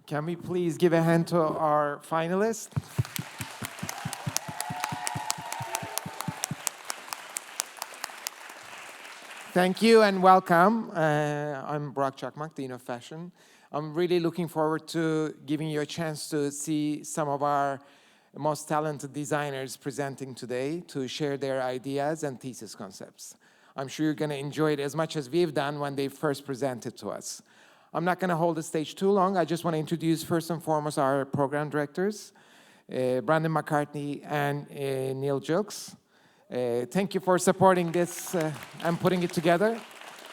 Can we please give a hand to our finalists? Thank you and welcome. I'm Burak Çakmak, Dean of Fashion. I'm really looking forward to giving you a chance to see some of our most talented designers presenting today to share their ideas and thesis concepts. I'm sure you're going to enjoy it as much as we've done when they first presented to us. I'm not going to hold the stage too long. I just want to introduce first and foremost our program directors, Brandon McCartney and Neil Jilks. Thank you for supporting this and putting it together.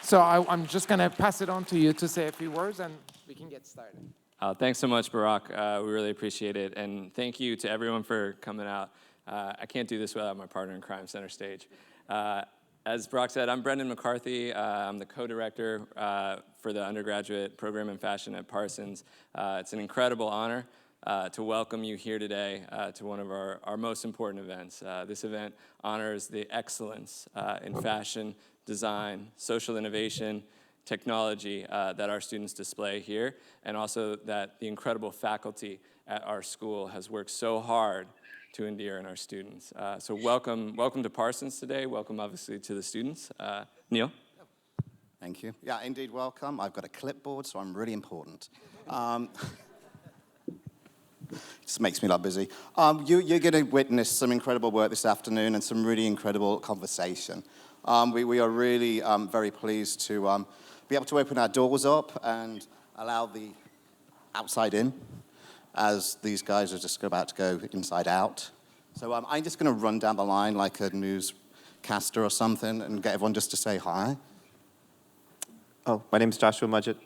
So I'm just going to pass it on to you to say a few words and we can get started. Thanks so much, Burak. We really appreciate it. And thank you to everyone for coming out. I can't do this without my partner in crime, center stage. As Burak said, I'm Brendan McCarthy. I'm the co-director for the undergraduate program in fashion at Parsons. It's an incredible honor to welcome you here today to one of our most important events. This event honors the excellence in fashion, design, social innovation, technology that our students display here, and also that the incredible faculty at our school has worked so hard to endear in our students. So welcome to Parsons today. Welcome, obviously, to the students. Neil? Thank you. Yeah, indeed, welcome. I've got a clipboard, so I'm really important. Just makes me look busy. You're going to witness some incredible work this afternoon and some really incredible conversation. We are really very pleased to be able to open our doors up and allow the outside in, as these guys are just about to go inside out. So I'm just going to run down the line like a newscaster or something and get everyone just to say hi. Oh, my name is Joshua Mudgett.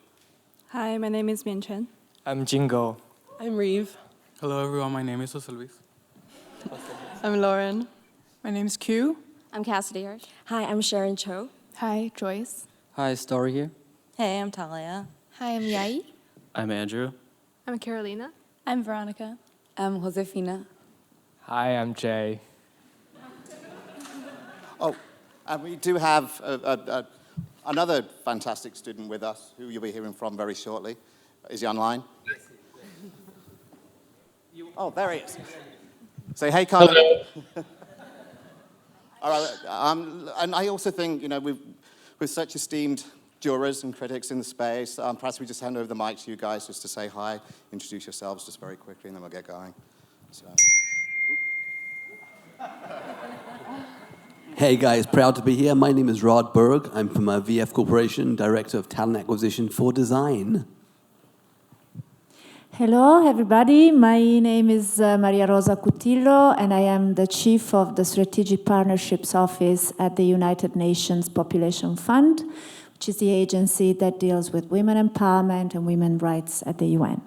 Hi, my name is Mianchen. I'm Jingo. I'm Rive. Hello everyone, my name is José Luis. I'm Lauren. My name is Q. I'm Cassadee Hirsch. Hi, I'm Sharon Cho. Hi, Joyce. Hi, Story here. Hey, I'm Talia. Hi, I'm Yayi. I'm Andrew. I'm Carolina. I'm Veronica. I'm Josefina. Hi, I'm Jay. Oh, and we do have another fantastic student with us who you'll be hearing from very shortly. Is he online? Yes. Oh, there he is. Say, hey, Conor. All right, and I also think, with such esteemed jurors and critics in the space, perhaps we just hand over the mic to you guys just to say hi, introduce yourselves just very quickly, and then we'll get going. So. Hey guys, proud to be here. My name is Rod Berg. I'm from VF Corporation, Director of Talent Acquisition for Design. Hello, everybody. My name is Maria Rosa Cutillo, and I am the Chief of the Strategic Partnerships Office at the United Nations Population Fund, which is the agency that deals with women empowerment and women's rights at the UN.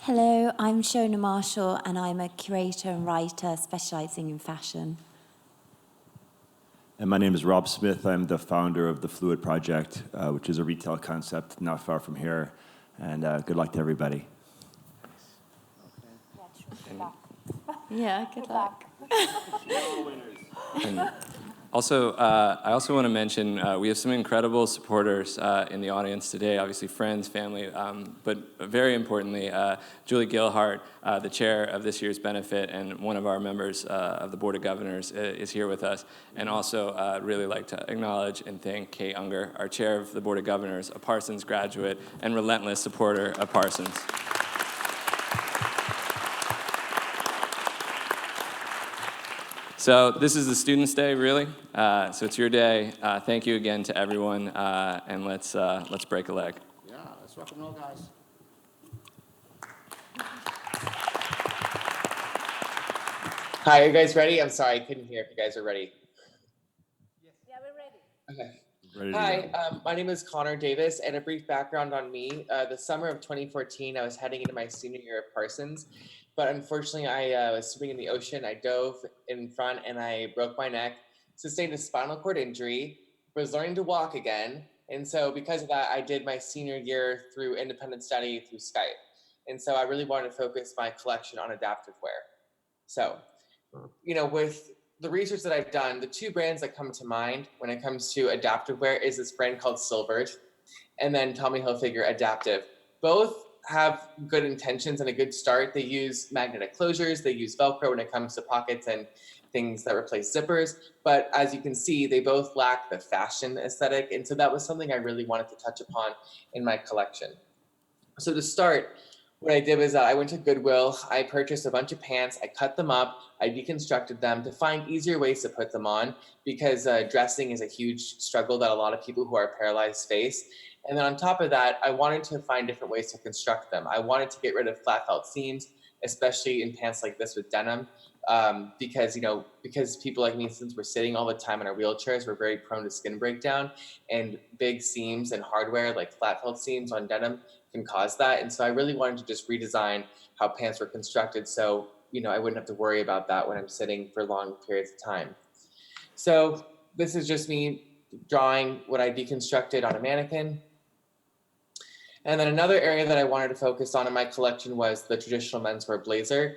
Hello, I'm Shona Marshall, and I'm a curator and writer specializing in fashion. And my name is Rob Smith. I'm the founder of the Fluid Project, which is a retail concept not far from here. And good luck to everybody. Yeah, good luck. And also, I also want to mention we have some incredible supporters in the audience today, obviously friends, family, but very importantly, Julie Gilhart, the chair of this year's benefit and one of our members of the Board of Governors is here with us. And also really like to acknowledge and thank Kate Unger, our chair of the Board of Governors, a Parsons graduate and relentless supporter of Parsons. So this is the Students' Day, really. So it's your day. Thank you again to everyone, and let's break a leg. Yeah, let's rock and roll, guys. Hi, are you guys ready? I'm sorry, I couldn't hear if you guys are ready. Yeah, we're ready. Okay. Hi, my name is Conor Davis, and a brief background on me. The summer of 2014, I was heading into my senior year at Parsons. But unfortunately, I was swimming in the ocean. I dove in front and I broke my neck, sustained a spinal cord injury, was learning to walk again. And so because of that, I did my senior year through independent study through Skype. And so I really wanted to focus my collection on adaptive wear. So, with the research that I've done, the two brands that come to mind when it comes to adaptive wear is this brand called Silvered and then Tommy Hilfiger Adaptive. Both have good intentions and a good start. They use magnetic closures, they use Velcro when it comes to pockets and things that replace zippers. But as you can see, they both lack the fashion aesthetic. And so that was something I really wanted to touch upon in my collection. So to start, what I did was I went to Goodwill, I purchased a bunch of pants, I cut them up, I deconstructed them to find easier ways to put them on, because dressing is a huge struggle that a lot of people who are paralyzed face. And then on top of that, I wanted to find different ways to construct them. I wanted to get rid of flat felt seams, especially in pants like this with denim, because people like me, since we're sitting all the time in our wheelchairs, we're very prone to skin breakdown, and big seams and hardware like flat felt seams on denim can cause that. And so I really wanted to just redesign how pants were constructed, so I wouldn't have to worry about that when I'm sitting for long periods of time. So this is just me drawing what I deconstructed on a mannequin. And then another area that I wanted to focus on in my collection was the traditional menswear blazer,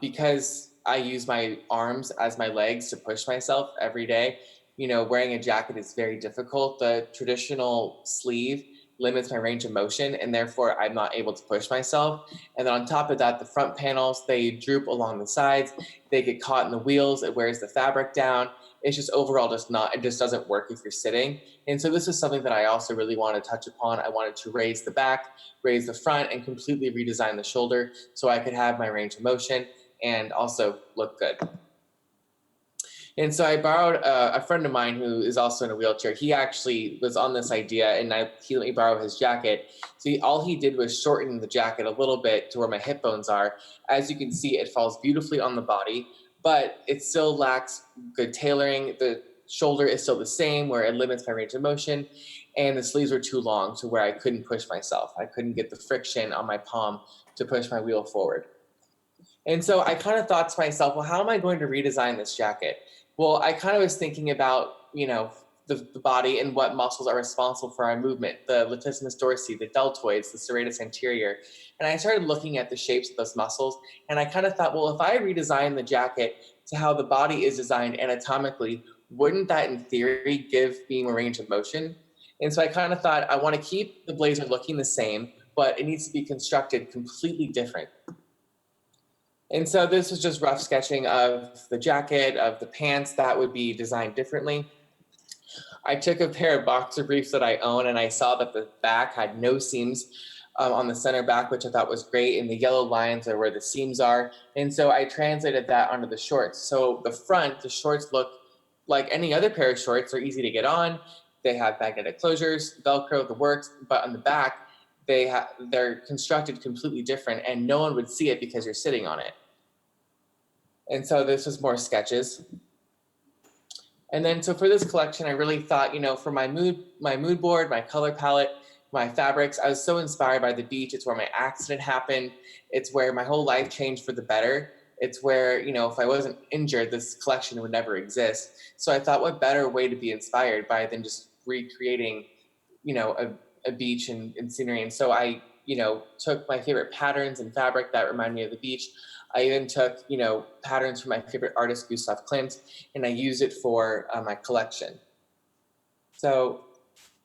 because I use my arms as my legs to push myself every day. Wearing a jacket is very difficult. The traditional sleeve limits my range of motion, and therefore I'm not able to push myself. And then on top of that, the front panels, they droop along the sides, they get caught in the wheels, it wears the fabric down. It's just overall it just doesn't work if you're sitting. And so this is something that I also really want to touch upon. I wanted to raise the back, raise the front, and completely redesign the shoulder so I could have my range of motion and also look good. And so I borrowed a friend of mine who is also in a wheelchair. He actually was on this idea, and he let me borrow his jacket. So all he did was shorten the jacket a little bit to where my hip bones are. As you can see, it falls beautifully on the body, but it still lacks good tailoring. The shoulder is still the same, where it limits my range of motion, and the sleeves were too long to where I couldn't push myself. I couldn't get the friction on my palm to push my wheel forward. And so I kind of thought to myself, well, how am I going to redesign this jacket? Well, I kind of was thinking about, the body and what muscles are responsible for our movement, the latissimus dorsi, the deltoids, the serratus anterior. And I started looking at the shapes of those muscles, and I kind of thought, well, if I redesign the jacket to how the body is designed anatomically, wouldn't that in theory give me a range of motion? And so I kind of thought, I want to keep the blazer looking the same, but it needs to be constructed completely different. And so this was just rough sketching of the jacket, of the pants that would be designed differently. I took a pair of boxer briefs that I own, and I saw that the back had no seams on the center back, which I thought was great, and the yellow lines are where the seams are. And so I translated that onto the shorts. So the front, the shorts look like any other pair of shorts. They're easy to get on. They have magnetic closures, Velcro, the works, but on the back, they're constructed completely different, and no one would see it because you're sitting on it. And so this was more sketches. And then so for this collection, I really thought, for my mood board, my color palette, my fabrics, I was so inspired by the beach. It's where my accident happened. It's where my whole life changed for the better. It's where, if I wasn't injured, this collection would never exist. So I thought, what better way to be inspired by than just recreating, a beach and scenery. And so I, took my favorite patterns and fabric that remind me of the beach. I even took, patterns from my favorite artist, Gustav Klimt, and I used it for my collection. So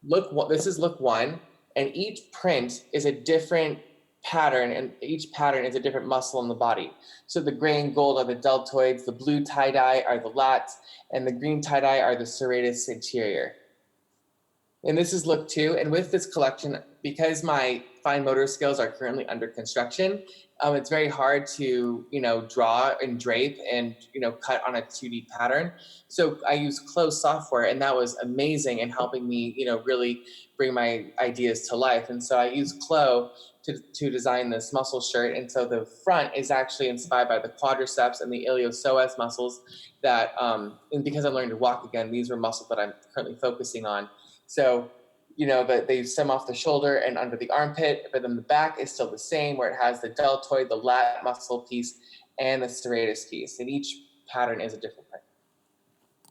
this is look one, and each print is a different pattern, and each pattern is a different muscle in the body. So the gray and gold are the deltoids, the blue tie-dye are the lats, and the green tie-dye are the serratus anterior. And this is look two, and with this collection, because my fine motor skills are currently under construction, it's very hard to, draw and drape and, cut on a 2D pattern. So I use closed software, and that was amazing in helping me, really bring my ideas to life. And so I used Clo to design this muscle shirt. And so the front is actually inspired by the quadriceps and the iliopsoas muscles that, and because I'm learning to walk again, these were muscles that I'm currently focusing on. So, that they stem off the shoulder and under the armpit, but then the back is still the same, where it has the deltoid, the lat muscle piece, and the serratus piece. And each pattern is a different print.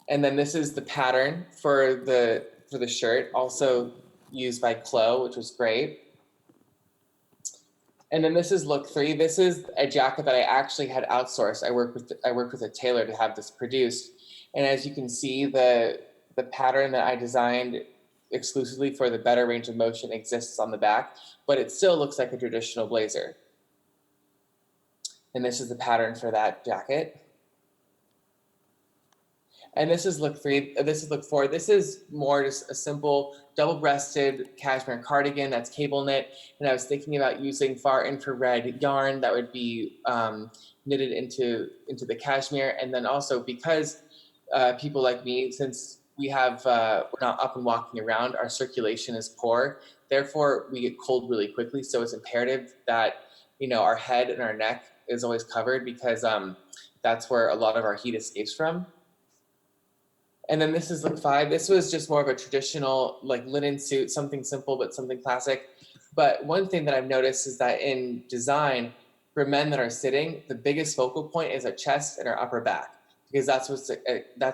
And then this is the pattern for the shirt, also used by Clo, which was great. And then this is look three. This is a jacket that I actually had outsourced. I worked with a tailor to have this produced. And as you can see, the pattern that I designed exclusively for the better range of motion exists on the back, but it still looks like a traditional blazer. And this is the pattern for that jacket. And this is look 3, this is look 4. This is more just a simple double-breasted cashmere cardigan that's cable knit. And I was thinking about using far infrared yarn that would be knitted into the cashmere. And then also because people like me, since we're not up and walking around, our circulation is poor. Therefore, we get cold really quickly. So it's imperative that, you know, our head and our neck is always covered because that's where a lot of our heat escapes from. And then this is look 5. This was just more of a traditional like linen suit, something simple but something classic. But one thing that I've noticed is that in design, for men that are sitting, the biggest focal point is our chest and our upper back, because that's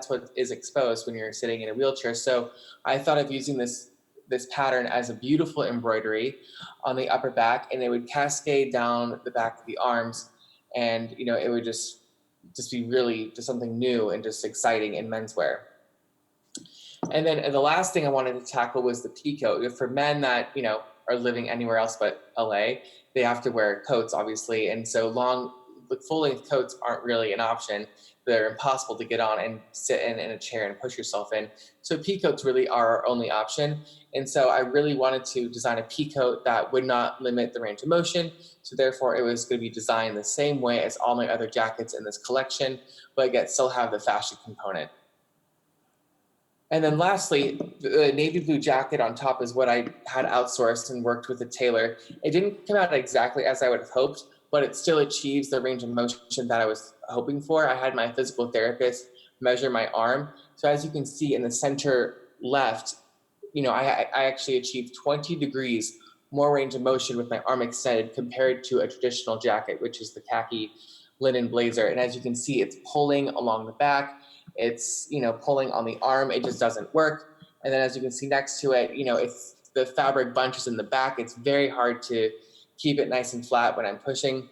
what is exposed when you're sitting in a wheelchair. So I thought of using this pattern as a beautiful embroidery on the upper back, and it would cascade down the back of the arms, and you know, it would just be really just something new and just exciting in menswear. And then the last thing I wanted to tackle was the peacoat. For men that, you know, are living anywhere else but LA, they have to wear coats, obviously. And so full-length coats aren't really an option. They're impossible to get on and sit in a chair and push yourself in. So peacoats really are our only option. And so I really wanted to design a peacoat that would not limit the range of motion. So therefore, it was going to be designed the same way as all my other jackets in this collection, but yet still have the fashion component. And then lastly, the navy blue jacket on top is what I had outsourced and worked with a tailor. It didn't come out exactly as I would have hoped, but it still achieves the range of motion that I was hoping for. I had my physical therapist measure my arm. So as you can see in the center left, you know, I actually achieved 20 degrees more range of motion with my arm extended compared to a traditional jacket, which is the khaki linen blazer. And as you can see, it's pulling along the back. It's, you know, pulling on the arm. It just doesn't work. And then as you can see next to it, you know, if the fabric bunches in the back, it's very hard to keep it nice and flat when I'm pushing.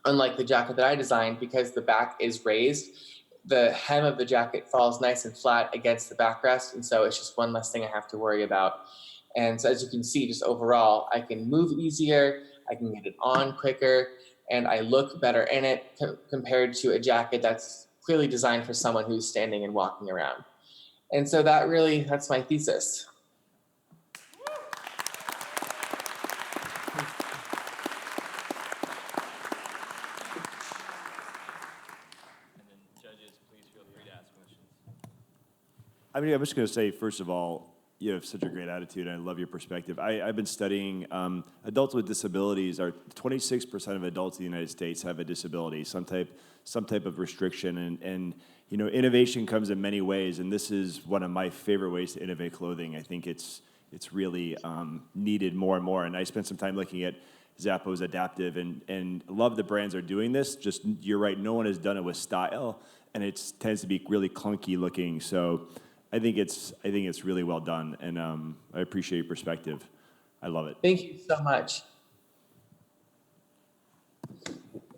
Unlike the jacket that I designed, because the back is raised, the hem of the jacket falls nice and flat against the backrest. And so it's just one less thing I have to worry about. And so as you can see, just overall, I can move easier, I can get it on quicker, and I look better in it compared to a jacket that's clearly designed for someone who's standing and walking around. And so that's my thesis. I mean, I'm just going to say, first of all, you have such a great attitude, and I love your perspective. I've been studying adults with disabilities. 26% of adults in the United States have a disability, some type of restriction, and you know, innovation comes in many ways, and this is one of my favorite ways to innovate clothing. I think it's really needed more and more. And I spent some time looking at Zappos Adaptive, and love the brands are doing this. Just, you're right, no one has done it with style, and it tends to be really clunky looking. So I think it's really well done, and I appreciate your perspective. I love it. Thank you so much.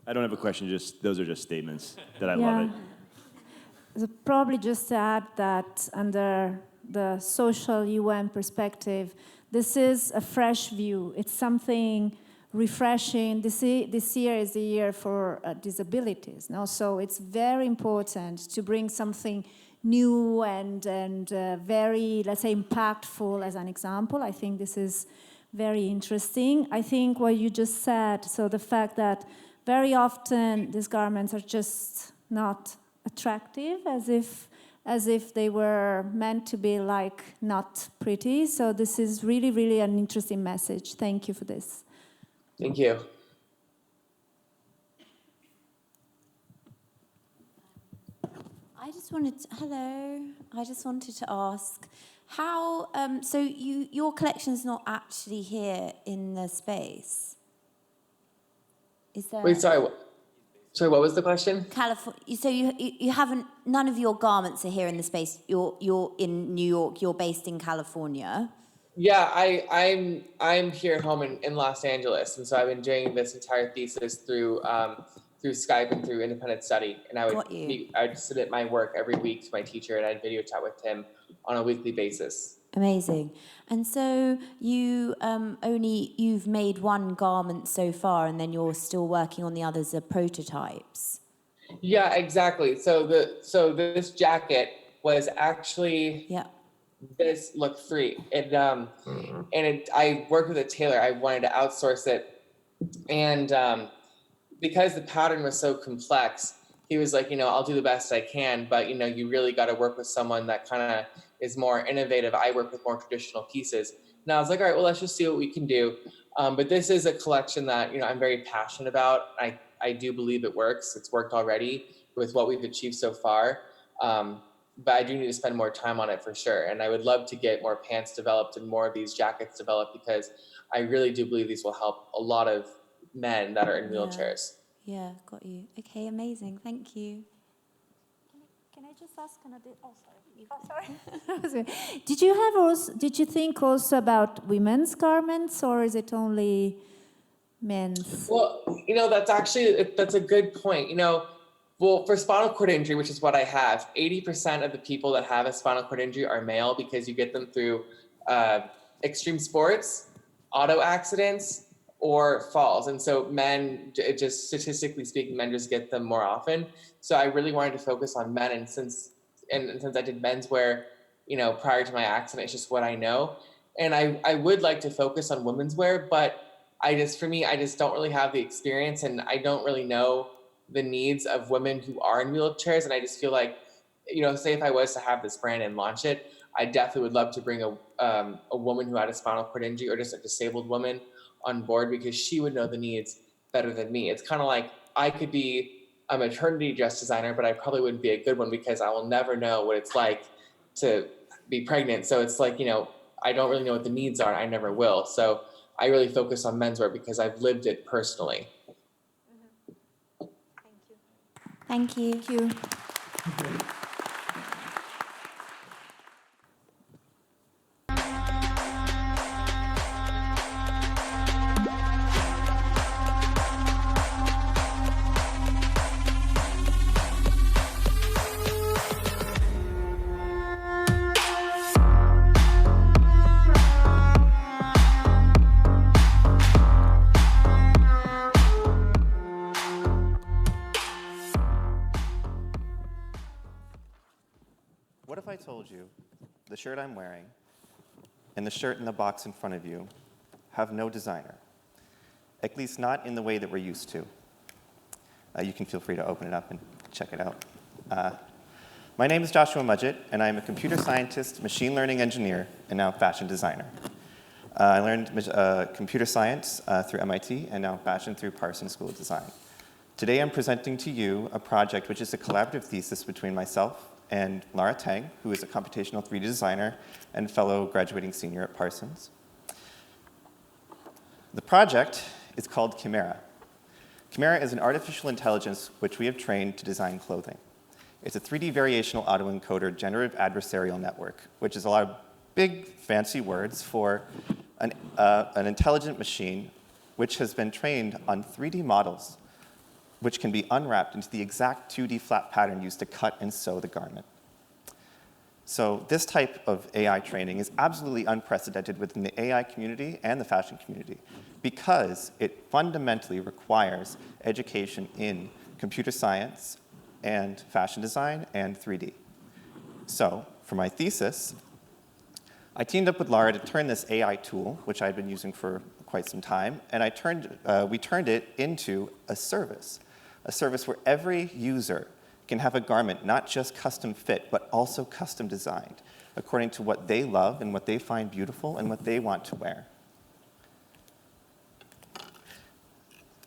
I don't have a question. Just those are just statements that I love it. So probably just to add that under the social UN perspective, this is a fresh view. It's something refreshing. This year is the year for disabilities. No? So it's very important to bring something new and very, let's say, impactful as an example. I think this is very interesting. I think what you just said, so the fact that very often these garments are just not attractive, as if they were meant to be like not pretty. So this is really, really an interesting message. Thank you for this. Thank you. I just wanted to ask how, so your collection's not actually here in the space. Is there? Wait, sorry, what was the question? California. So you haven't, none of your garments are here in the space. You're in New York. You're based in California. Yeah, I'm here home in Los Angeles, and so I've been doing this entire thesis through Skype and through independent study. And I'd submit my work every week to my teacher, and I'd video chat with him on a weekly basis. Amazing. And so you've made one garment so far, and then you're still working on the others as prototypes. Yeah, exactly. So this jacket was actually this look free. I worked with a tailor. I wanted to outsource it, and because the pattern was so complex, he was like, I'll do the best I can, but you really got to work with someone that kind of is more innovative. I work with more traditional pieces. And I was like, all right, well, let's just see what we can do. But this is a collection that I'm very passionate about. I do believe it works. It's worked already with what we've achieved so far. But I do need to spend more time on it for sure. And I would love to get more pants developed and more of these jackets developed, because I really do believe these will help a lot of men that are in wheelchairs. Yeah, got you. Okay, amazing. Thank you. Can I just ask another? Oh, sorry. Did you think also about women's garments, or is it only men's? Well, that's a good point. Well, for spinal cord injury, which is what I have, 80% of the people that have a spinal cord injury are male, because you get them through extreme sports, auto accidents, or falls. And so men, just statistically speaking, men just get them more often. So I really wanted to focus on men. And since I did menswear, prior to my accident, it's just what I know. And I would like to focus on women's wear, but I just don't really have the experience, and I don't really know the needs of women who are in wheelchairs. And I just feel like, say if I was to have this brand and launch it, I definitely would love to bring a woman who had a spinal cord injury, or just a disabled woman, on board, because she would know the needs better than me. It's kind of like I could be a maternity dress designer, but I probably wouldn't be a good one, because I will never know what it's like to be pregnant. So it's like, I don't really know what the needs are. I never will. So I really focus on menswear because I've lived it personally. Thank you. Thank you. What if I told you the shirt I'm wearing and the shirt in the box in front of you have no designer, at least not in the way that we're used to? You can feel free to open it up and check it out. My name is Joshua Mudgett, and I'm a computer scientist, machine learning engineer, and now fashion designer. I learned computer science through MIT, and now fashion through Parsons School of Design. Today I'm presenting to you a project which is a collaborative thesis between myself and Lara Tang, who is a computational 3D designer and fellow graduating senior at Parsons. The project is called Chimera. Chimera is an artificial intelligence which we have trained to design clothing. It's a 3D variational autoencoder generative adversarial network, which is a lot of big, fancy words for an intelligent machine which has been trained on 3D models which can be unwrapped into the exact 2D flat pattern used to cut and sew the garment. So this type of AI training is absolutely unprecedented within the AI community and the fashion community, because it fundamentally requires education in computer science and fashion design and 3D. So for my thesis, I teamed up with Lara to turn this AI tool, which I'd been using for quite some time, and we turned it into a service where every user can have a garment not just custom fit, but also custom designed, according to what they love and what they find beautiful and what they want to wear.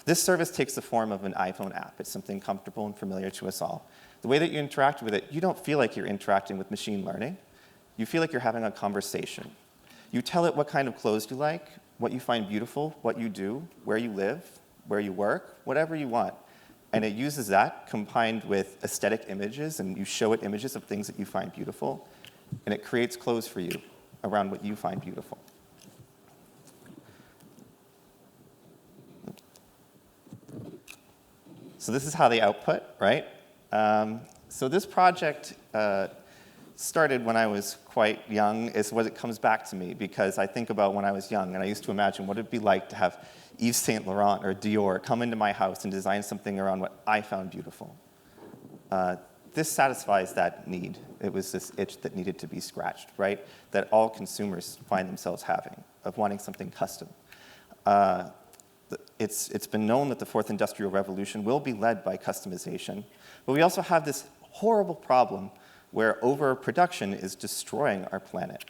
This service takes the form of an iPhone app. It's something comfortable and familiar to us all. The way that you interact with it, you don't feel like you're interacting with machine learning. You feel like you're having a conversation. You tell it what kind of clothes you like, what you find beautiful, what you do, where you live, where you work, whatever you want. And it uses that combined with aesthetic images, and you show it images of things that you find beautiful, and it creates clothes for you around what you find beautiful. So this is how they output, right? So this project started when I was quite young is what it comes back to me, because I think about when I was young and I used to imagine what it'd be like to have Yves Saint Laurent or Dior come into my house and design something around what I found beautiful. This satisfies that need. It was this itch that needed to be scratched, right? That all consumers find themselves having, of wanting something custom. It's been known that the fourth industrial revolution will be led by customization, but we also have this horrible problem where overproduction is destroying our planet.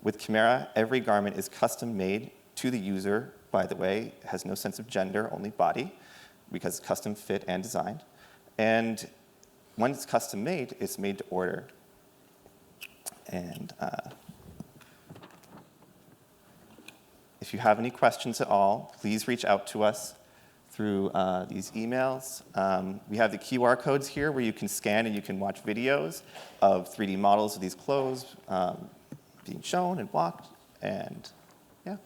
With Chimera, every garment is custom made to the user, by the way, has no sense of gender, only body, because it's custom fit and designed. And when it's custom made, it's made to order. And if you have any questions at all, please reach out to us through these emails. We have the QR codes here where you can scan and you can watch videos of 3D models of these clothes being shown and walked. And yeah,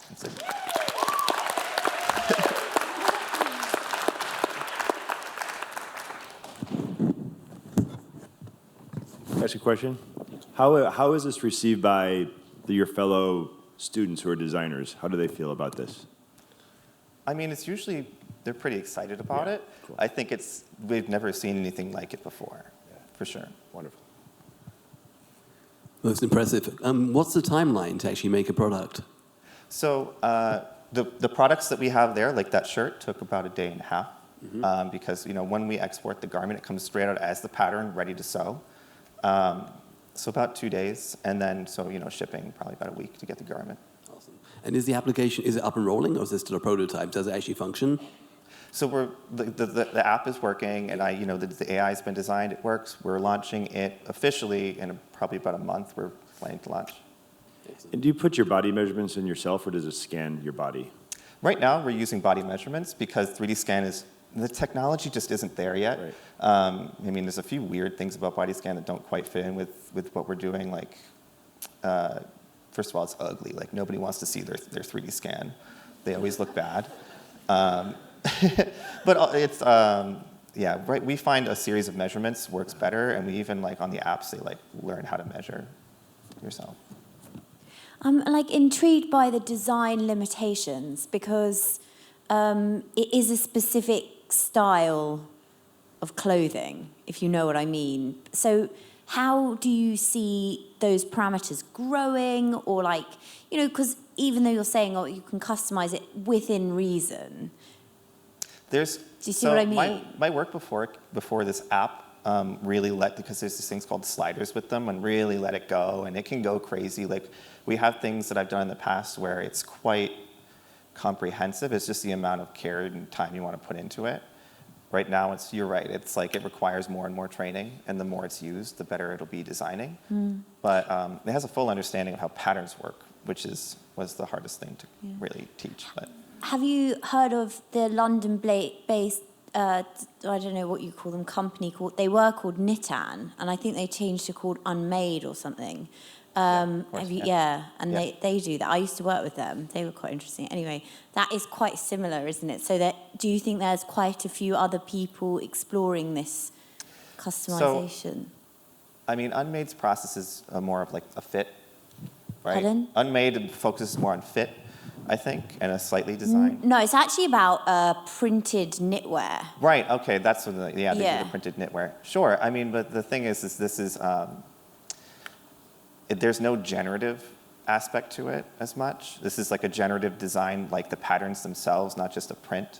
that's it. Ask a question. How is this received by your fellow students who are designers? How do they feel about this? I mean, it's usually, they're pretty excited about it. Cool. I think we've never seen anything like it before, for sure. Wonderful. Most impressive. What's the timeline to actually make a product? So the products that we have there, like that shirt, took about a day and a half. Mm-hmm. Because when we export the garment, it comes straight out as the pattern, ready to sew. So about 2 days, and then shipping probably about a week to get the garment. Awesome. And is the application, is it up and rolling, or is it still a prototype? Does it actually function? So the app is working, and the AI has been designed. It works. We're launching it officially in probably about a month. We're planning to launch. And do you put your body measurements in yourself, or does it scan your body? Right now, we're using body measurements because 3D scan the technology just isn't there yet. Right. I mean, there's a few weird things about body scan that don't quite fit in with what we're doing. Like, first of all, it's ugly. Like, nobody wants to see their 3D scan. They always look bad. But it's, yeah, right. We find a series of measurements works better, and we even, on the apps, they, learn how to measure yourself. I'm, intrigued by the design limitations, because it is a specific style of clothing, if you know what I mean. So how do you see those parameters growing, or because even though you're saying, you can customize it within reason. Do you see what I mean? My work before this app really because there's these things called sliders with them, and really let it go, and it can go crazy. We have things that I've done in the past where it's quite comprehensive. It's just the amount of care and time you want to put into it. Right now, you're right. It's it requires more and more training, and the more it's used, the better it'll be designing. Mm. But it has a full understanding of how patterns work, which was the hardest thing to really teach. But have you heard of the London-based, I don't know what you call them, company they were called Knittan, and I think they changed to called Unmade or something. And they do that. I used to work with them. They were quite interesting. Anyway, that is quite similar, isn't it? So do you think there's quite a few other people exploring this customization? So, I mean, Unmade's process is more of a fit, right? Pardon? Unmade focuses more on fit, I think, and a slightly design. No, it's actually about printed knitwear. Right. Okay, that's what they do the printed knitwear. Sure. I mean, but the thing is this is. There's no generative aspect to it as much. This is a generative design, the patterns themselves, not just a print.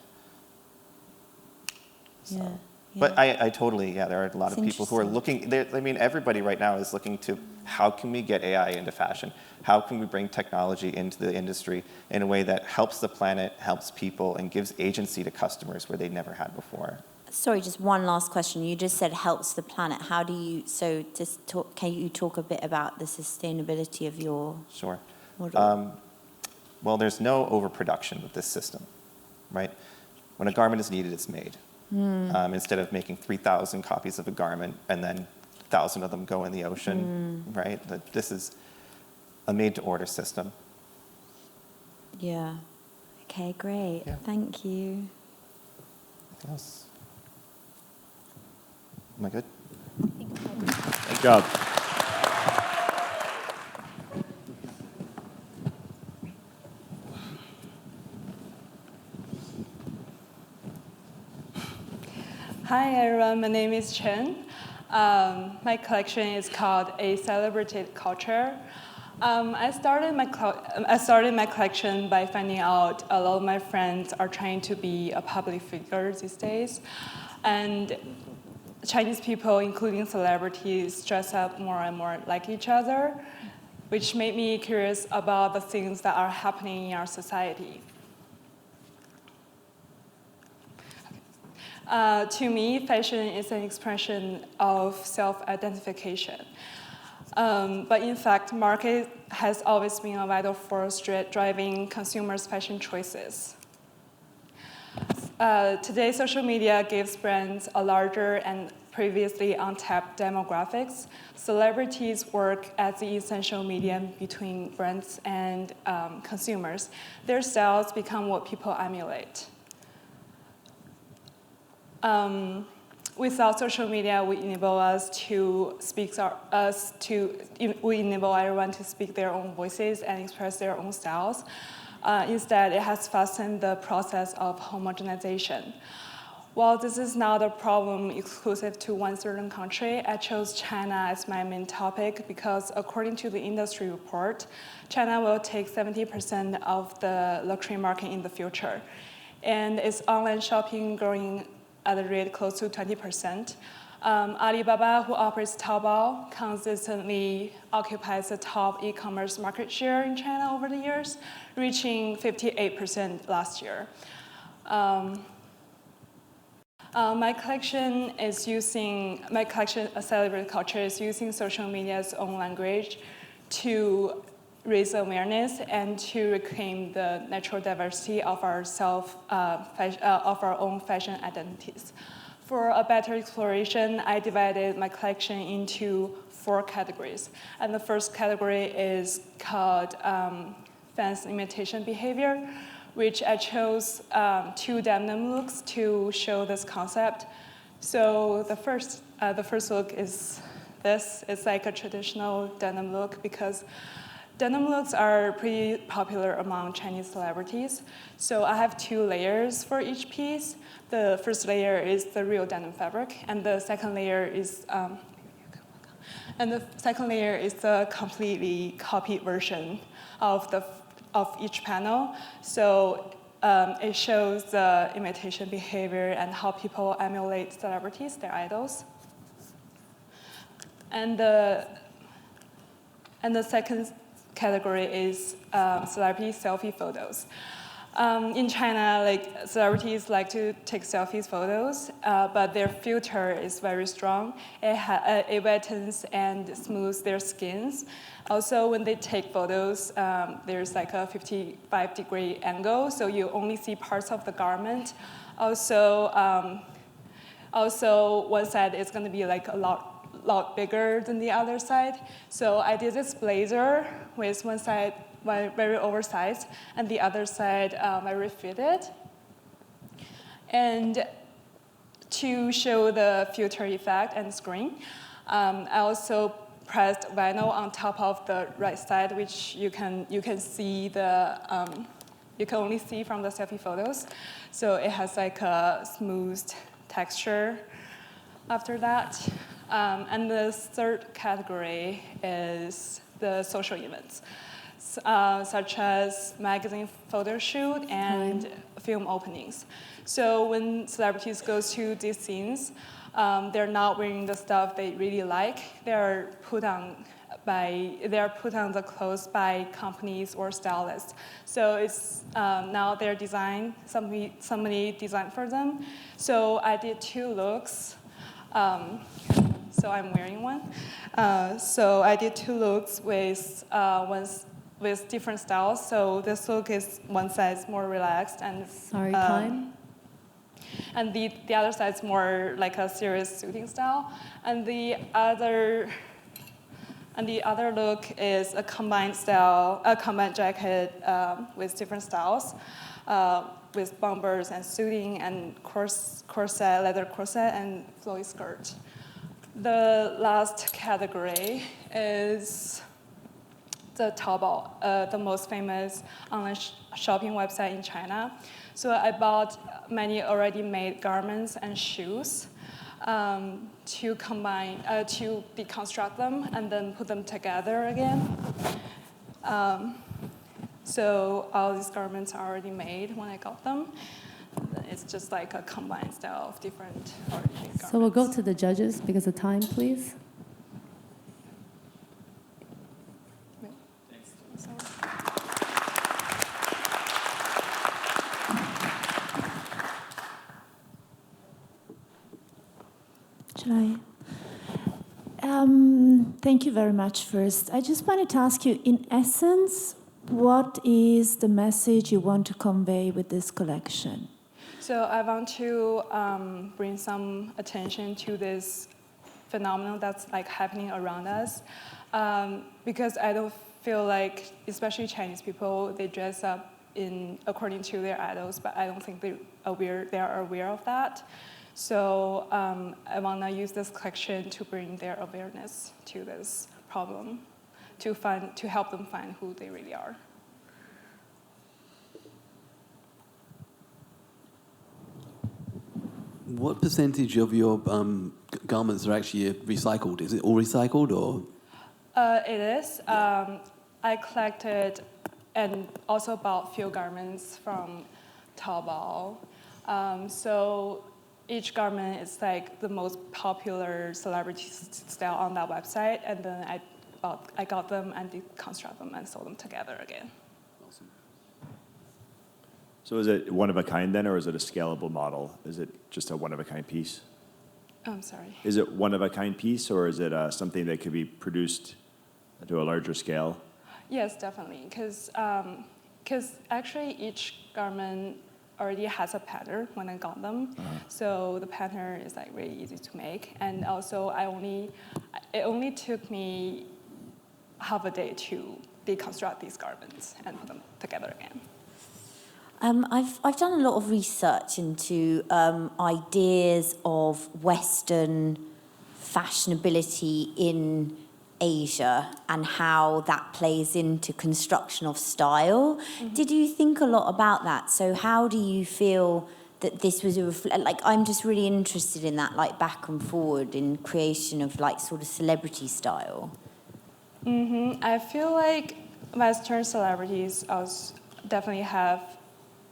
So. Yeah. But I totally, there are a lot of people who are looking, I mean, everybody right now is looking to how can we get AI into fashion? How can we bring technology into the industry in a way that helps the planet, helps people, and gives agency to customers where they never had before? Sorry, just one last question. You just said helps the planet. How do you, can you talk a bit about the sustainability of your model? Well, there's no overproduction with this system, right? When a garment is needed, it's made. Instead of making 3,000 copies of a garment and then 1,000 of them go in the ocean, right? This is a made-to-order system. Yeah. Okay, great. Yeah. Thank you. Anything else? Am I good? Good job. Hi everyone, my name is Chen. My collection is called A Celebrated Culture. I started my collection by finding out a lot of my friends are trying to be a public figure these days. And Chinese people, including celebrities, dress up more and more like each other, which made me curious about the things that are happening in our society. To me, fashion is an expression of self-identification. But in fact, market has always been a vital force driving consumers' fashion choices. Today, social media gives brands a larger and previously untapped demographics. Celebrities work as the essential medium between brands and consumers. Their styles become what people emulate. Without social media, we enable everyone to speak their own voices and express their own styles. Instead, it has fastened the process of homogenization. While this is not a problem exclusive to one certain country, I chose China as my main topic because according to the industry report, China will take 70% of the luxury market in the future. And its online shopping growing at a rate close to 20%. Alibaba, who operates Taobao, consistently occupies the top e-commerce market share in China over the years, reaching 58% last year. My collection, A Celebrated Culture, is using social media's own language to raise awareness and to reclaim the natural diversity of our own fashion identities. For a better exploration, I divided my collection into 4 categories. And the first category is called fans imitation behavior, which I chose 2 denim looks to show this concept. So the first look is this. It's like a traditional denim look because denim looks are pretty popular among Chinese celebrities. So I have 2 layers for each piece. The first layer is the real denim fabric, and the second layer is the completely copied version of each panel. So it shows the imitation behavior and how people emulate celebrities, their idols. And the second category is celebrity selfie photos. In China, celebrities like to take selfies photos, but their filter is very strong. It wettens and smooths their skins. Also, when they take photos, there's like a 55-degree angle, so you only see parts of the garment. Also, one side is going to be like a lot bigger than the other side. So I did this blazer with one side very oversized and the other side very fitted. And to show the filter effect and screen, I also pressed vinyl on top of the right side, which you can see you can only see from the selfie photos. So it has like a smooth texture after that. And the third category is the social events, such as magazine photo shoot and film openings. So when celebrities go to these scenes, they're not wearing the stuff they really like. They're put on the clothes by companies or stylists. So it's now their design. Somebody designed for them. So I did 2 looks. So I'm wearing one. So I did 2 looks with different styles. So this look is one side is more relaxed and time. And the other side is more like a serious suiting style. And the other look is a combined jacket with different styles, with bombers and suiting and leather corset and flowy skirt. The last category is the Taobao, the most famous online shopping website in China. So I bought many already made garments and shoes to combine, to deconstruct them and then put them together again. So all these garments are already made when I got them. It's just like a combined style of different already made garments. So we'll go to the judges because of time, please. Thank you very much first. I just wanted to ask you, in essence, what is the message you want to convey with this collection? So I want to bring some attention to this phenomenon that's like happening around us, because I don't feel like, especially Chinese people, they dress up according to their idols, but I don't think they are aware of that. So I want to use this collection to bring their awareness to this problem, to help them find who they really are. What percentage of your garments are actually recycled? Is it all recycled, or? It is. I collected and also bought few garments from Taobao. So each garment is like the most popular celebrity style on that website, and then I got them and deconstruct them and sold them together again. Awesome. So is it one of a kind then, or is it a scalable model? Is it just a one of a kind piece? I'm sorry. Is it one of a kind piece, or is it something that could be produced to a larger scale? Yes, definitely, because actually each garment already has a pattern when I got them. So the pattern is like really easy to make. And also it only took me half a day to deconstruct these garments and put them together again. I've done a lot of research into ideas of Western fashionability in Asia and how that plays into construction of style. Mm-hmm. Did you think a lot about that? So how do you feel that this was I'm just really interested in that, like back and forward in creation of like sort of celebrity style. Mm-hmm. I feel like Western celebrities also definitely have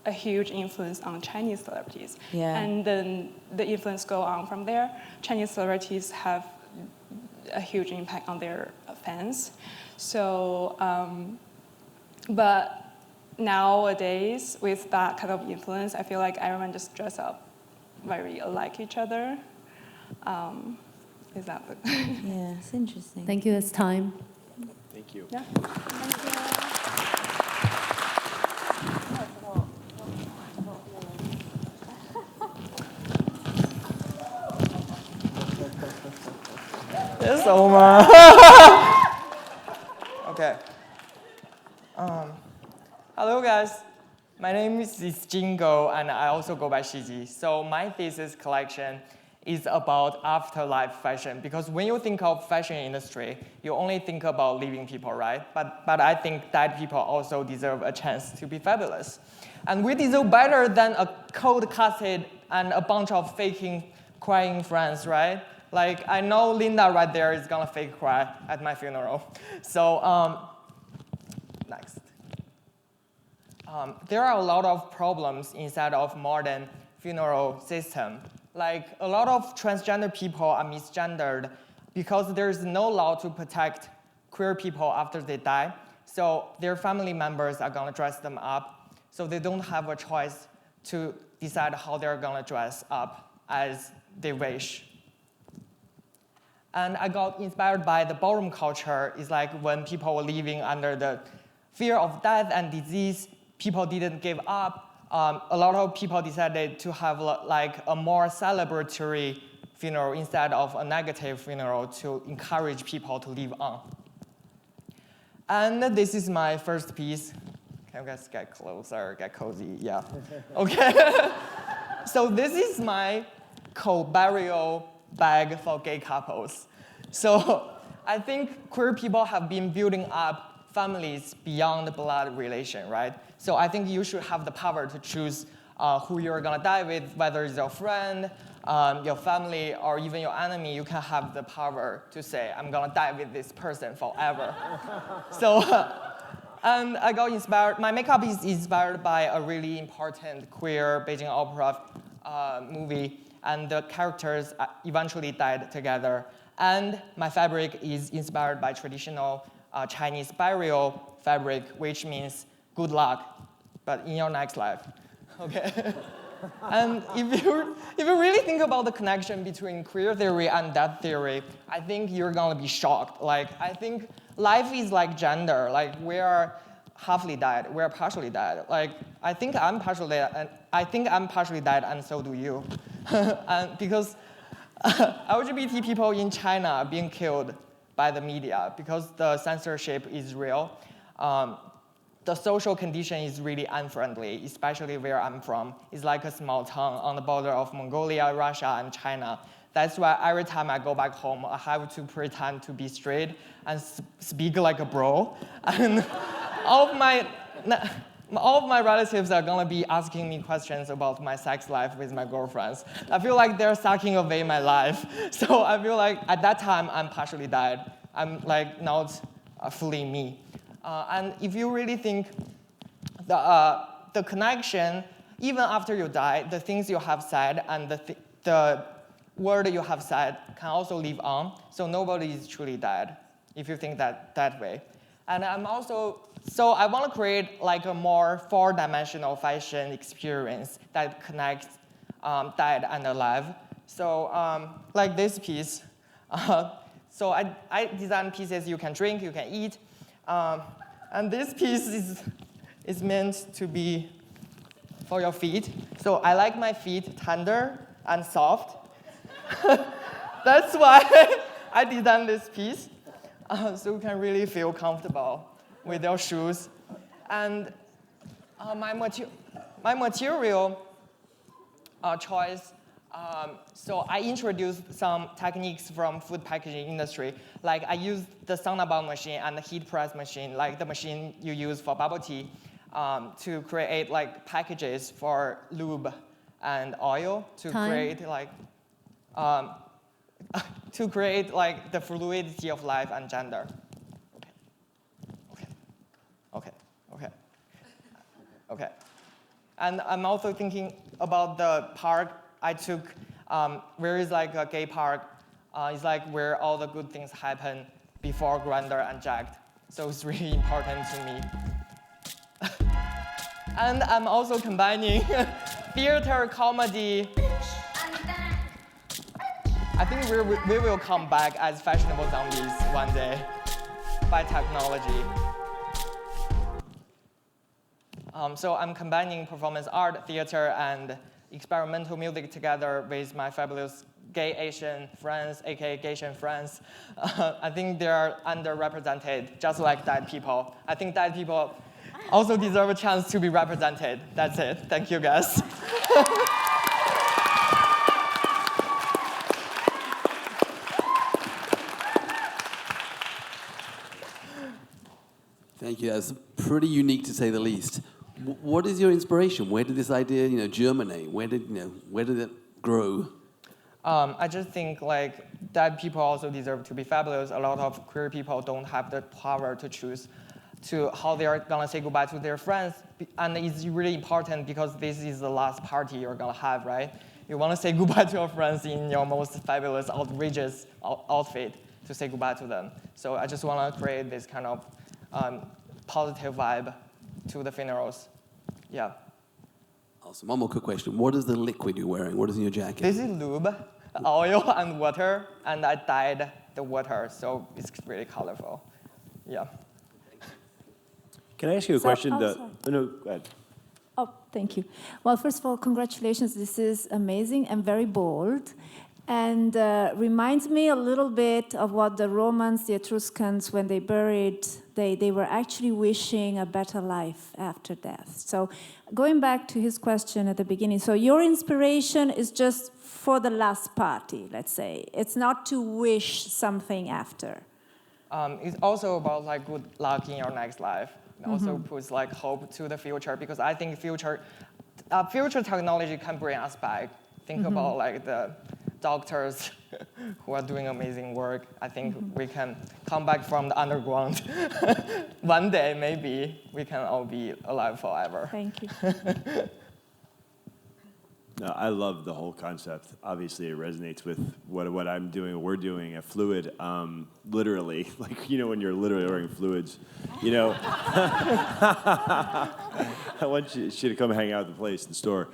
a huge influence on Chinese celebrities. Yeah. And then the influence go on from there. Chinese celebrities have a huge impact on their fans. So, but nowadays, with that kind of influence, I feel like everyone just dress up very alike each other. Is that Yeah, it's interesting. Thank you, it's time. Thank you. Yeah. Thank you. It's over. Okay. Hello guys. My name is Jingo, and I also go by Shijie. So my thesis collection is about afterlife fashion, because when you think of fashion industry, you only think about living people, right? But I think dead people also deserve a chance to be fabulous. And we deserve better than a cold cassette and a bunch of faking, crying friends, right? Like, I know Linda right there is gonna fake cry at my funeral. So, next. There are a lot of problems inside of modern funeral system. Like, a lot of transgender people are misgendered because there's no law to protect queer people after they die. So their family members are gonna dress them up. So they don't have a choice to decide how they're gonna dress up as they wish. And I got inspired by the ballroom culture. It's like when people were living under the fear of death and disease, people didn't give up. A lot of people decided to have like a more celebratory funeral instead of a negative funeral to encourage people to live on. And this is my first piece. Can you guys get closer, get cozy? Yeah. Okay. So this is my co-burial bag for gay couples. So I think queer people have been building up families beyond the blood relation, right? So I think you should have the power to choose who you're gonna die with, whether it's your friend, your family, or even your enemy. You can have the power to say, I'm gonna die with this person forever. So, and I got inspired, my makeup is inspired by a really important queer Beijing opera movie, and the characters eventually died together. And my fabric is inspired by traditional Chinese burial fabric, which means good luck, but in your next life. Okay. And if you really think about the connection between queer theory and death theory, I think you're gonna be shocked. Like, I think life is like gender. Like, we are halfly dead, we're partially dead. Like, I think I'm partially dead, and so do you. And because LGBT people in China are being killed by the media because the censorship is real. The social condition is really unfriendly, especially where I'm from. It's like a small town on the border of Mongolia, Russia, and China. That's why every time I go back home, I have to pretend to be straight and speak like a bro. And all of my relatives are gonna be asking me questions about my sex life with my girlfriends. I feel like they're sucking away my life. So I feel like at that time, I'm partially dead. I'm like not fully me. And if you really think the connection, even after you die, the things you have said and the word you have said can also live on. So nobody is truly dead, if you think that way. And I'm also, so I want to create like a more four-dimensional fashion experience that connects dead and alive. So like this piece. So I design pieces you can drink, you can eat. And this piece is meant to be for your feet. So I like my feet tender and soft. That's why I designed this piece. So you can really feel comfortable with your shoes. And my material choice, so I introduced some techniques from food packaging industry. Like I used the Sonabao machine and the heat press machine, like the machine you use for bubble tea, to create like packages for lube and oil to create like the fluidity of life and gender. Okay. And I'm also thinking about the park I took, where is like a gay park. It's like where all the good things happen before Grindr and Jacked. So it's really important to me. And I'm also combining theater, comedy. I think we will come back as fashionable zombies one day by technology. So I'm combining performance art, theater, and experimental music together with my fabulous gay Asian friends, aka Asian friends. I think they are underrepresented, just like dead people. I think dead people also deserve a chance to be represented. That's it. Thank you, guys. Thank you. That's pretty unique to say the least. What is your inspiration? Where did this idea, germinate? Where did it grow? I just think like that people also deserve to be fabulous. A lot of queer people don't have the power to choose to how they are gonna say goodbye to their friends, and it's really important because this is the last party you're gonna have, right? You wanna say goodbye to your friends in your most fabulous, outrageous outfit to say goodbye to them. So I just wanna create this kind of positive vibe to the funerals. Yeah. Awesome. One more quick question. What is the liquid you're wearing? What is in your jacket? This is lube, oil, and water, and I dyed the water, so it's really colorful. Yeah. Can I ask you a question? No, go ahead. Oh, thank you. Well, first of all, congratulations. This is amazing and very bold. And reminds me a little bit of what the Romans, the Etruscans, when they buried, they were actually wishing a better life after death. So going back to his question at the beginning, so your inspiration is just for the last party, let's say. It's not to wish something after. It's also about like good luck in your next life. It also puts like hope to the future, because I think future technology can bring us back. Think about like the doctors who are doing amazing work. I think we can come back from the underground. One day, maybe, we can all be alive forever. Thank you. No, I love the whole concept. Obviously, it resonates with what I'm doing, what we're doing at Fluid. Literally, like, you know, when you're literally ordering fluids, you know. I want you to come hang out at the place, the store.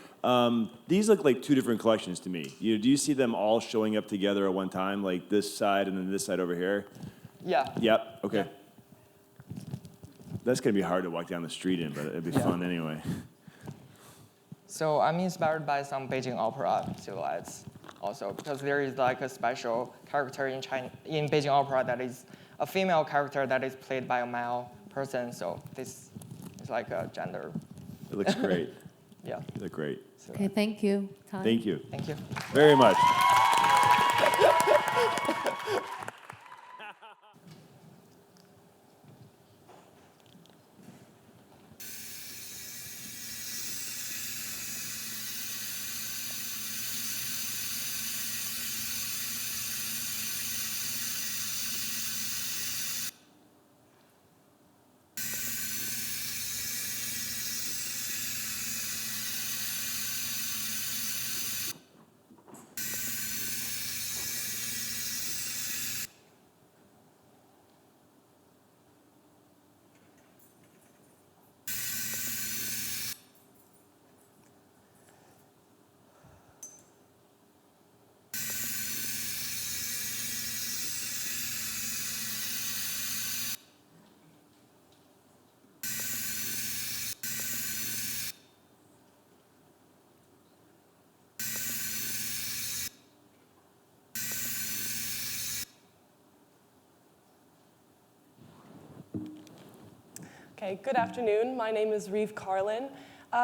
These look like two different collections to me. Do you see them all showing up together at one time, like this side and then this side over here? Yeah. Yep, okay. Yeah. That's going to be hard to walk down the street in, but it'd be fun anyway. So I'm inspired by some Beijing opera silhouettes also, because there is like a special character in Beijing opera that is a female character that is played by a male person. So this is like a gender. It looks great. Yeah. You look great. Okay, thank you. Time. Thank you. Thank you. Very much. Okay, good afternoon. My name is Rive Carlin.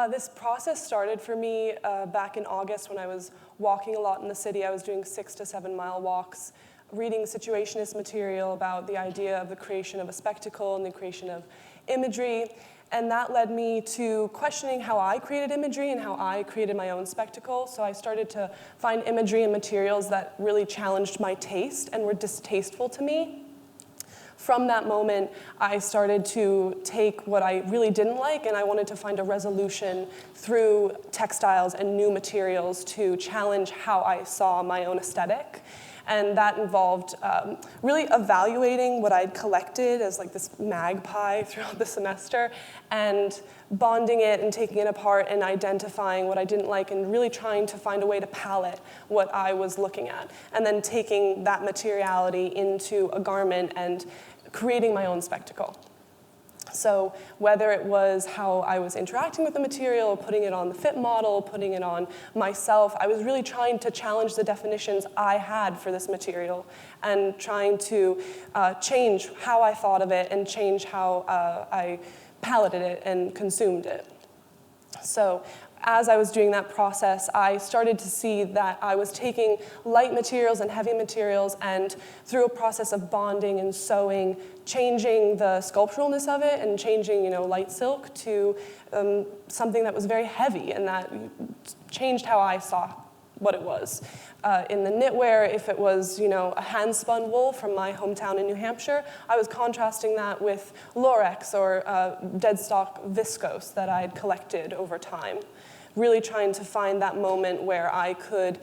This process started for me back in August when I was walking a lot in the city. I was doing 6 to 7 mile walks, reading situationist material about the idea of the creation of a spectacle and the creation of imagery. And that led me to questioning how I created imagery and how I created my own spectacle. So I started to find imagery and materials that really challenged my taste and were distasteful to me. From that moment, I started to take what I really didn't like, and I wanted to find a resolution through textiles and new materials to challenge how I saw my own aesthetic. And that involved really evaluating what I'd collected as like this magpie throughout the semester, and bonding it and taking it apart and identifying what I didn't like and really trying to find a way to palette what I was looking at. And then taking that materiality into a garment and creating my own spectacle. So whether it was how I was interacting with the material, putting it on the fit model, putting it on myself, I was really trying to challenge the definitions I had for this material and trying to change how I thought of it and change how I paleted it and consumed it. So as I was doing that process, I started to see that I was taking light materials and heavy materials and through a process of bonding and sewing, changing the sculpturalness of it and changing, light silk to something that was very heavy, and that changed how I saw what it was. In the knitwear, if it was, a hand-spun wool from my hometown in New Hampshire, I was contrasting that with Lorex or dead stock viscose that I'd collected over time. Really trying to find that moment where I could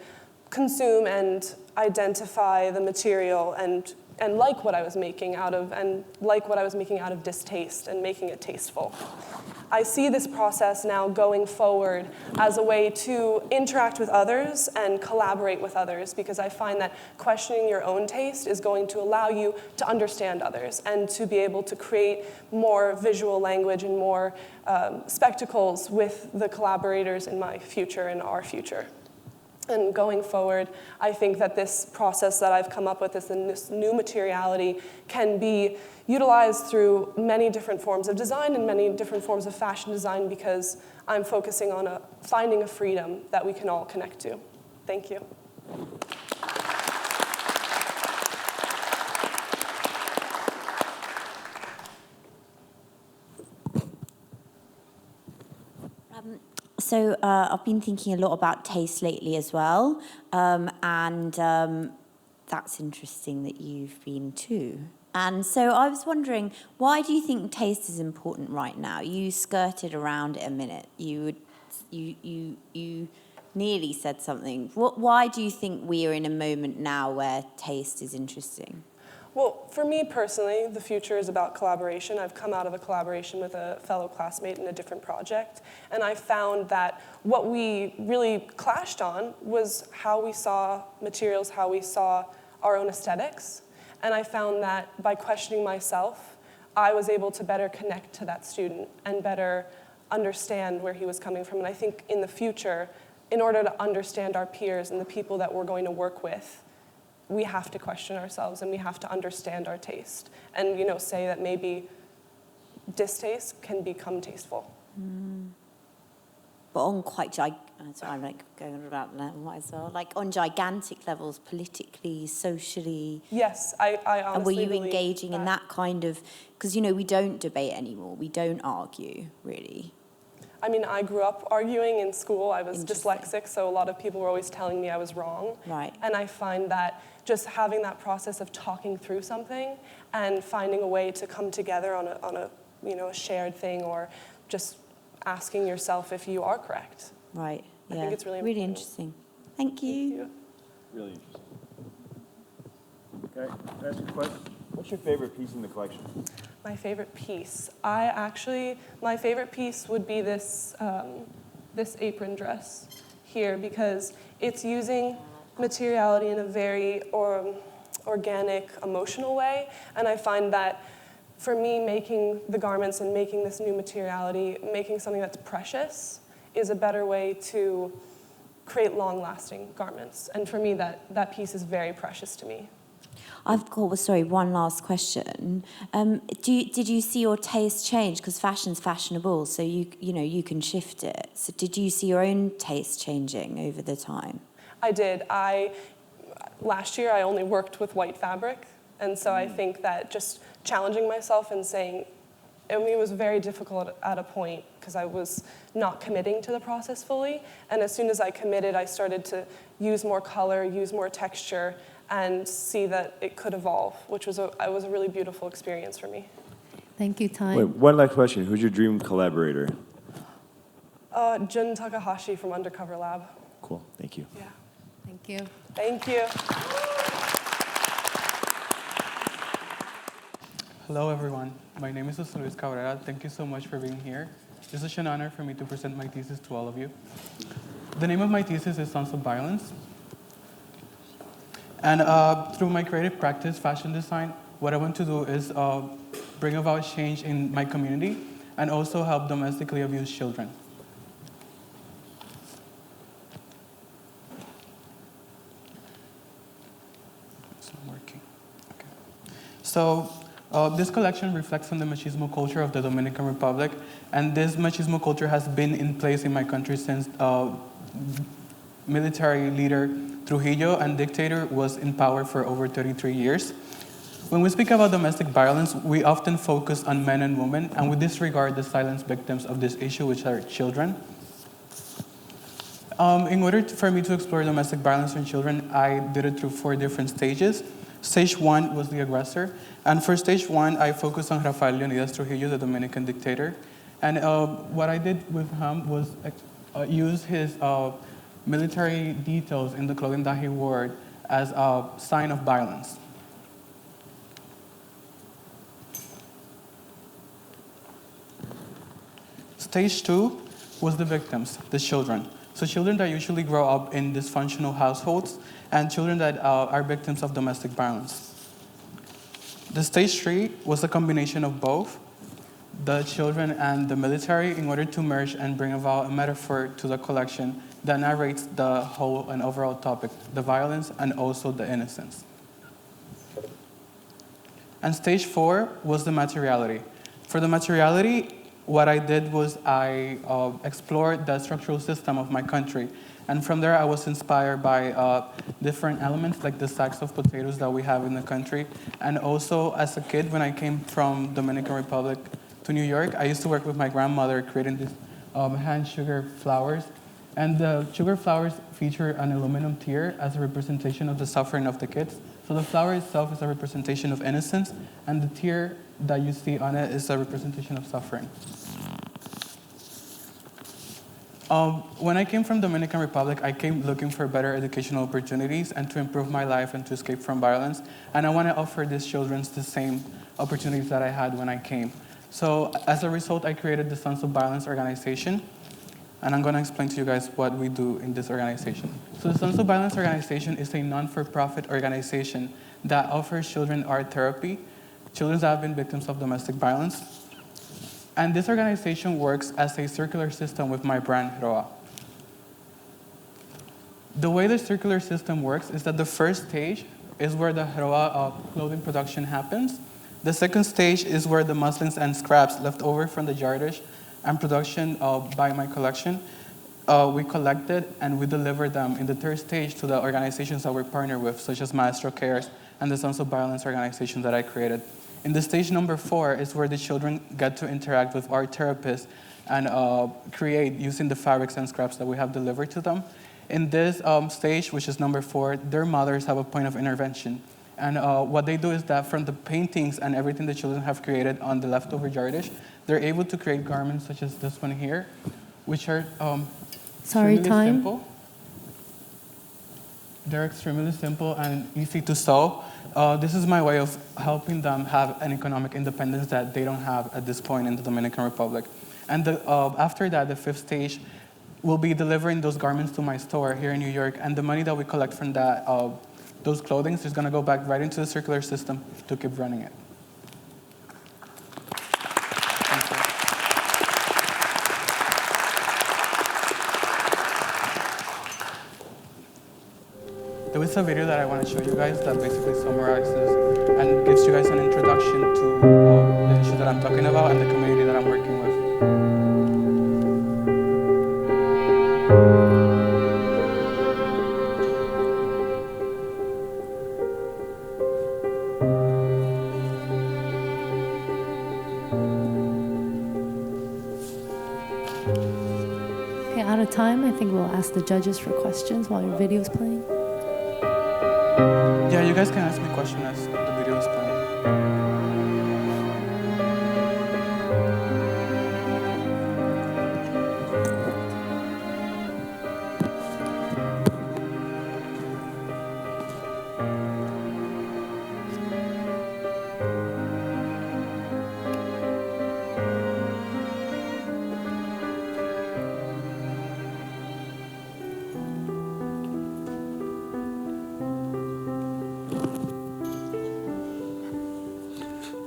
consume and identify the material and like what I was making out of distaste and making it tasteful. I see this process now going forward as a way to interact with others and collaborate with others, because I find that questioning your own taste is going to allow you to understand others and to be able to create more visual language and more spectacles with the collaborators in my future and our future. And going forward, I think that this process that I've come up with, this new materiality, can be utilized through many different forms of design and many different forms of fashion design, because I'm focusing on finding a freedom that we can all connect to. Thank you. So I've been thinking a lot about taste lately as well, and that's interesting that you've been too. And so I was wondering, why do you think taste is important right now? You skirted around it a minute. You nearly said something. Why do you think we are in a moment now where taste is interesting? Well, for me personally, the future is about collaboration. I've come out of a collaboration with a fellow classmate in a different project, and I found that what we really clashed on was how we saw materials, how we saw our own aesthetics. And I found that by questioning myself, I was able to better connect to that student and better understand where he was coming from. And I think in the future, in order to understand our peers and the people that we're going to work with, we have to question ourselves and we have to understand our taste and, you know, say that maybe distaste can become tasteful. But on quite sorry, I'm like going about that as well. Like on gigantic levels, politically, socially. Yes, I honestly And were you believe engaging in that kind of? Because, you know, we don't debate anymore. We don't argue, really. I mean, I grew up arguing in school. I was dyslexic, so a lot of people were always telling me I was wrong. Right. And I find that just having that process of talking through something and finding a way to come together on a you know, a shared thing, or just asking yourself if you are correct. Right. I think it's really really important. interesting. Thank you. Really interesting. Okay, can I ask you a question? What's your favorite piece in the collection? My favorite piece. My favorite piece would be this, this apron dress here, because it's using materiality in a very organic, emotional way. And I find that for me, making the garments and making this new materiality, making something that's precious, is a better way to create long-lasting garments. And for me, that piece is very precious to me. I've got, one last question. Did you see your taste change? Because fashion's fashionable, so you can shift it. So did you see your own taste changing over the time? I did. Last year, I only worked with white fabric, and so I think that just challenging myself and saying, I mean, it was very difficult at a point because I was not committing to the process fully. And as soon as I committed, I started to use more color, use more texture, and see that it could evolve, which was a really beautiful experience for me. Thank you, Time. Wait, one last question. Who's your dream collaborator? Jun Takahashi from Undercover Lab. Cool, thank you. Yeah. Thank you. Thank you. Hello, everyone. My name is Jose Luis Cabrera. Thank you so much for being here. It's such an honor for me to present my thesis to all of you. The name of my thesis is Sons of Violence. And through my creative practice, fashion design, what I want to do is bring about change in my community and also help domestically abused children. It's not working. Okay. So this collection reflects on the machismo culture of the Dominican Republic, and this machismo culture has been in place in my country since military leader Trujillo and dictator was in power for over 33 years. When we speak about domestic violence, we often focus on men and women, and we disregard the silent victims of this issue, which are children. In order for me to explore domestic violence in children, I did it through 4 different stages. Stage 1 was the aggressor, and for stage 1, I focused on Rafael Leonidas Trujillo, the Dominican dictator. And what I did with him was use his military details in the clothing that he wore as a sign of violence. Stage 2 was the victims, the children. So children that usually grow up in dysfunctional households and children that are victims of domestic violence. The stage 3 was a combination of both, the children and the military, in order to merge and bring about a metaphor to the collection that narrates the whole and overall topic, the violence and also the innocence. And stage 4 was the materiality. For the materiality, what I did was I explored the structural system of my country. And from there, I was inspired by different elements, like the sacks of potatoes that we have in the country. And also, as a kid, when I came from Dominican Republic to New York, I used to work with my grandmother creating these hand sugar flowers. And the sugar flowers feature an aluminum tear as a representation of the suffering of the kids. So the flower itself is a representation of innocence, and the tear that you see on it is a representation of suffering. When I came from Dominican Republic, I came looking for better educational opportunities and to improve my life and to escape from violence. And I want to offer these children the same opportunities that I had when I came. So as a result, I created the Sons of Violence organization. And I'm going to explain to you guys what we do in this organization. So the Sons of Violence organization is a non-for-profit organization that offers children art therapy, children that have been victims of domestic violence. And this organization works as a circular system with my brand, Roa. The way the circular system works is that the first stage is where the Roa clothing production happens. The second stage is where the muslins and scraps left over from the yardage and production by my collection, we collected and we deliver them in the third stage to the organizations that we partner with, such as Maestro Cares and the Sons of Violence organization that I created. In the stage number 4 is where the children get to interact with our therapists and create using the fabrics and scraps that we have delivered to them. In this stage, which is number 4, their mothers have a point of intervention. And what they do is that from the paintings and everything the children have created on the leftover yardage, they're able to create garments such as this one here, which are extremely simple. They're extremely simple and easy to sew. This is my way of helping them have an economic independence that they don't have at this point in the Dominican Republic. And after that, the 5th stage, we'll be delivering those garments to my store here in New York, and the money that we collect from that, those clothing is going to go back right into the circular system to keep running it. There is a video that I want to show you guys that basically summarizes and gives you guys an introduction to the issue that I'm talking about and the community that I'm working with. Okay, out of time, I think we'll ask the judges for questions while your video's playing. Yeah, you guys can ask me questions as the video is playing.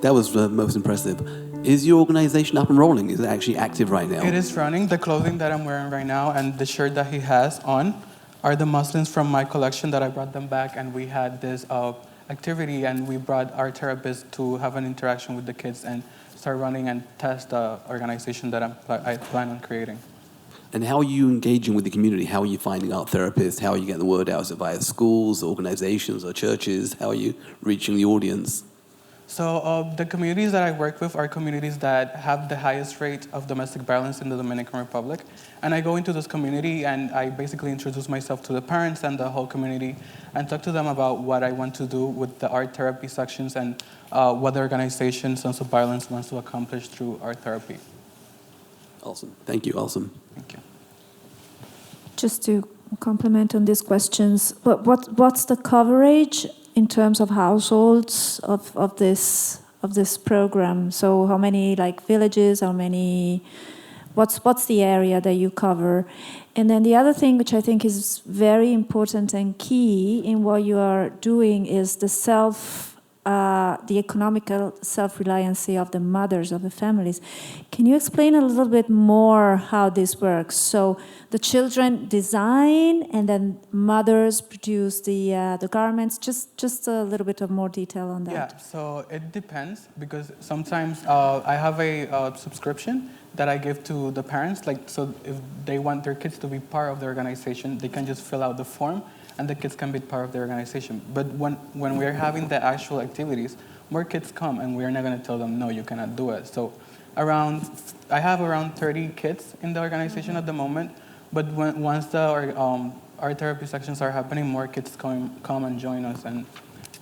That was most impressive. Is your organization up and rolling? Is it actually active right now? It is running. The clothing that I'm wearing right now and the shirt that he has on are the muslins from my collection that I brought them back, and we had this activity and we brought our therapist to have an interaction with the kids and start running and test the organization that I plan on creating. And how are you engaging with the community? How are you finding out therapists? How are you getting the word out? Is it via schools, organizations, or churches? How are you reaching the audience? So the communities that I work with are communities that have the highest rate of domestic violence in the Dominican Republic. And I go into this community and I basically introduce myself to the parents and the whole community and talk to them about what I want to do with the art therapy sections and what the organization Sons of Violence wants to accomplish through art therapy. Awesome. Thank you. Awesome. Thank you. Just to comment on these questions, what's the coverage in terms of households of this program? So how many villages? How many? What's the area that you cover? And then the other thing which I think is very important and key in what you are doing is the economical self-reliancy of the mothers of the families. Can you explain a little bit more how this works? So the children design and then mothers produce the garments. Just a little bit of more detail on that. Yeah, so it depends because sometimes I have a subscription that I give to the parents. So if they want their kids to be part of the organization, they can just fill out the form and the kids can be part of the organization. But when we're having the actual activities, more kids come and we're not going to tell them, no, you cannot do it. So I have around 30 kids in the organization at the moment, but once the art therapy sections are happening, more kids come and join us, and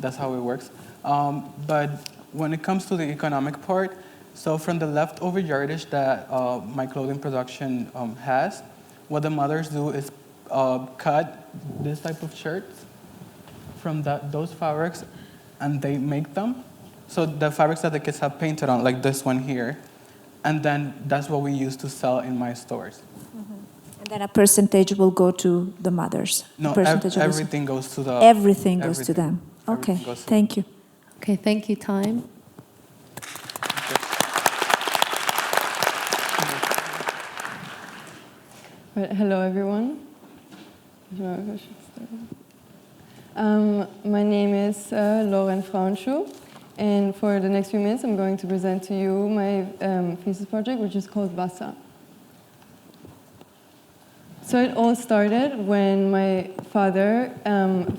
that's how it works. But when it comes to the economic part, so from the leftover yardage that my clothing production has, what the mothers do is cut this type of shirts from those fabrics, and they make them. So the fabrics that the kids have painted on, like this one here, and then that's what we use to sell in my stores. And then a percentage will go to the mothers. No, everything goes to the... Everything goes to them. Okay, thank you. Okay, thank you, time. Hello, everyone. My name is Lauren Frauenschuh, and for the next few minutes, I'm going to present to you my thesis project, which is called Wasser. So it all started when my father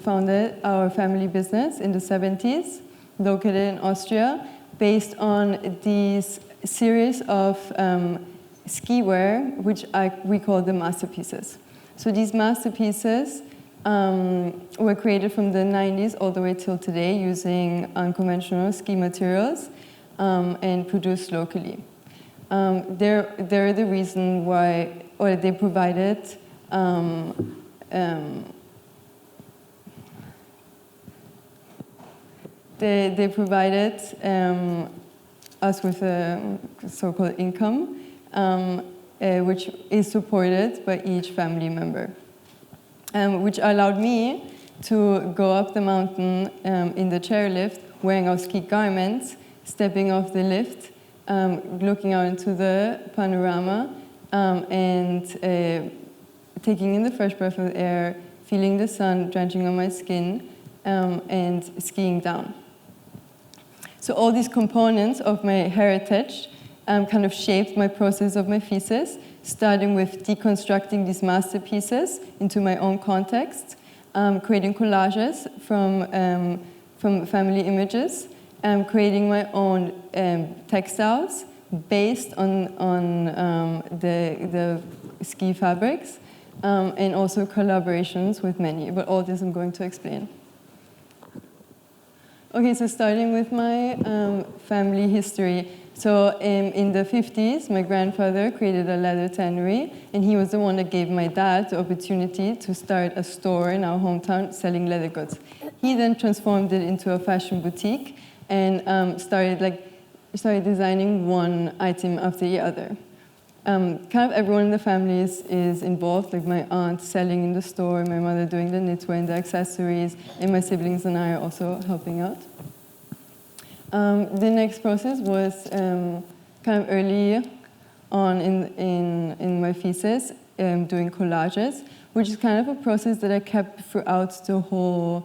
founded our family business in the 70s, located in Austria, based on these series of skiwear, which we call the masterpieces. So these masterpieces were created from the 90s all the way till today using unconventional ski materials and produced locally. They're the reason why, or they provided they provided us with a so-called income, which is supported by each family member, which allowed me to go up the mountain in the chairlift, wearing our ski garments, stepping off the lift, looking out into the panorama, and taking in the fresh breath of air, feeling the sun drenching on my skin, and skiing down. So all these components of my heritage kind of shaped my process of my thesis, starting with deconstructing these masterpieces into my own context, creating collages from family images, creating my own textiles based on the ski fabrics, and also collaborations with many, but all this I'm going to explain. Okay, so starting with my family history. So in the 50s, my grandfather created a leather tannery, and he was the one that gave my dad the opportunity to start a store in our hometown selling leather goods. He then transformed it into a fashion boutique and started designing one item after the other. Kind of everyone in the family is involved, like my aunt selling in the store, my mother doing the knitwear and the accessories, and my siblings and I are also helping out. The next process was kind of early on in my thesis, doing collages, which is kind of a process that I kept throughout the whole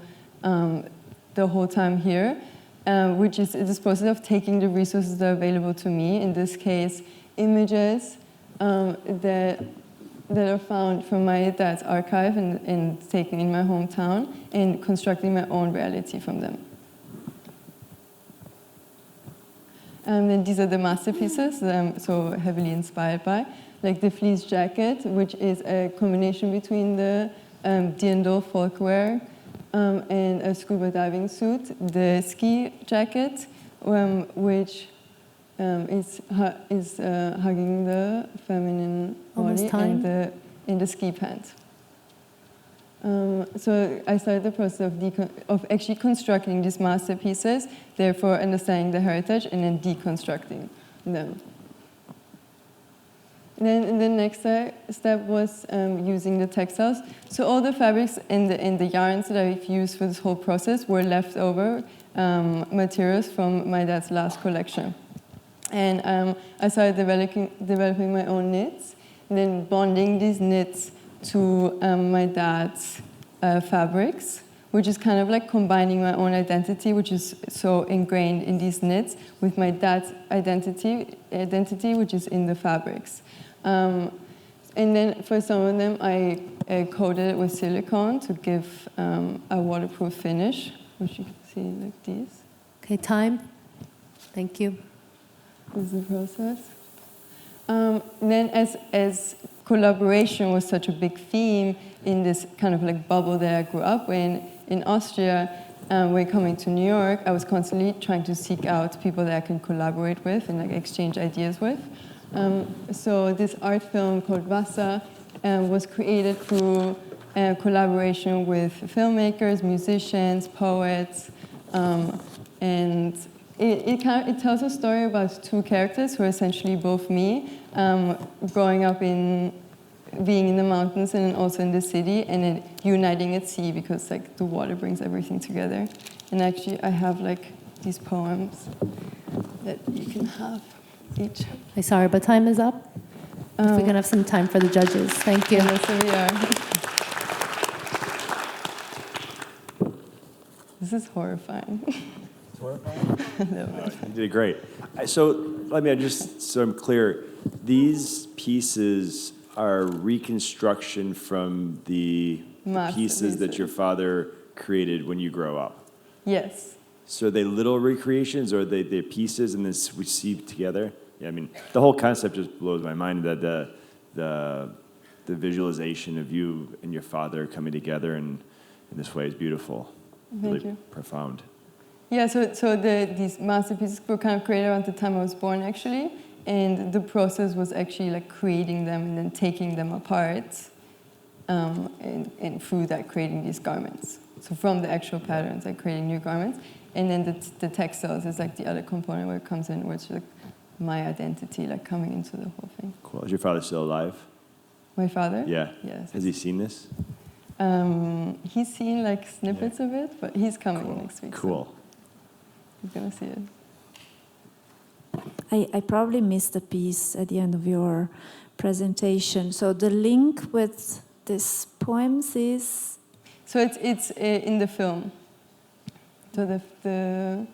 time here, which is this process of taking the resources that are available to me, in this case, images that are found from my dad's archive and taken in my hometown, and constructing my own reality from them. And then these are the masterpieces that I'm so heavily inspired by, like the fleece jacket, which is a combination between the Dirndl folkwear and a scuba diving suit, the ski jacket, which is hugging the feminine body, and the ski pant. So I started the process of actually constructing these masterpieces, therefore understanding the heritage and then deconstructing them. And then the next step was using the textiles. So all the fabrics and the yarns that I've used for this whole process were leftover materials from my dad's last collection. And I started developing my own knits, and then bonding these knits to my dad's fabrics, which is kind of like combining my own identity, which is so ingrained in these knits, with my dad's identity, which is in the fabrics. And then for some of them, I coated it with silicone to give a waterproof finish, which you can see like this. Okay, time. Thank you. This is the process. Then as collaboration was such a big theme in this kind of like bubble that I grew up in Austria, when coming to New York, I was constantly trying to seek out people that I can collaborate with and like exchange ideas with. So this art film called Wasser was created through collaboration with filmmakers, musicians, poets, and it tells a story about two characters who are essentially both me, growing up being in the mountains and also in the city, and then uniting at sea because like the water brings everything together. And actually, I have like these poems that you can have each. I'm sorry, but time is up. If we can have some time for the judges. Thank you. Yeah, so we are. This is horrifying. It's horrifying? You did great. So let me just, so I'm clear, these pieces are reconstruction from the pieces that your father created when you grow up? Yes. So are they little recreations, or are they pieces and then we see together? Yeah, I mean, the whole concept just blows my mind, that the visualization of you and your father coming together in this way is beautiful. Thank you. Profound. Yeah, so these masterpieces were kind of created around the time I was born, actually. And the process was actually like creating them and then taking them apart, and through that creating these garments. So from the actual patterns, like creating new garments. And then the textiles is like the other component where it comes in, which is like my identity, like coming into the whole thing. Cool. Is your father still alive? My father? Yeah. Yes. Has he seen this? He's seen like snippets of it, but he's coming next week. Cool. So he's gonna see it. I probably missed a piece at the end of your presentation. So the link with these poems is? So it's in the film. So the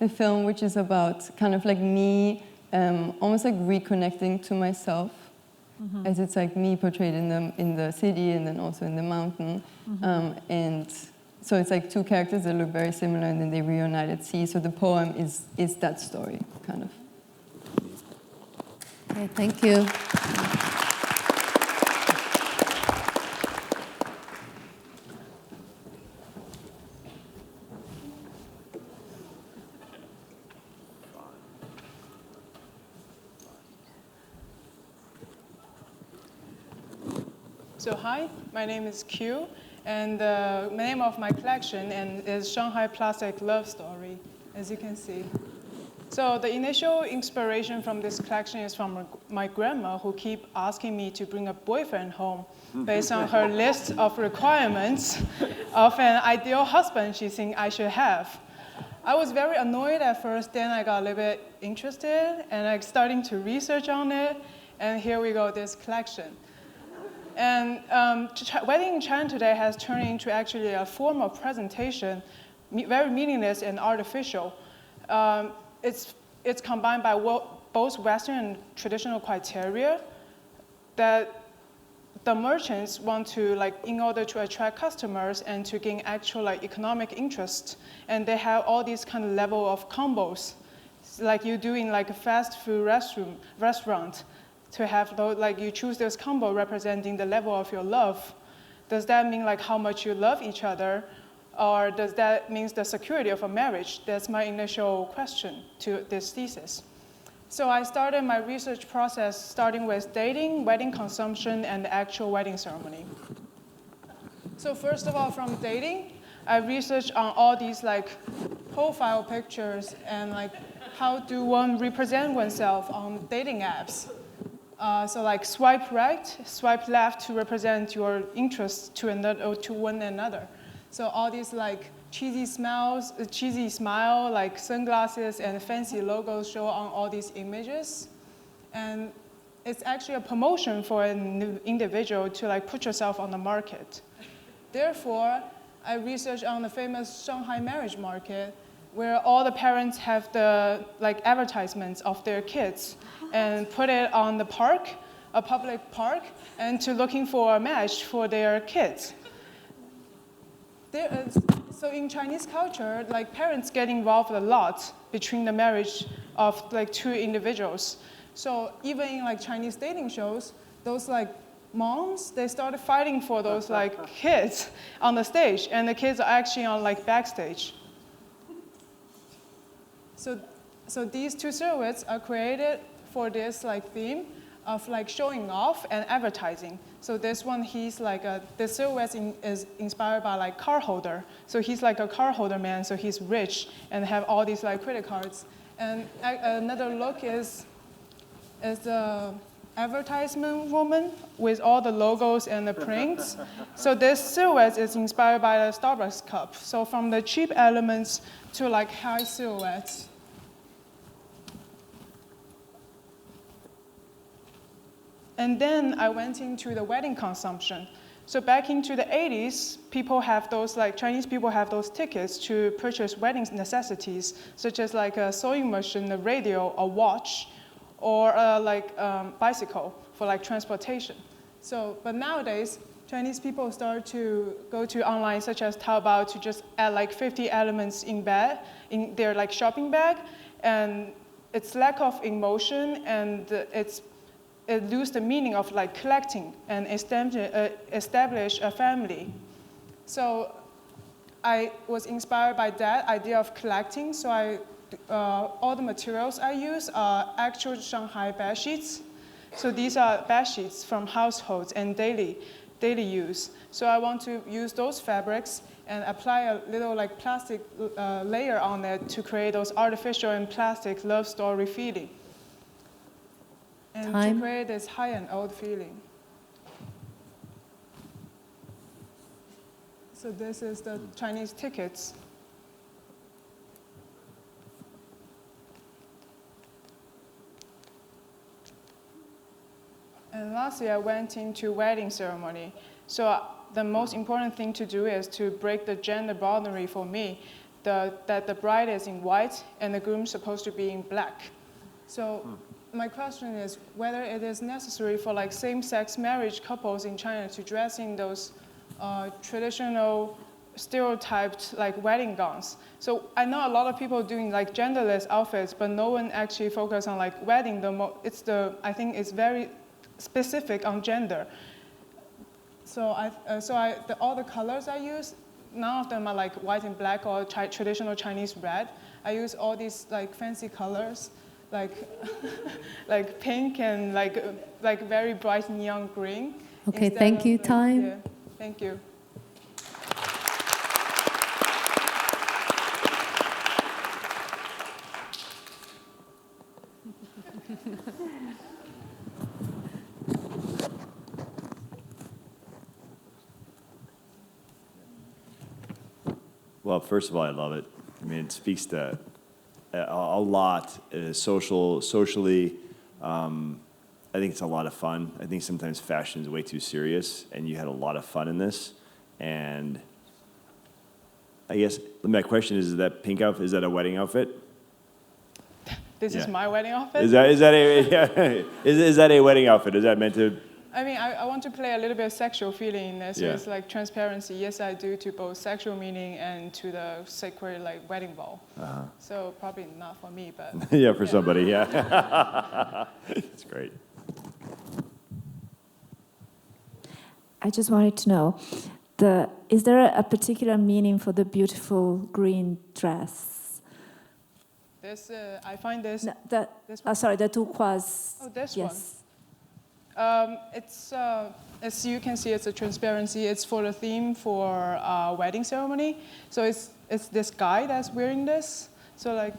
film, which is about kind of like me, almost like reconnecting to myself, as it's like me portrayed in the city and then also in the mountain, and so it's like two characters that look very similar, and then they reunite at sea. So the poem is that story, kind of. Okay, thank you. So hi, my name is Q, and the name of my collection is Shanghai Plastic Love Story, as you can see. So the initial inspiration from this collection is from my grandma, who keep asking me to bring a boyfriend home based on her list of requirements of an ideal husband she thinks I should have. I was very annoyed at first, then I got a little bit interested, and I'm starting to research on it, and here we go, this collection. And wedding in China today has turned into actually a form of presentation, very meaningless and artificial. It's combined by both Western and traditional criteria that the merchants want to, like, in order to attract customers and to gain actual like economic interest. And they have all these kind of level of combos, like you do in like a fast food restaurant. To have those, like you choose this combo representing the level of your love. Does that mean like how much you love each other? Or does that mean the security of a marriage? That's my initial question to this thesis. So I started my research process starting with dating, wedding consumption, and the actual wedding ceremony. So first of all, from dating, I researched on all these like profile pictures and like how do one represent oneself on dating apps. So like swipe right, swipe left to represent your interests to one another. So all these like cheesy smile, like sunglasses and fancy logos show on all these images. And it's actually a promotion for an individual to like put yourself on the market. Therefore, I researched on the famous Shanghai marriage market, where all the parents have the like advertisements of their kids and put it on the park, a public park, and to looking for a match for their kids. So in Chinese culture, like parents get involved a lot between the marriage of like two individuals. So even in like Chinese dating shows, those like moms, they started fighting for those like kids on the stage, and the kids are actually on like backstage. So these two silhouettes are created for this like theme of like showing off and advertising. So this one, he's like the silhouette is inspired by like car holder. So he's like a car holder man. So he's rich and have all these like credit cards. And another look is the advertisement woman with all the logos and the prints. So this silhouette is inspired by the Starbucks cup. So from the cheap elements to like high silhouettes. And then I went into the wedding consumption. So back into the 80s, people have those, like Chinese people have those tickets to purchase wedding necessities, such as like a sewing machine, a radio, a watch, or bicycle for like transportation. So, but nowadays, Chinese people start to go to online, such as Taobao, to just add like 50 elements in their like shopping bag, and it's lack of emotion, and it loses the meaning of like collecting and establish a family. So I was inspired by that idea of collecting. So all the materials I use are actual Shanghai bed sheets. So these are bed sheets from households and daily use. So I want to use those fabrics and apply a little like plastic layer on it to create those artificial and plastic love story feeling. And to create this high and old feeling. So this is the Chinese tickets. And lastly, I went into wedding ceremony. So the most important thing to do is to break the gender boundary for me, that the bride is in white and the groom is supposed to be in black. So my question is whether it is necessary for like same-sex marriage couples in China to dress in those traditional stereotyped like wedding gowns. So I know a lot of people doing like genderless outfits, but no one actually focus on like wedding. I think it's very specific on gender. So all the colors I use, none of them are like white and black or traditional Chinese red. I use all these like fancy colors, like pink and like very bright neon green. Okay, thank you. Time. Yeah, thank you. Well, first of all, I love it. I mean, it speaks to a lot socially. I think it's a lot of fun. I think sometimes fashion is way too serious, and you had a lot of fun in this. And I guess my question is that pink outfit, is that a wedding outfit? This is my wedding outfit? Is that a wedding outfit? Is that meant to? I mean, I want to play a little bit of sexual feeling in this. Yeah. So it's like transparency. Yes, I do to both sexual meaning and to the sacred like wedding ball. Uh-huh. So probably not for me, but yeah, for somebody, yeah. It's great. I just wanted to know, is there a particular meaning for the beautiful green dress? this I find this. No, the turquoise. Oh, this yes. one. It's as you can see, it's a transparency. It's for the theme for wedding ceremony. So it's this guy that's wearing this. So like,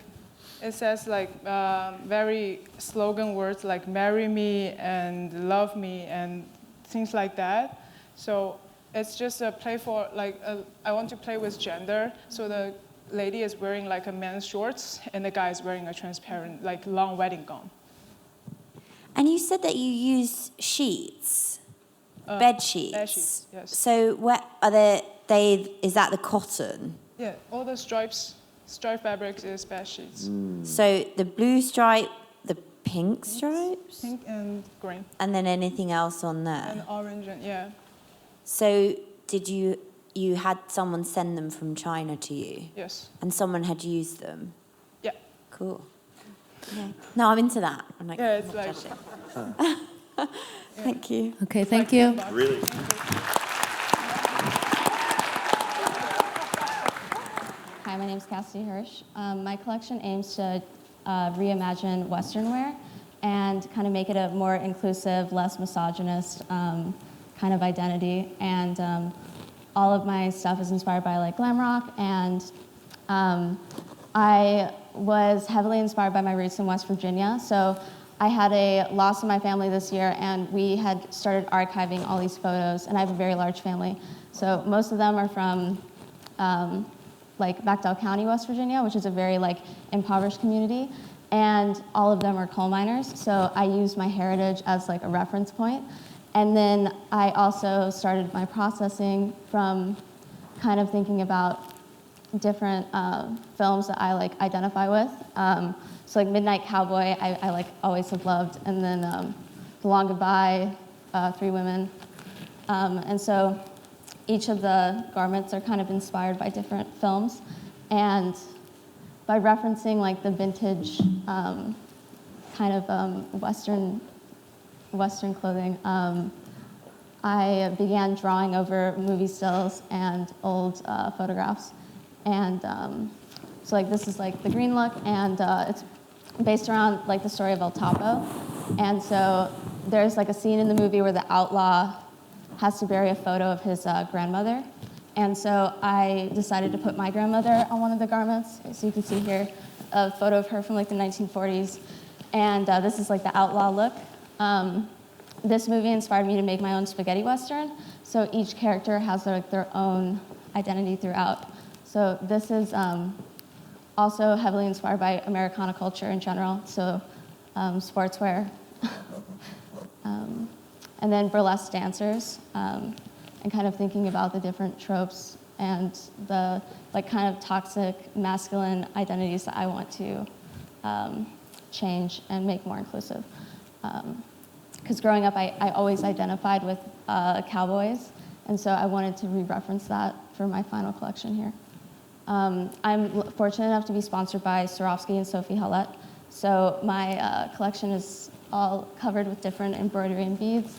it says like very slogan words like "marry me" and "love me" and things like that. So it's just a play for like I want to play with gender. So the lady is wearing like a man's shorts and the guy is wearing a transparent like long wedding gown. And you said that you use sheets, bed sheets. Bed sheets, yes. So what are they? Is that the cotton? Yeah, all the stripe fabrics is bed sheets. So the blue stripe, the pink stripes? Pink and green. And then anything else on there? And orange, and yeah. So did you had someone send them from China to you? Yes. And someone had used them? Yeah. Cool. Okay. No, I'm into that. I'm like, Yeah, it's not like. judging. Thank you. Okay, thank you. Really? Hi, my name is Cassadee Hirsch. My collection aims to reimagine Western wear and kind of make it a more inclusive, less misogynist kind of identity. And all of my stuff is inspired by like glam rock, and I was heavily inspired by my roots in West Virginia. So I had a loss in my family this year, and we had started archiving all these photos, and I have a very large family. So most of them are from like Backdale County, West Virginia, which is a very like impoverished community, and all of them are coal miners. So I used my heritage as like a reference point. And then I also started my processing from kind of thinking about different films that I like identify with. So like Midnight Cowboy, I like always have loved, and then The Long Goodbye, Three Women. And so each of the garments are kind of inspired by different films, and by referencing like the vintage kind of Western clothing, I began drawing over movie stills and old photographs. And so like this is like the green look, and it's based around like the story of El Topo. And so there's like a scene in the movie where the outlaw has to bury a photo of his grandmother. And so I decided to put my grandmother on one of the garments. So you can see here a photo of her from like the 1940s. And this is like the outlaw look. This movie inspired me to make my own spaghetti western. So each character has like their own identity throughout. So this is also heavily inspired by Americana culture in general. So sportswear. And then burlesque dancers, and kind of thinking about the different tropes and the like kind of toxic masculine identities that I want to change and make more inclusive. Because growing up, I always identified with cowboys, and so I wanted to re-reference that for my final collection here. I'm fortunate enough to be sponsored by Swarovski and Sophie Hallett, so my collection is all covered with different embroidery and beads.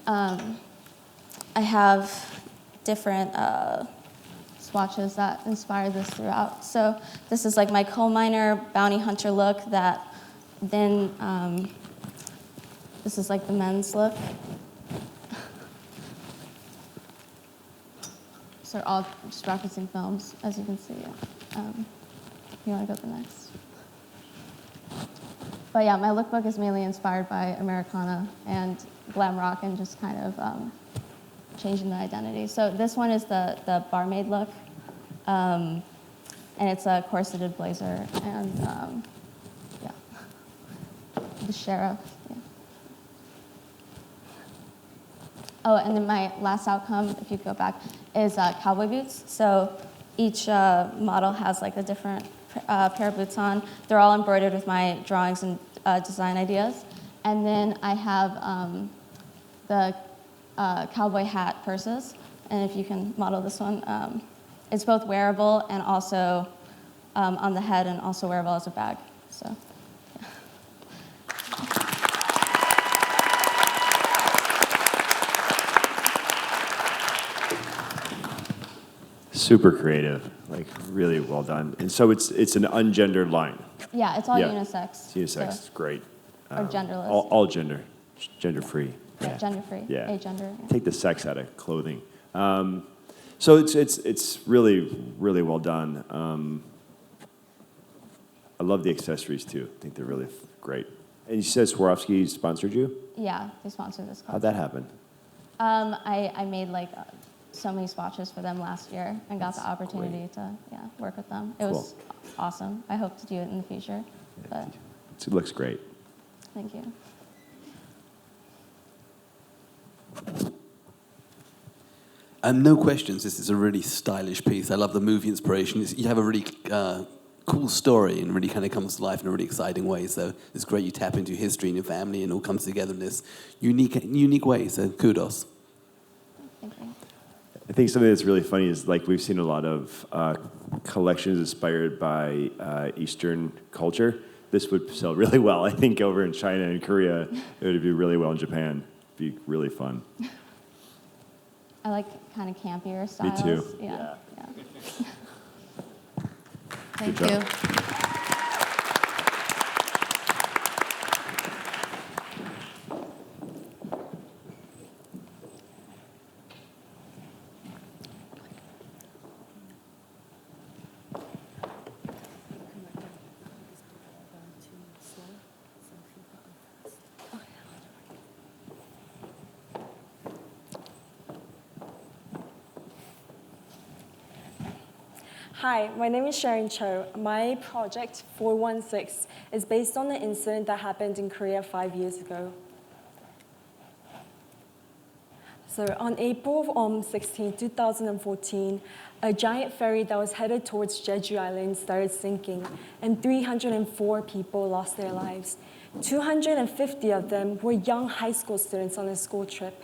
I have different swatches that inspire this throughout. So this is like my coal miner bounty hunter look that then, this is like the men's look. So they're all just referencing films, as you can see. You want to go to the next? But yeah, my lookbook is mainly inspired by Americana and glam rock and just kind of changing the identity. So this one is the barmaid look, and it's a corseted blazer, and yeah, the sheriff. Yeah. Oh, and then my last outcome, if you go back, is cowboy boots. So each model has like a different pair of boots on. They're all embroidered with my drawings and design ideas. And then I have the cowboy hat purses. And if you can model this one, it's both wearable and also on the head and also wearable as a bag. So. Super creative, like really well done. And so it's an ungendered line. Yeah, it's all unisex. It's unisex, it's great. Or genderless. All gender, gender-free. Yeah, gender-free, yeah. agender. Yeah. Take the sex out of clothing. So it's really, really well done. I love the accessories too. I think they're really great. And you said Swarovski sponsored you? Yeah, they sponsored this. How'd that happen? I made like so many swatches for them last year and got the opportunity to work with them. It was awesome. I hope to do it in the future. But It looks great. thank you. No questions. This is a really stylish piece. I love the movie inspiration. You have a really cool story and really kind of comes to life in a really exciting way. So it's great you tap into history and your family and it all comes together in this unique way. So kudos. Thank you. I think something that's really funny is like we've seen a lot of collections inspired by Eastern culture, this would sell really well. I think over in China and Korea, it would do really well in Japan. It'd be really fun. I like kind of campier styles. Me too. Yeah. Thank Good you. job. Hi, my name is Sharon Cho. My project, 416, is based on the incident that happened in Korea 5 years ago. So on April 16, 2014, a giant ferry that was headed towards Jeju Island started sinking, and 304 people lost their lives. 250 of them were young high school students on a school trip.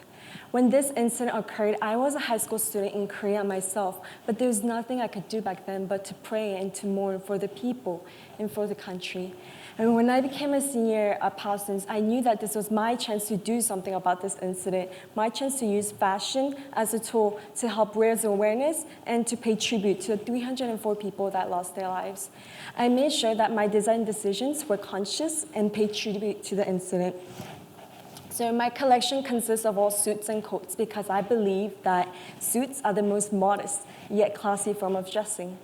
When this incident occurred, I was a high school student in Korea myself, but there was nothing I could do back then but to pray and to mourn for the people and for the country. And when I became a senior at Parsons, I knew that this was my chance to do something about this incident, my chance to use fashion as a tool to help raise awareness and to pay tribute to the 304 people that lost their lives. I made sure that my design decisions were conscious and paid tribute to the incident. So my collection consists of all suits and coats because I believe that suits are the most modest yet classy form of dressing.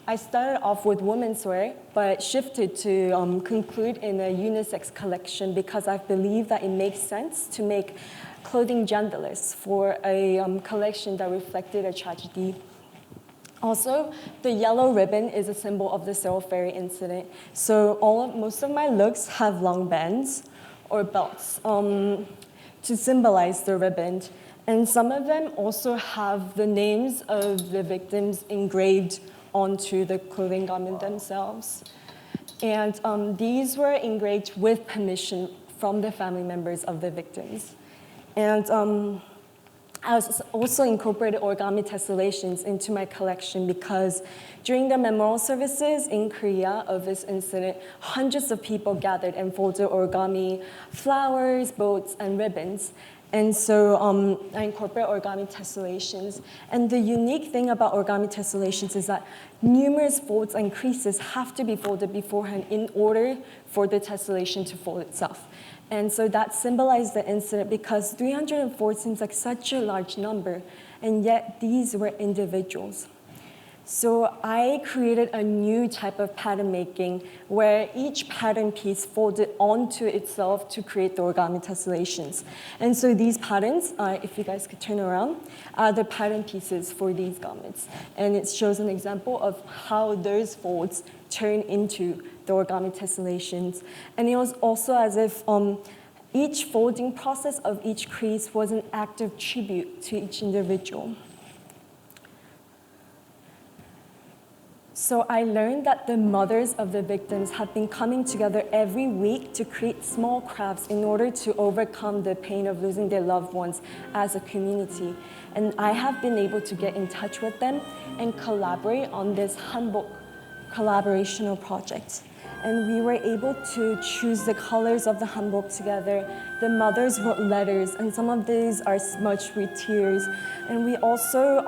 I started off with women's wear, but shifted to conclude in a unisex collection because I believe that it makes sense to make clothing genderless for a collection that reflected a tragedy. Also, the yellow ribbon is a symbol of the Sewol ferry incident. So most of my looks have long bands or belts to symbolize the ribbon. And some of them also have the names of the victims engraved onto the clothing garment themselves. And these were engraved with permission from the family members of the victims. And I also incorporated origami tessellations into my collection because during the memorial services in Korea of this incident, hundreds of people gathered and folded origami flowers, boats, and ribbons. And so I incorporate origami tessellations. And the unique thing about origami tessellations is that numerous folds and creases have to be folded beforehand in order for the tessellation to fold itself. And so that symbolized the incident because 304 seems like such a large number, and yet these were individuals. So I created a new type of pattern making where each pattern piece folded onto itself to create the origami tessellations. And so these patterns, if you guys could turn around, are the pattern pieces for these garments. And it shows an example of how those folds turn into the origami tessellations. And it was also as if each folding process of each crease was an act of tribute to each individual. So I learned that the mothers of the victims have been coming together every week to create small crafts in order to overcome the pain of losing their loved ones as a community. And I have been able to get in touch with them and collaborate on this hanbok collaborational project. And we were able to choose the colors of the hanbok together. The mothers wrote letters, and some of these are smudged with tears. And we also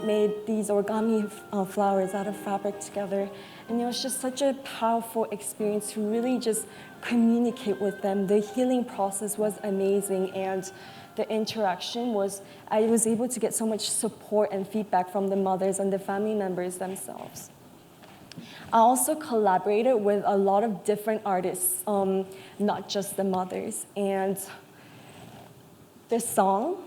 made these origami flowers out of fabric together. And it was just such a powerful experience to really just communicate with them. The healing process was amazing, and the interaction was, I was able to get so much support and feedback from the mothers and the family members themselves. I also collaborated with a lot of different artists, not just the mothers. And the song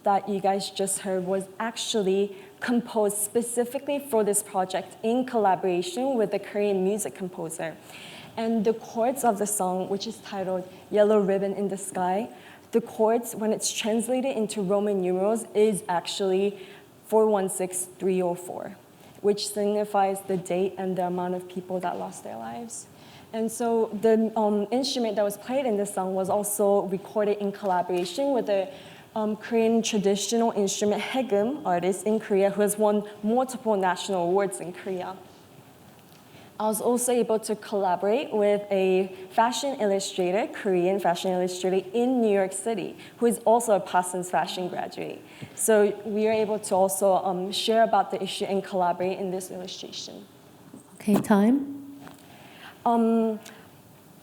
that you guys just heard was actually composed specifically for this project in collaboration with a Korean music composer. And the chords of the song, which is titled Yellow Ribbon in the Sky, the chords, when it's translated into Roman numerals, is actually 416304. Which signifies the date and the amount of people that lost their lives. And so the instrument that was played in this song was also recorded in collaboration with a Korean traditional instrument haegeum artist in Korea who has won multiple national awards in Korea. I was also able to collaborate with a fashion illustrator, Korean fashion illustrator in New York City, who is also a Parsons fashion graduate. So we are able to also share about the issue and collaborate in this illustration. Okay, time.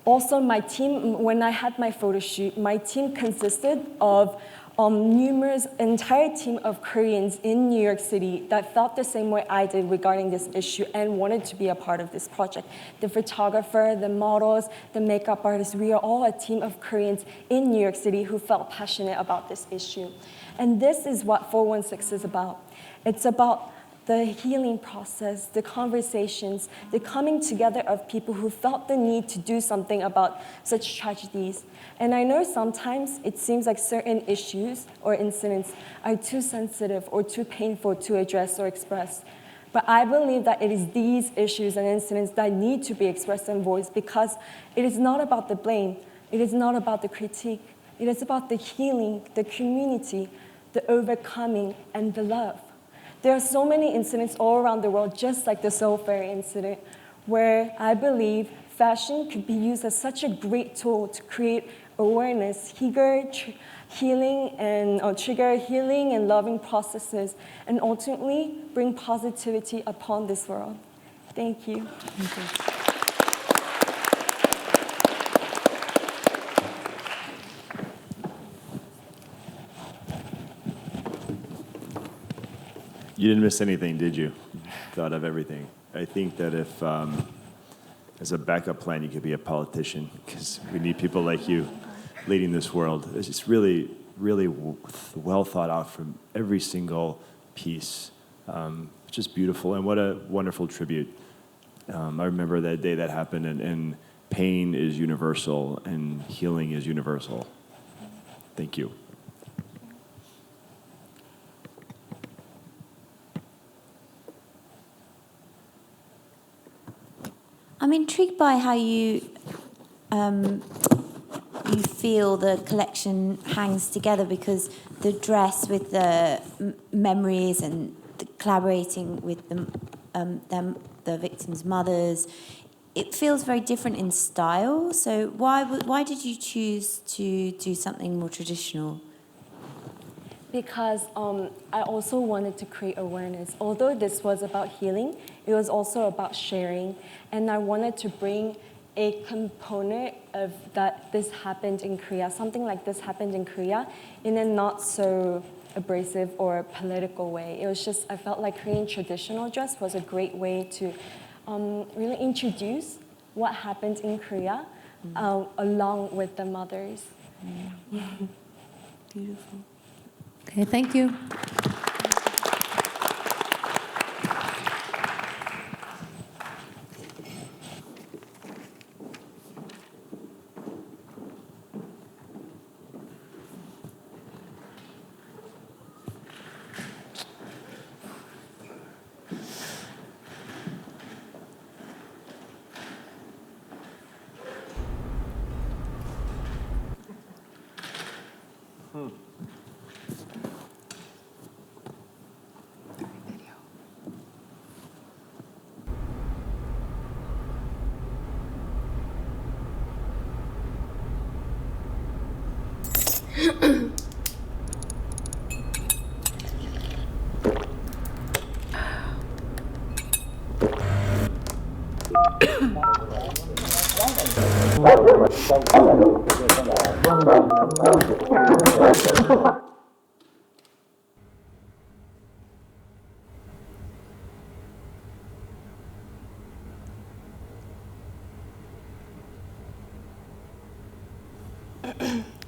Also, my team, when I had my photo shoot, my team consisted of entire team of Koreans in New York City that felt the same way I did regarding this issue and wanted to be a part of this project. The photographer, the models, the makeup artists, we are all a team of Koreans in New York City who felt passionate about this issue. And this is what 416 is about. It's about the healing process, the conversations, the coming together of people who felt the need to do something about such tragedies. And I know sometimes it seems like certain issues or incidents are too sensitive or too painful to address or express. But I believe that it is these issues and incidents that need to be expressed and voiced, because it is not about the blame, it is not about the critique, it is about the healing, the community, the overcoming, and the love. There are so many incidents all around the world, just like the Sewol ferry incident, where I believe fashion could be used as such a great tool to create awareness, trigger healing and loving processes, and ultimately bring positivity upon this world. Thank you. You didn't miss anything, did you? Thought of everything. I think that if, as a backup plan, you could be a politician, because we need people like you leading this world. It's just really, really well thought out from every single piece. Just beautiful, and what a wonderful tribute. I remember that day that happened, and pain is universal, and healing is universal. Thank you. I'm intrigued by how you feel the collection hangs together, because the dress with the memories and the collaborating with the victims' mothers, it feels very different in style. So why did you choose to do something more traditional? Because I also wanted to create awareness. Although this was about healing, it was also about sharing. And I wanted to bring a component of that this happened in Korea, something like this happened in Korea, in a not so abrasive or political way. It was just, I felt like Korean traditional dress was a great way to really introduce what happened in Korea along with the mothers. Yeah. Beautiful. Okay, thank you.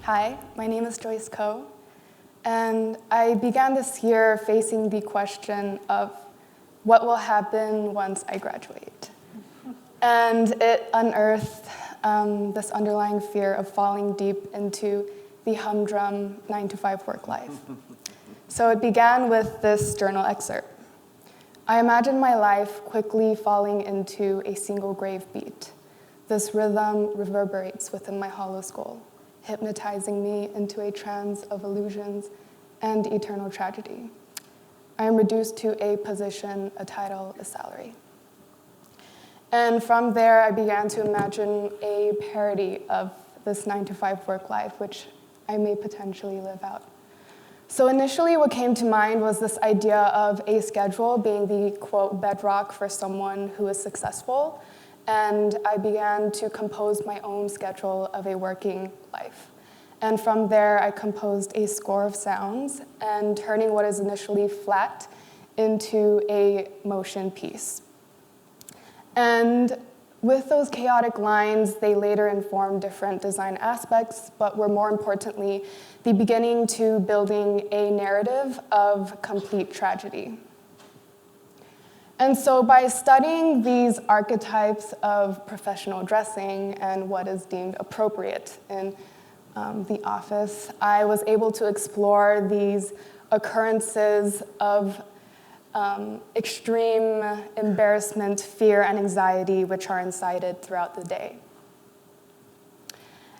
Hi, my name is Joyce Ko, and I began this year facing the question of what will happen once I graduate. And it unearthed this underlying fear of falling deep into the humdrum 9-to-5 work life. So it began with this journal excerpt. I imagined my life quickly falling into a single grave beat. This rhythm reverberates within my hollow skull, hypnotizing me into a trance of illusions and eternal tragedy. I am reduced to a position, a title, a salary. And from there, I began to imagine a parody of this 9-to-5 work life, which I may potentially live out. So initially, what came to mind was this idea of a schedule being the, quote, bedrock for someone who is successful. And I began to compose my own schedule of a working life. And from there, I composed a score of sounds and turning what is initially flat into a motion piece. And with those chaotic lines, they later informed different design aspects, but were more importantly, the beginning to building a narrative of complete tragedy. And so by studying these archetypes of professional dressing and what is deemed appropriate in the office, I was able to explore these occurrences of extreme embarrassment, fear, and anxiety, which are incited throughout the day.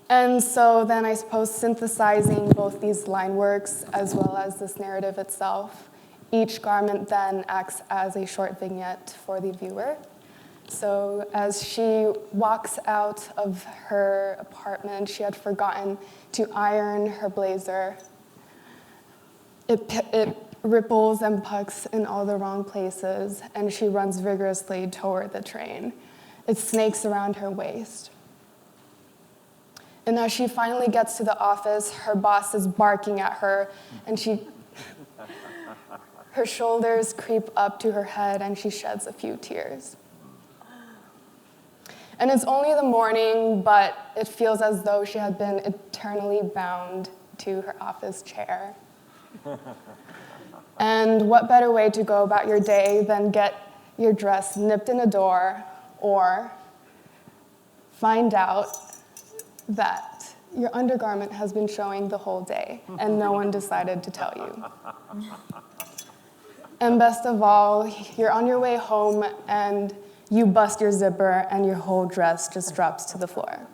And so then I suppose synthesizing both these line works as well as this narrative itself, each garment then acts as a short vignette for the viewer. So as she walks out of her apartment, she had forgotten to iron her blazer. It ripples and pucks in all the wrong places, and she runs vigorously toward the train. It snakes around her waist. And as she finally gets to the office, her boss is barking at her, and her shoulders creep up to her head, and she sheds a few tears. And it's only the morning, but it feels as though she had been eternally bound to her office chair. And what better way to go about your day than get your dress nipped in a door or find out that your undergarment has been showing the whole day and no one decided to tell you. And best of all, you're on your way home and you bust your zipper and your whole dress just drops to the floor.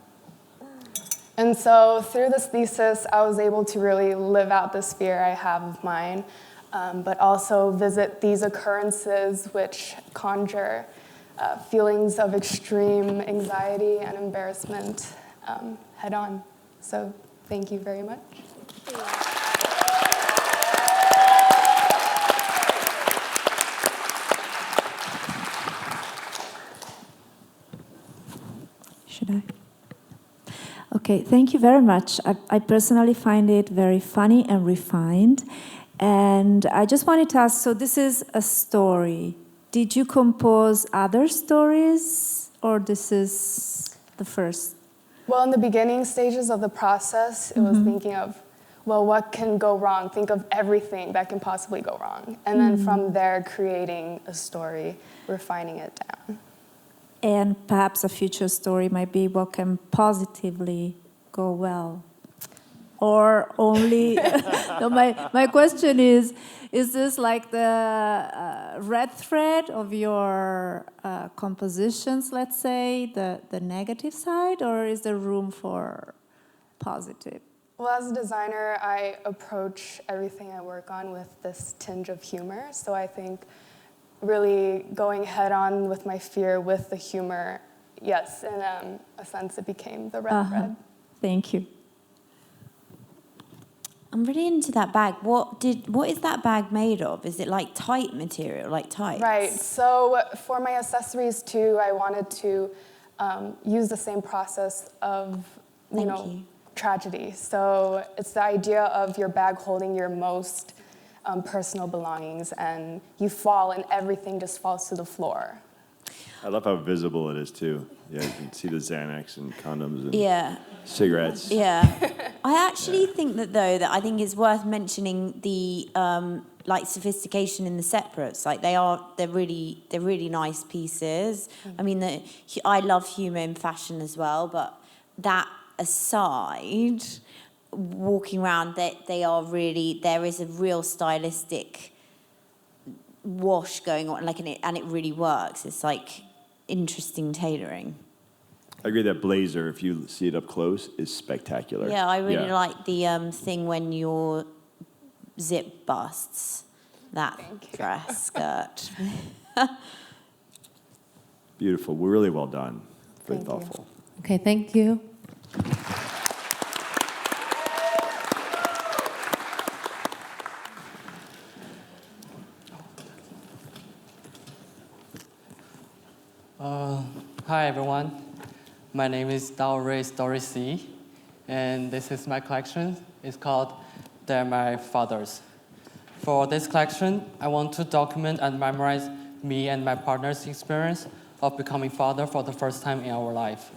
And so through this thesis, I was able to really live out this fear I have of mine, but also visit these occurrences which conjure feelings of extreme anxiety and embarrassment head on. So thank you very much. Should I? Okay, thank you very much. I personally find it very funny and refined. And I just wanted to ask, so this is a story. Did you compose other stories, or this is the first? Well, in the beginning stages of the process, it was thinking of, well, what can go wrong? Think of everything that can possibly go wrong. And then from there, creating a story, refining it down. And perhaps a future story might be what can positively go well. Or only, no, my question is this like the red thread of your compositions, let's say, the negative side, or is there room for positive? Well, as a designer, I approach everything I work on with this tinge of humor. So I think really going head on with my fear with the humor, yes, in a sense it became the red thread. Thank you. I'm really into that bag. What is that bag made of? Is it like tight material, like tights? Right. So for my accessories too, I wanted to use the same process of tragedy. So it's the idea of your bag holding your most personal belongings, and you fall, and everything just falls to the floor. I love how visible it is too. Yeah, you can see the Xanax and condoms and cigarettes. Yeah. I actually think that I think it's worth mentioning the like sophistication in the separates. Like they're really nice pieces. I mean, I love humor in fashion as well, but that aside, walking around, there is a real stylistic wash going on, like, and it really works. It's like interesting tailoring. I agree that blazer, if you see it up close, is spectacular. Yeah, I really like the thing when your zip busts, that dress skirt. Beautiful. We're really well done. Very thoughtful. Okay, thank you. Hi everyone, my name is Daouri Story Si, and this is my collection. It's called They're My Fathers. For this collection, I want to document and memorize me and my partner's experience of becoming father for the first time in our life,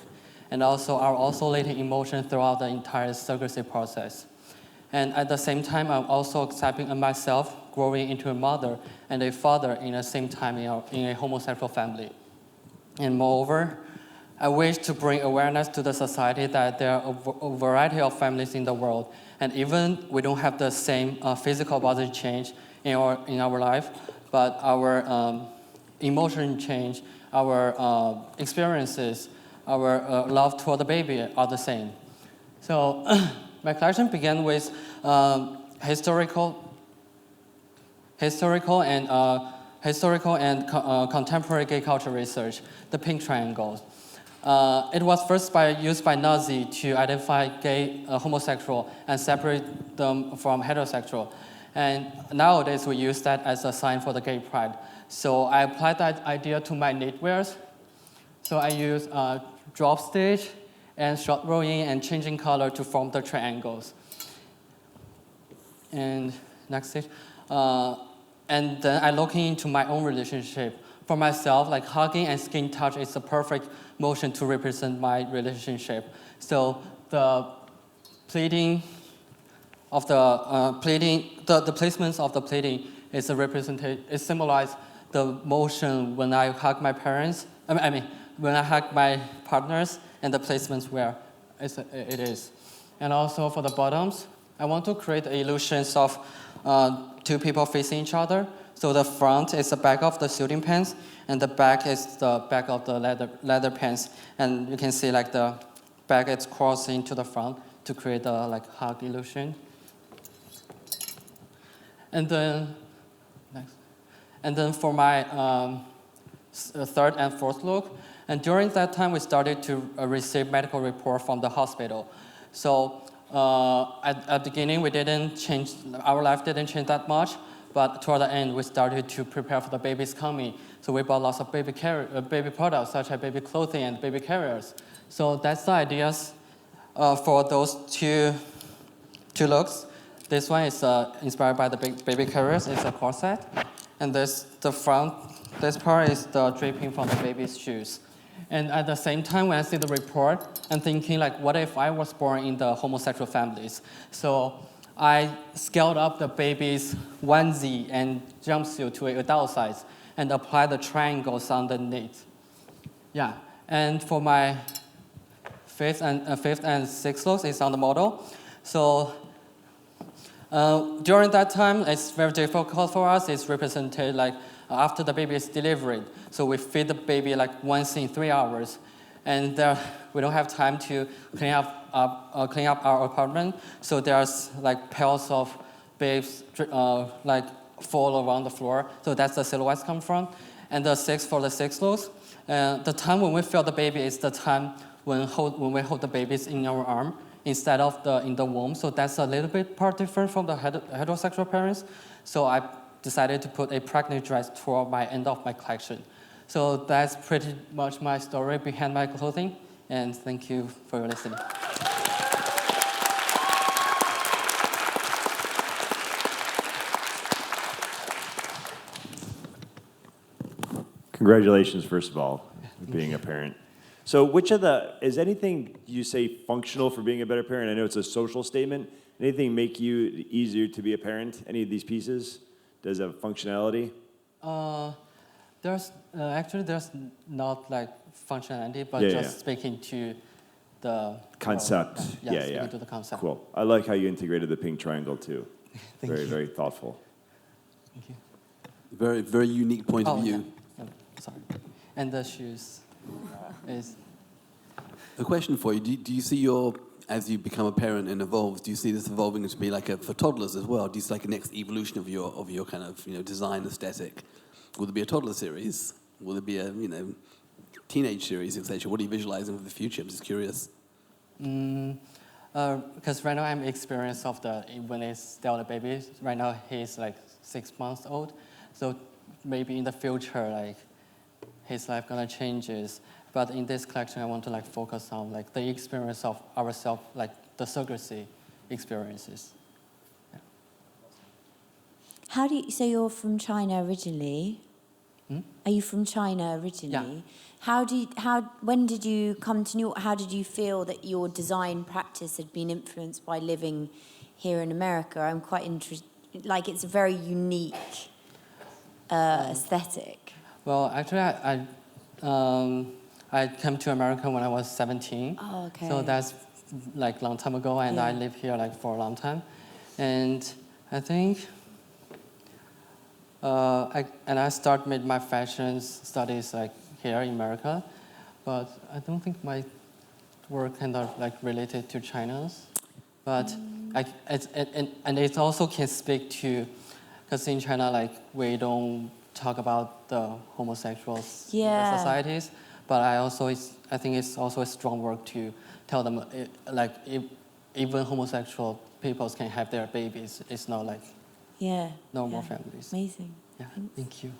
and also our oscillating emotion throughout the entire surrogacy process. And at the same time, I'm also accepting myself growing into a mother and a father in the same time in a homosexual family. And moreover, I wish to bring awareness to the society that there are a variety of families in the world, and even we don't have the same physical body change in our life, but our emotion change, our experiences, our love toward the baby are the same. So my collection began with historical and contemporary gay culture research, the pink triangles. It was first used by Nazi to identify gay, homosexual, and separate them from heterosexual. And nowadays we use that as a sign for the gay pride. So I applied that idea to my knitwears. So I use drop stitch and short rowing and changing color to form the triangles. And next stage. And then I look into my own relationship. For myself, like hugging and skin touch is the perfect motion to represent my relationship. So the pleating of the placements of the pleating is a it symbolizes the motion when I hug my parents. When I hug my partners, and the placements where it is. And also for the bottoms, I want to create illusions of two people facing each other. So the front is the back of the shooting pants, and the back is the back of the leather pants. And you can see like the back is crossing to the front to create a like hug illusion. And then for my third and fourth look, and during that time we started to receive medical report from the hospital. So at the beginning we didn't change, our life didn't change that much, but toward the end we started to prepare for the baby's coming. So we bought lots of baby products such as baby clothing and baby carriers. So that's the ideas for those two looks. This one is inspired by the baby carriers. It's a corset. And this part is the draping from the baby's shoes. And at the same time, when I see the report, I'm thinking like, what if I was born in the homosexual families? So I scaled up the baby's onesie and jumpsuit to an adult size and applied the triangles underneath. Yeah, and for my fifth and sixth looks, it's on the model. So during that time, it's very difficult for us. It's represented like after the baby is delivered. So we feed the baby like once in 3 hours. And we don't have time to clean up our apartment. So there's like piles of babes like fall around the floor. So that's the silhouettes come from. And for the six looks, the time when we feel the baby is the time when we hold the babies in our arm instead of in the womb. So that's a little bit part different from the heterosexual parents. So I decided to put a pregnant dress toward my end of my collection. So that's pretty much my story behind my clothing. And thank you for your listening. Congratulations, first of all, being a parent. So is anything you say functional for being a better parent? I know it's a social statement. Anything make you easier to be a parent? Any of these pieces? Does it have functionality? There's not like functionality, but speaking to the concept. Speaking to the concept. Cool. I like how you integrated the pink triangle too. Very thoughtful. Thank you. Very, very unique point of view. Yeah. Sorry. And the shoes is. A question for you: Do you see as you become a parent and evolve, do you see this evolving to be like for toddlers as well? Do you see like a next evolution of your kind of design aesthetic? Will there be a toddler series? Will there be a teenage series, etc. What are you visualizing for the future? I'm just curious. Because right now I'm experienced of when he's still a baby. Right now he's like 6 months old, so maybe in the future like his life gonna changes. But in this collection, I want to like focus on like the experience of ourselves, like the surrogacy experiences. Yeah. How do you? So you're from China originally? Are you from China originally? Yeah. When did you come to New York? How did you feel that your design practice had been influenced by living here in America? I'm quite interested. Like, it's a very unique aesthetic. Well, actually, I came to America when I was 17. Oh, okay. So that's like a long time ago, and Yeah. I lived here like for a long time. And I think, I started my fashion studies like here in America, but I don't think my work kind of like related to China's. But it also can speak to, because in China like we don't talk about the homosexuals in the societies. But I think it's also a strong work to tell them, even homosexual people can have their babies. It's not like normal families. Amazing. Yeah, thank you.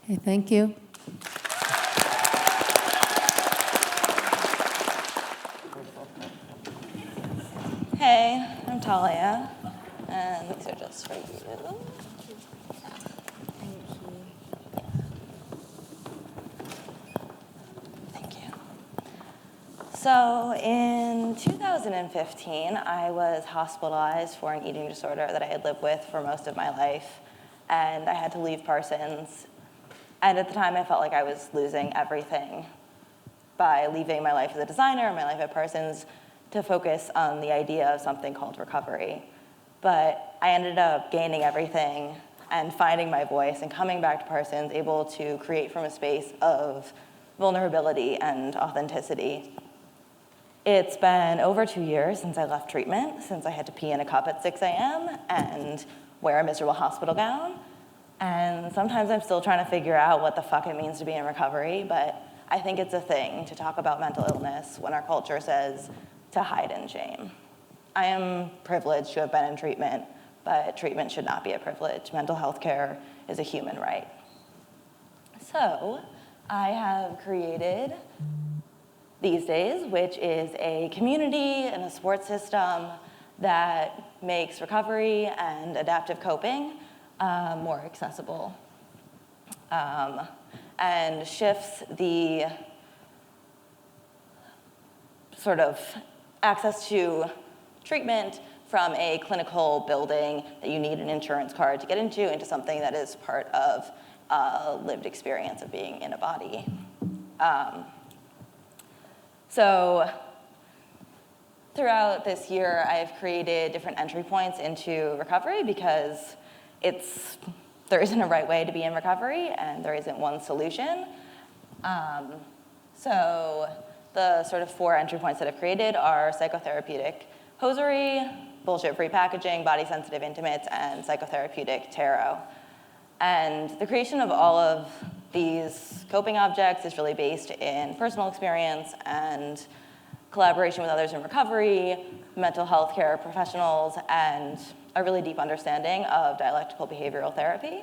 Okay, thank you. Hey, I'm Talia, and these are just for you. So in 2015, I was hospitalized for an eating disorder that I had lived with for most of my life, and I had to leave Parsons. And at the time, I felt like I was losing everything by leaving my life as a designer, my life at Parsons, to focus on the idea of something called recovery. But I ended up gaining everything and finding my voice and coming back to Parsons, able to create from a space of vulnerability and authenticity. It's been over 2 years since I left treatment, since I had to pee in a cup at 6 a.m. and wear a miserable hospital gown. And sometimes I'm still trying to figure out what the fuck it means to be in recovery, but I think it's a thing to talk about mental illness when our culture says to hide in shame. I am privileged to have been in treatment, but treatment should not be a privilege. Mental health care is a human right. So I have created These Days, which is a community and a support system that makes recovery and adaptive coping more accessible and shifts the sort of access to treatment from a clinical building that you need an insurance card to get into something that is part of a lived experience of being in a body. So throughout this year, I've created different entry points into recovery because there isn't a right way to be in recovery and there isn't one solution. So the sort of 4 entry points that I've created are psychotherapeutic hosiery, bullshit-free packaging, body-sensitive intimates, and psychotherapeutic tarot. And the creation of all of these coping objects is really based in personal experience and collaboration with others in recovery, mental health care professionals, and a really deep understanding of dialectical behavioral therapy,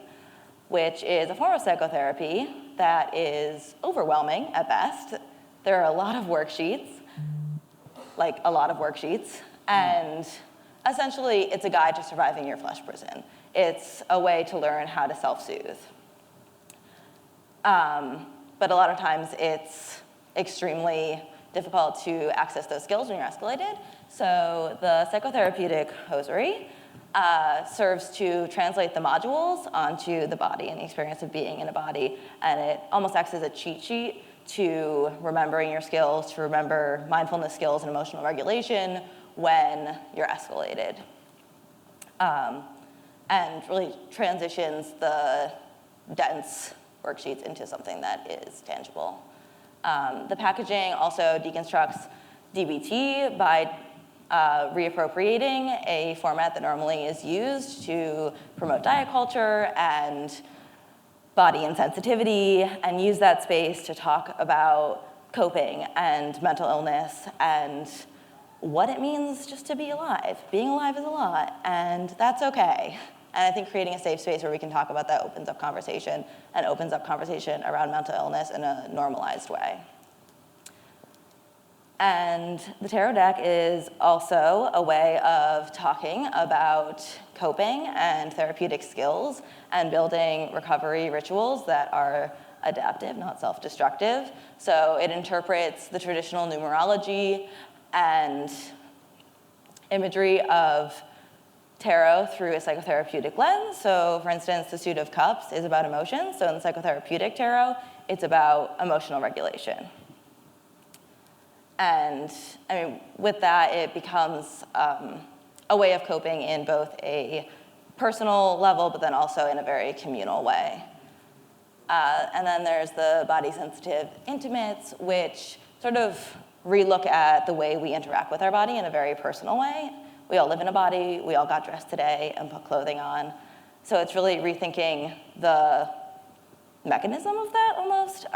which is a form of psychotherapy that is overwhelming at best. There are a lot of worksheets, and essentially it's a guide to surviving your flesh prison. It's a way to learn how to self-soothe. But a lot of times it's extremely difficult to access those skills when you're escalated. So the psychotherapeutic hosiery serves to translate the modules onto the body and the experience of being in a body, and it almost acts as a cheat sheet to remembering your skills, to remember mindfulness skills and emotional regulation when you're escalated. And really transitions the dense worksheets into something that is tangible. The packaging also deconstructs DBT by reappropriating a format that normally is used to promote diet culture and body insensitivity and use that space to talk about coping and mental illness and what it means just to be alive. Being alive is a lot, and that's okay. And I think creating a safe space where we can talk about that opens up conversation and opens up conversation around mental illness in a normalized way. And the tarot deck is also a way of talking about coping and therapeutic skills and building recovery rituals that are adaptive, not self-destructive. So it interprets the traditional numerology and imagery of tarot through a psychotherapeutic lens. So for instance, the Suit of Cups is about emotions. So in the psychotherapeutic tarot, it's about emotional regulation. And I mean, with that, it becomes a way of coping in both a personal level, but then also in a very communal way. And then there's the body-sensitive intimates, which sort of relook at the way we interact with our body in a very personal way. We all live in a body, we all got dressed today and put clothing on. So it's really rethinking the mechanism of that almost.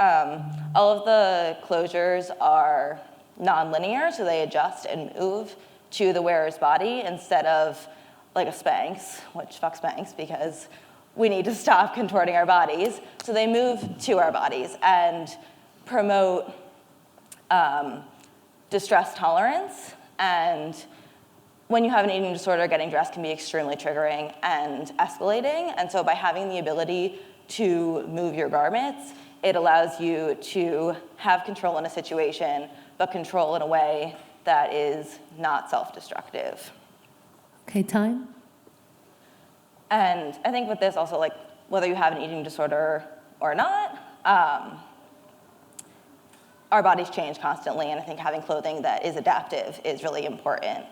All of the closures are non-linear, so they adjust and move to the wearer's body instead of like a Spanx, which fuck Spanx because we need to stop contorting our bodies. So they move to our bodies and promote distress tolerance. And when you have an eating disorder, getting dressed can be extremely triggering and escalating. And so by having the ability to move your garments, it allows you to have control in a situation, but control in a way that is not self-destructive. Okay, time? And I think with this also, like, whether you have an eating disorder or not, our bodies change constantly, and I think having clothing that is adaptive is really important.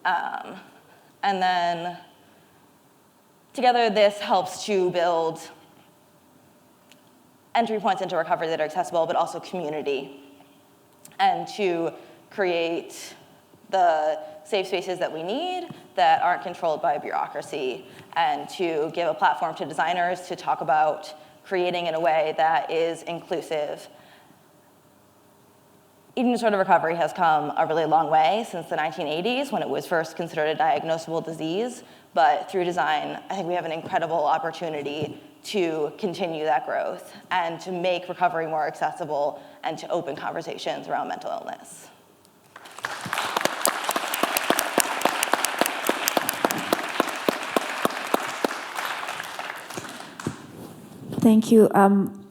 And then together, this helps to build entry points into recovery that are accessible, but also community, and to create the safe spaces that we need that aren't controlled by bureaucracy, and to give a platform to designers to talk about creating in a way that is inclusive. Eating disorder recovery has come a really long way since the 1980s when it was first considered a diagnosable disease, but through design, I think we have an incredible opportunity to continue that growth and to make recovery more accessible and to open conversations around mental illness. Thank you.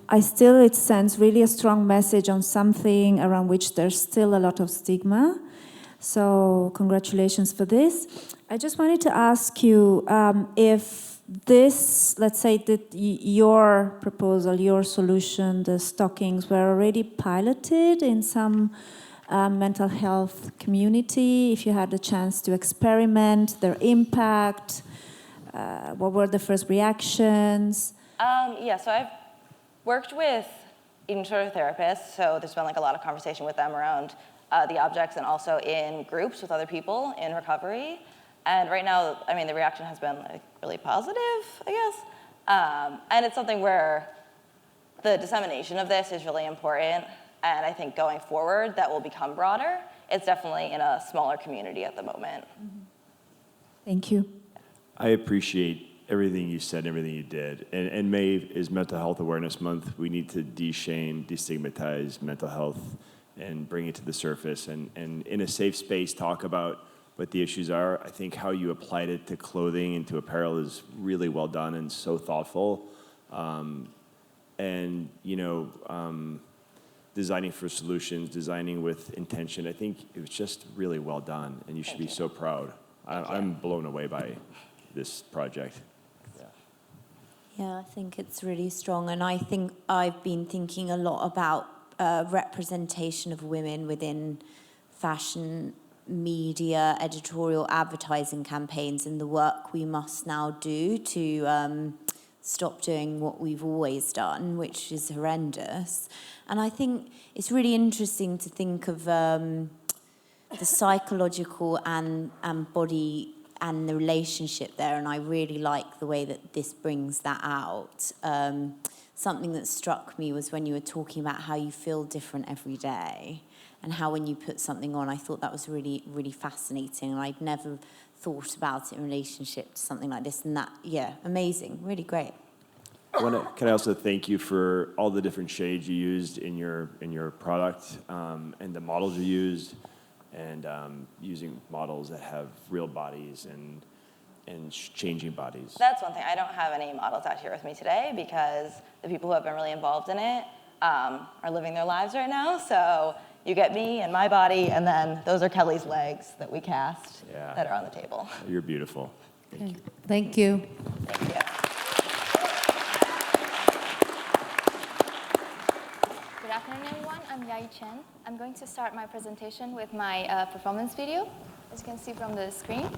It sends really a strong message on something around which there's still a lot of stigma. So congratulations for this. I just wanted to ask you if this, let's say that your proposal, your solution, the stockings were already piloted in some mental health community, if you had the chance to experiment, their impact, what were the first reactions? Yeah, so I've worked with eating disorder therapists, so there's been like a lot of conversation with them around the objects and also in groups with other people in recovery. And right now, I mean, the reaction has been like really positive, I guess. And it's something where the dissemination of this is really important. And I think going forward, that will become broader. It's definitely in a smaller community at the moment. Thank you. I appreciate everything you said, everything you did. And May is Mental Health Awareness Month. We need to de-shame, destigmatize mental health and bring it to the surface and in a safe space talk about what the issues are. I think how you applied it to clothing and to apparel is really well done and so thoughtful. And, designing for solutions, designing with intention, I think it was just really well done, and you should be so proud. I'm blown away by this project. Yeah, I think it's really strong, and I think I've been thinking a lot about representation of women within fashion, media, editorial, advertising campaigns, and the work we must now do to stop doing what we've always done, which is horrendous. And I think it's really interesting to think of the psychological and body and the relationship there, and I really like the way that this brings that out. something that struck me was when you were talking about how you feel different every day and how when you put something on, I thought that was really, really fascinating. And I'd never thought about it in relationship to something like this. And that, yeah, amazing, really great. Can I also thank you for all the different shades you used in your product and the models you used, and using models that have real bodies and changing bodies. That's one thing. I don't have any models out here with me today because the people who have been really involved in it are living their lives right now. So you get me and my body, and then those are Kelly's legs that we cast that are on the table. You're beautiful. Thank you. Thank you. Thank you. Good afternoon, everyone. I'm Yayi Chen. I'm going to start my presentation with my performance video, as you can see from the screen.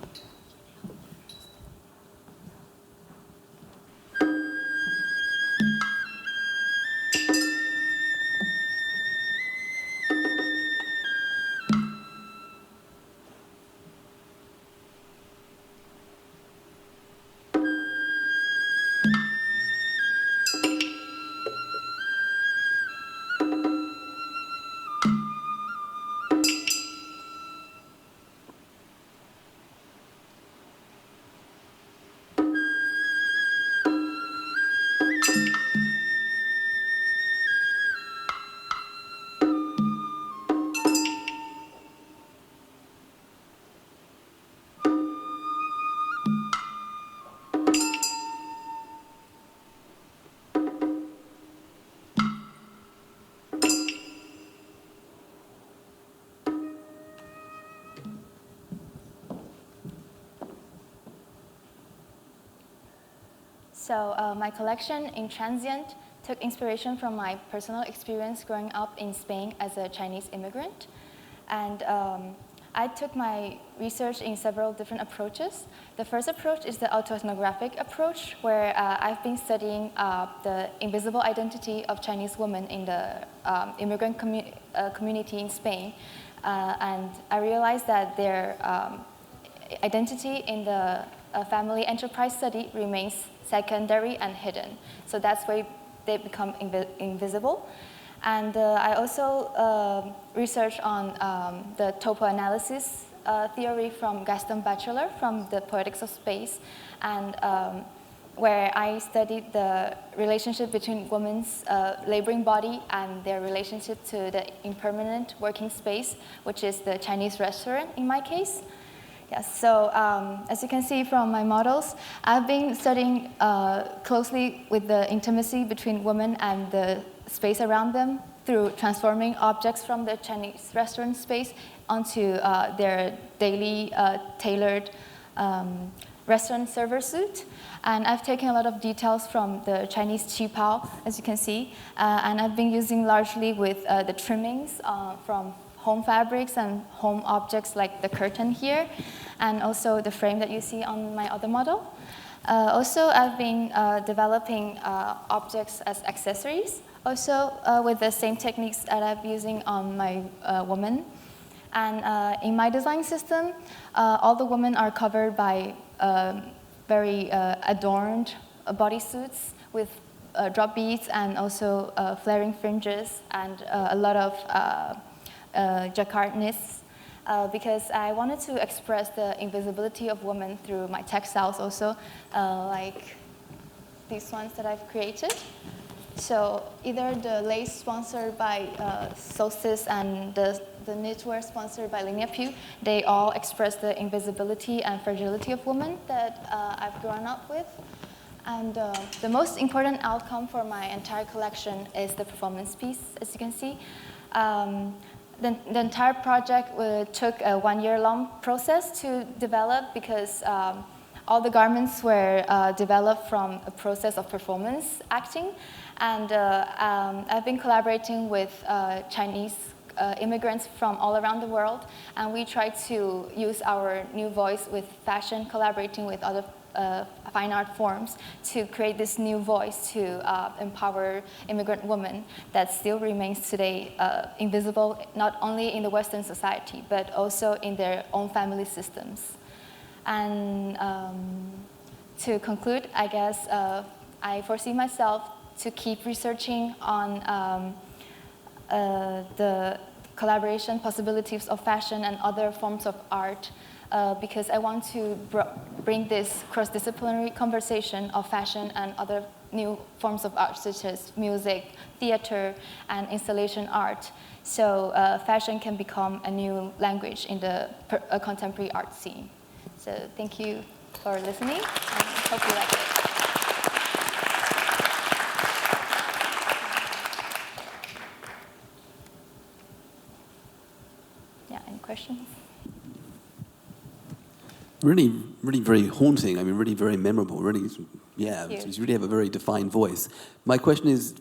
So my collection, In Transient, took inspiration from my personal experience growing up in Spain as a Chinese immigrant. And I took my research in several different approaches. The first approach is the autoethnographic approach, where I've been studying the invisible identity of Chinese women in the immigrant community in Spain. And I realized that their identity in the family enterprise study remains secondary and hidden. So that's where they become invisible. And I also researched on the topoanalysis theory from Gaston Bachelard from the Poetics of Space, and where I studied the relationship between women's laboring body and their relationship to the impermanent working space, which is the Chinese restaurant in my case. Yes, so as you can see from my models, I've been studying closely with the intimacy between women and the space around them through transforming objects from the Chinese restaurant space onto their daily tailored restaurant server suit. And I've taken a lot of details from the Chinese qipao, as you can see, and I've been using largely with the trimmings from home fabrics and home objects like the curtain here, and also the frame that you see on my other model. Also, I've been developing objects as accessories, also with the same techniques that I'm using on my woman. And in my design system, all the women are covered by very adorned bodysuits with drop beads and also flaring fringes and a lot of jacquardness, because I wanted to express the invisibility of women through my textiles also, like these ones that I've created. So either the lace sponsored by Solstice and the knitwear sponsored by Linia Pugh, they all express the invisibility and fragility of women that I've grown up with. And the most important outcome for my entire collection is the performance piece, as you can see. The entire project took a 1-year-long process to develop because all the garments were developed from a process of performance acting. And I've been collaborating with Chinese immigrants from all around the world. And we try to use our new voice with fashion, collaborating with other fine art forms to create this new voice to empower immigrant women that still remains today invisible, not only in the Western society, but also in their own family systems. And to conclude, I guess I foresee myself to keep researching on the collaboration possibilities of fashion and other forms of art, because I want to bring this cross-disciplinary conversation of fashion and other new forms of art, such as music, theater, and installation art. So fashion can become a new language in the contemporary art scene. So thank you for listening, and hope you like it. Yeah, any questions? Really, really very haunting. I mean, really very memorable. Really, yeah, Thank you. you really have a very defined voice. My question is,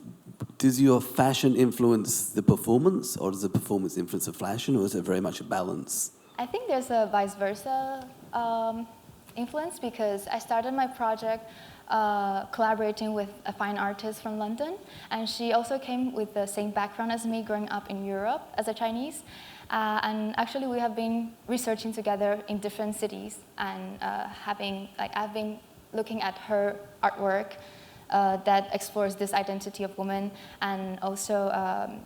does your fashion influence the performance, or does the performance influence the fashion, or is it very much a balance? I think there's a vice versa influence, because I started my project collaborating with a fine artist from London, and she also came with the same background as me, growing up in Europe as a Chinese. And actually, we have been researching together in different cities, and I've been looking at her artwork that explores this identity of woman, and also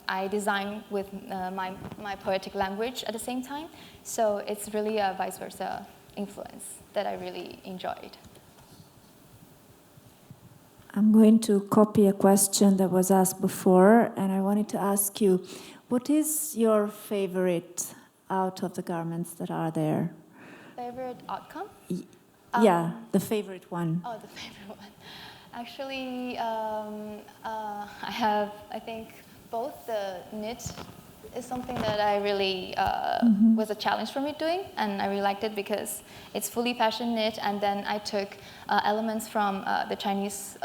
I design with my poetic language at the same time. So it's really a vice versa influence that I really enjoyed. I'm going to copy a question that was asked before, and I wanted to ask you, what is your favorite out of the garments that are there? Favorite outcome? Yeah, the favorite one. Oh, the favorite one. Actually, I have, I think, both. The knit is something that I really was a challenge for me doing, and I really liked it because it's fully fashion knit, and then I took elements from the Chinese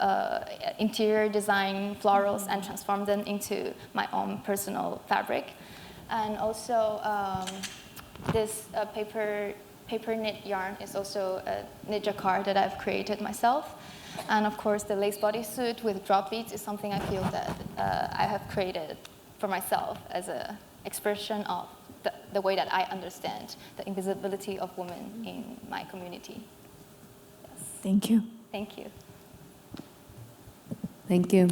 interior design florals and transformed them into my own personal fabric. And also this paper knit yarn is also a knit jacquard that I've created myself. And of course, the lace bodysuit with drop beads is something I feel that I have created for myself as an expression of the way that I understand the invisibility of women in my community. Yes. Thank you. Thank you. Thank you.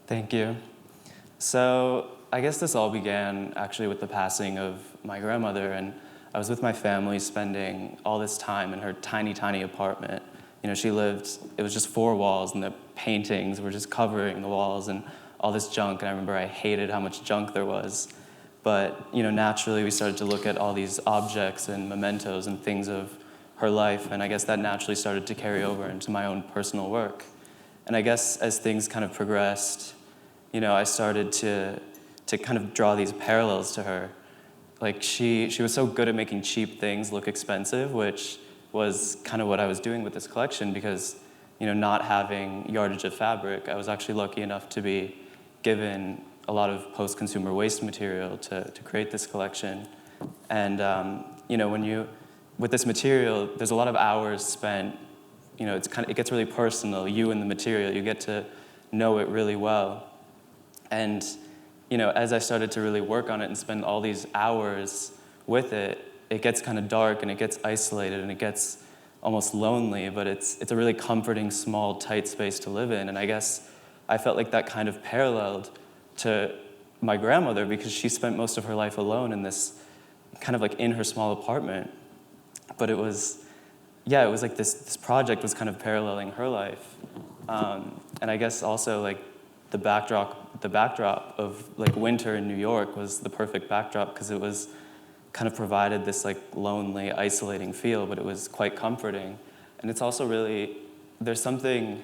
Thank you. So I guess this all began actually with the passing of my grandmother, and I was with my family spending all this time in her tiny, tiny apartment. You know, she lived, it was just 4 walls, and the paintings were just covering the walls and all this junk, and I remember I hated how much junk there was. But, you know, naturally we started to look at all these objects and mementos and things of her life, and I guess that naturally started to carry over into my own personal work. And I guess as things kind of progressed, you know, I started to kind of draw these parallels to her. Like she was so good at making cheap things look expensive, which was kind of what I was doing with this collection, because, you know, not having yardage of fabric, I was actually lucky enough to be given a lot of post-consumer waste material to create this collection. And, you know, with this material, there's a lot of hours spent, you know, it gets really personal, you and the material, you get to know it really well. And, you know, as I started to really work on it and spend all these hours with it, it gets kind of dark and it gets isolated and it gets almost lonely, but it's a really comforting, small, tight space to live in. And I guess I felt like that kind of paralleled to my grandmother, because she spent most of her life alone in this, kind of like in her small apartment. But it was like this project was kind of paralleling her life. And I guess also like the backdrop of like winter in New York was the perfect backdrop, because it was kind of provided this like lonely, isolating feel, but it was quite comforting. And it's also really, there's something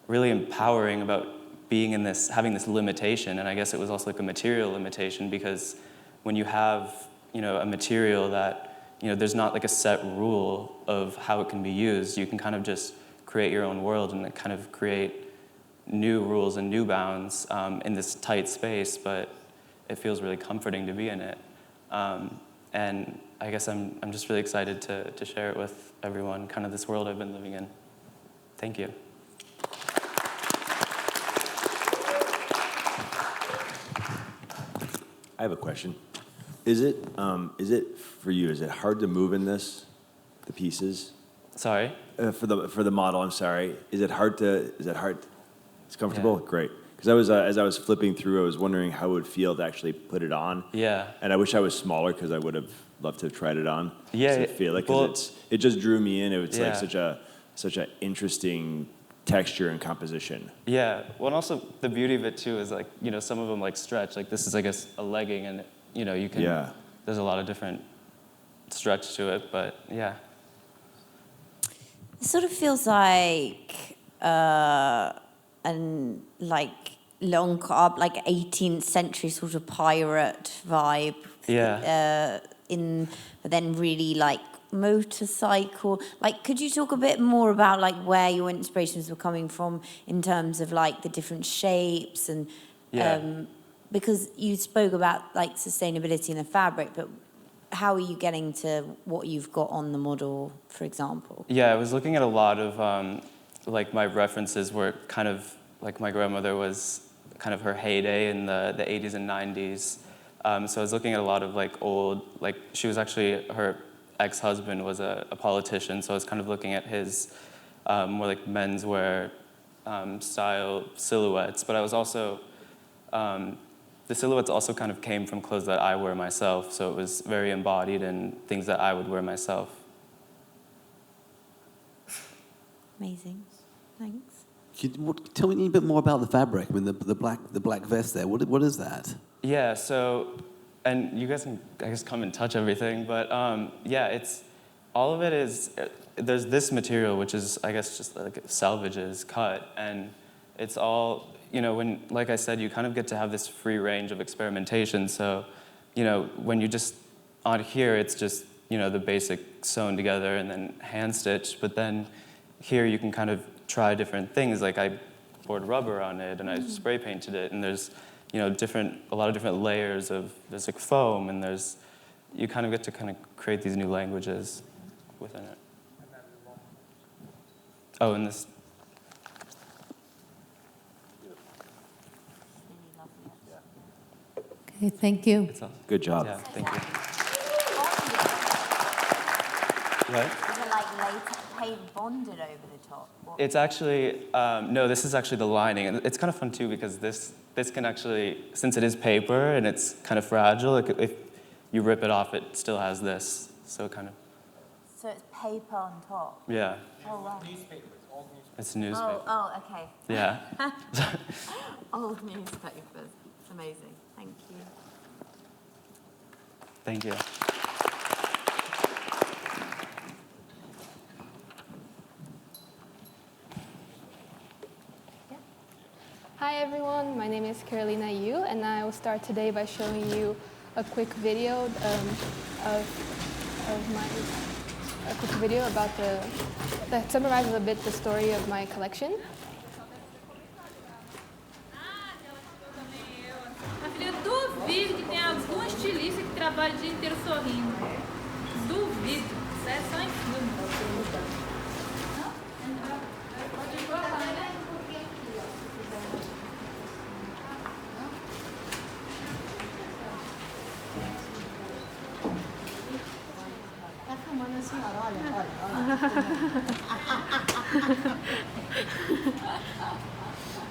really empowering about being in this, having this limitation. And I guess it was also like a material limitation, because when you have, a material that, there's not like a set rule of how it can be used, you can kind of just create your own world and kind of create new rules and new bounds in this tight space, but it feels really comforting to be in it. And I guess I'm just really excited to share it with everyone, kind of this world I've been living in. Thank you. I have a question. Is it for you? Is it hard to move in this, the pieces? Sorry. For the model, I'm sorry. Is it hard? It's comfortable. Yeah. Great. Because as I was flipping through, I was wondering how it would feel to actually put it on. Yeah. And I wish I was smaller because I would have loved to have tried it on. Yeah. To feel it, because it just drew me in. It was like such a interesting texture and composition. Yeah. Well, and also the beauty of it too is like, some of them like stretch. Like this is, I guess, a legging, and you can. Yeah. There's a lot of different stretch to it, but yeah. It sort of feels like long carb, like 18th century sort of pirate vibe. Yeah. But then really like motorcycle. Like, could you talk a bit more about like where your inspirations were coming from in terms of like the different shapes and because you spoke about like sustainability in the fabric, but how are you getting to what you've got on the model, for example? Yeah, I was looking at a lot of like my references were kind of like my grandmother was kind of her heyday in the 80s and 90s. So I was looking at a lot of like old, like she was actually, her ex-husband was a politician, so I was kind of looking at his more like menswear style silhouettes, but I was also, the silhouettes also kind of came from clothes that I wear myself, so it was very embodied in things that I would wear myself. Amazing, thanks. Tell me a little bit more about the fabric. I mean, the black vest there. What is that? Yeah. So, and you guys can, I guess, come and touch everything. But yeah, it's all of it is. There's this material which is, I guess, just like salvages cut, and it's all. When, like I said, you kind of get to have this free range of experimentation. So, when you just on here, it's just the basic sewn together and then hand stitched. But then here you can kind of try different things. Like I poured rubber on it and I spray painted it, and there's a lot of different layers of, there's like foam, and you kind of get to kind of create these new languages within it. Oh, and this. Okay, thank you. Good job. Yeah, thank you. What? Is it like latex bonded over the top? It's actually, no, this is actually the lining. And it's kind of fun too because this can actually, since it is paper and it's kind of fragile, if you rip it off, it still has this. So kind of. So it's paper on top? Yeah. Oh, wow. Newspaper. It's newspaper. Oh, okay. Yeah. Old newspapers. It's amazing. Thank you. Thank you. Hi everyone, my name is Carolina Yu, and I will start today by showing you a quick video about that summarizes a bit the story of my collection. Eu duvido que tenha algum estilista que trabalhe o dia inteiro sorrindo. Duvido. Isso é só em filme. Tá filmando a senhora, olha.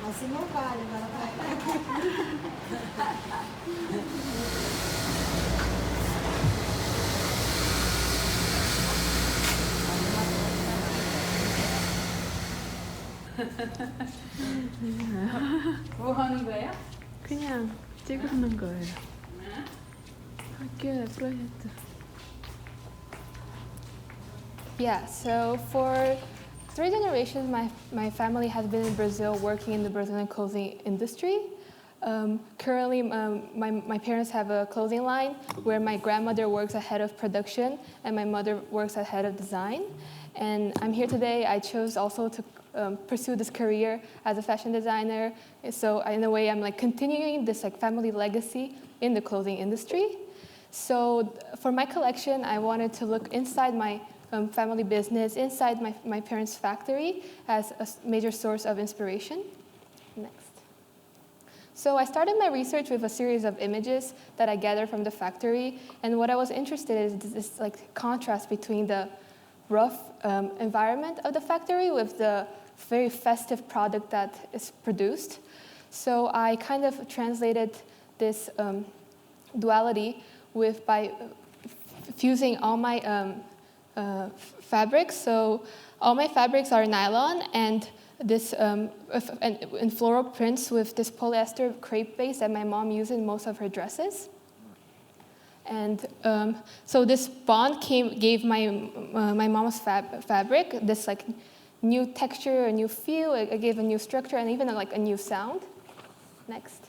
Assim não vale, 뭐 하는 거예요? 그냥 찍는 거예요. 학교에 프로젝트. Yeah, so for 3 generations, my family has been in Brazil working in the Brazilian clothing industry. Currently, my parents have a clothing line where my grandmother works at head of production and my mother works at head of design. And I'm here today. I chose also to pursue this career as a fashion designer. So in a way, I'm like continuing this like family legacy in the clothing industry. So for my collection, I wanted to look inside my family business, inside my parents' factory as a major source of inspiration. Next. So I started my research with a series of images that I gathered from the factory, and what I was interested in is this like contrast between the rough environment of the factory with the very festive product that is produced. So I kind of translated this duality by fusing all my fabrics. So all my fabrics are nylon and this in floral prints with this polyester crepe base that my mom used in most of her dresses. And so this bond gave my mom's fabric this like new texture, a new feel. It gave a new structure and even like a new sound. Next.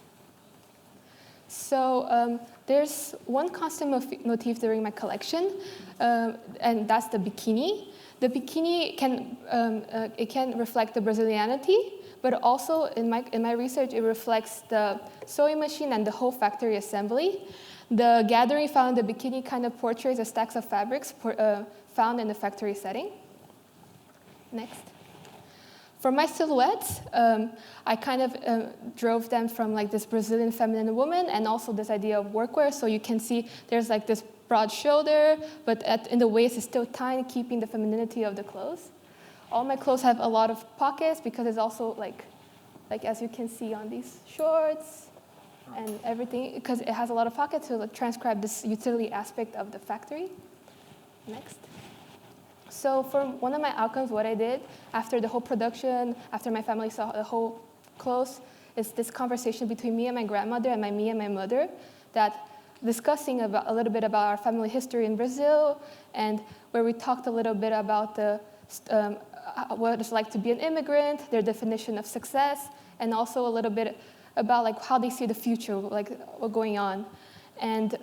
So there's one constant motif during my collection, and that's the bikini. The bikini can reflect the Brazilianity, but also in my research, it reflects the sewing machine and the whole factory assembly. The gathering found the bikini kind of portrays the stacks of fabrics found in the factory setting. Next. For my silhouettes, I kind of drove them from like this Brazilian feminine woman and also this idea of workwear. So you can see there's like this broad shoulder, but in the waist it's still tiny, keeping the femininity of the clothes. All my clothes have a lot of pockets because it's also like as you can see on these shorts and everything, because it has a lot of pockets to transcribe this utility aspect of the factory. Next. So for one of my outcomes, what I did after the whole production, after my family saw the whole clothes, is this conversation between me and my grandmother and me and my mother that discussing a little bit about our family history in Brazil, and where we talked a little bit about what it's like to be an immigrant, their definition of success, and also a little bit about like how they see the future, like what's going on. And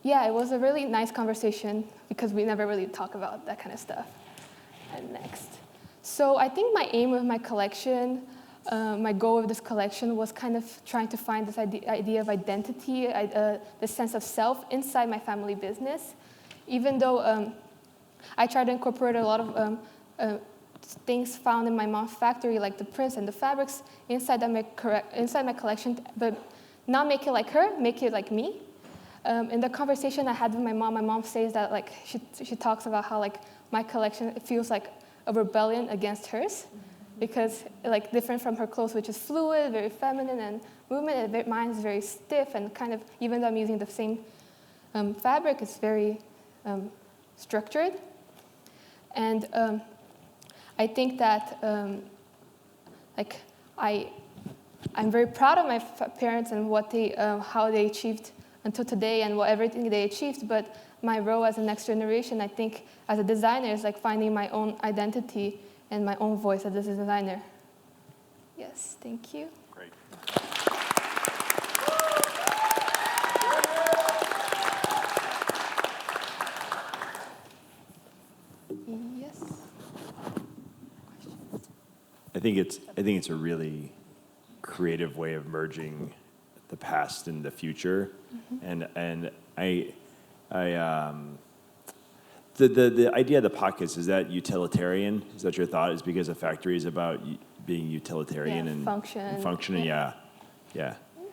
yeah, it was a really nice conversation because we never really talk about that kind of stuff. And next. So I think my aim with my collection, my goal with this collection was kind of trying to find this idea of identity, the sense of self inside my family business. Even though I tried to incorporate a lot of things found in my mom's factory, like the prints and the fabrics, inside my collection, but not make it like her, make it like me. In the conversation I had with my mom says that like she talks about how like my collection, it feels like a rebellion against hers, because like different from her clothes, which is fluid, very feminine and movement, mine is very stiff and kind of, even though I'm using the same fabric, it's very structured. And I think that I'm very proud of my parents and what how they achieved until today and everything they achieved, but my role as the next generation, I think, as a designer is like finding my own identity and my own voice as a designer. Yes, thank you. Great. Yes. I think it's a really creative way of merging the past and the future, and the idea of the pockets, is that utilitarian? Is that your thought? Is because a factory is about being utilitarian and functioning? Yeah.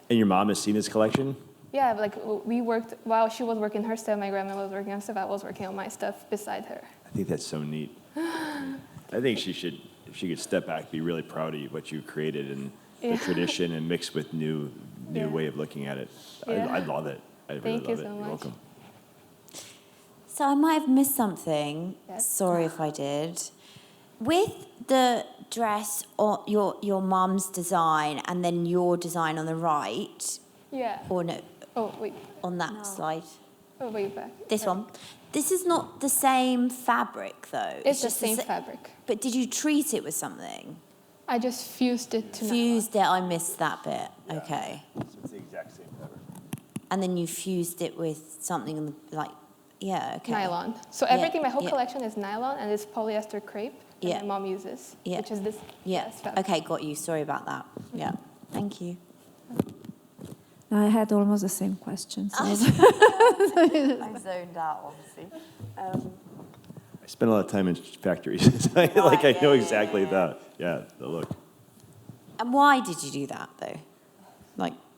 And your mom has seen this collection? Yeah, like we worked while she was working her stuff. My grandma was working on stuff. I was working on my stuff beside her. I think that's so neat. I think if she could step back, be really proud of what you created and the tradition, and mixed with new way of looking at it. Yeah. I love it. I really Thank you love it. so much. You're welcome. So I might have missed something. Yes. Sorry if I did. With the dress or your mum's design and then your design on the right. Yeah. Or no. Oh wait. On that slide. Oh wait, back. This one. This is not the same fabric though. It's the same fabric. But did you treat it with something? I just fused it to Fused it, I missed that bit. Yeah. Okay. So it's the exact same fabric. And then you fused it with something like, yeah, okay. Nylon. So everything, my whole collection is nylon, and it's polyester crepe that my mom uses, which is this. Yeah. Okay, got you. Sorry about that. Yeah. Thank you. I had almost the same questions. I zoned out, obviously. I spent a lot of time in factories. I know exactly that. Yeah, the look. And why did you do that, though?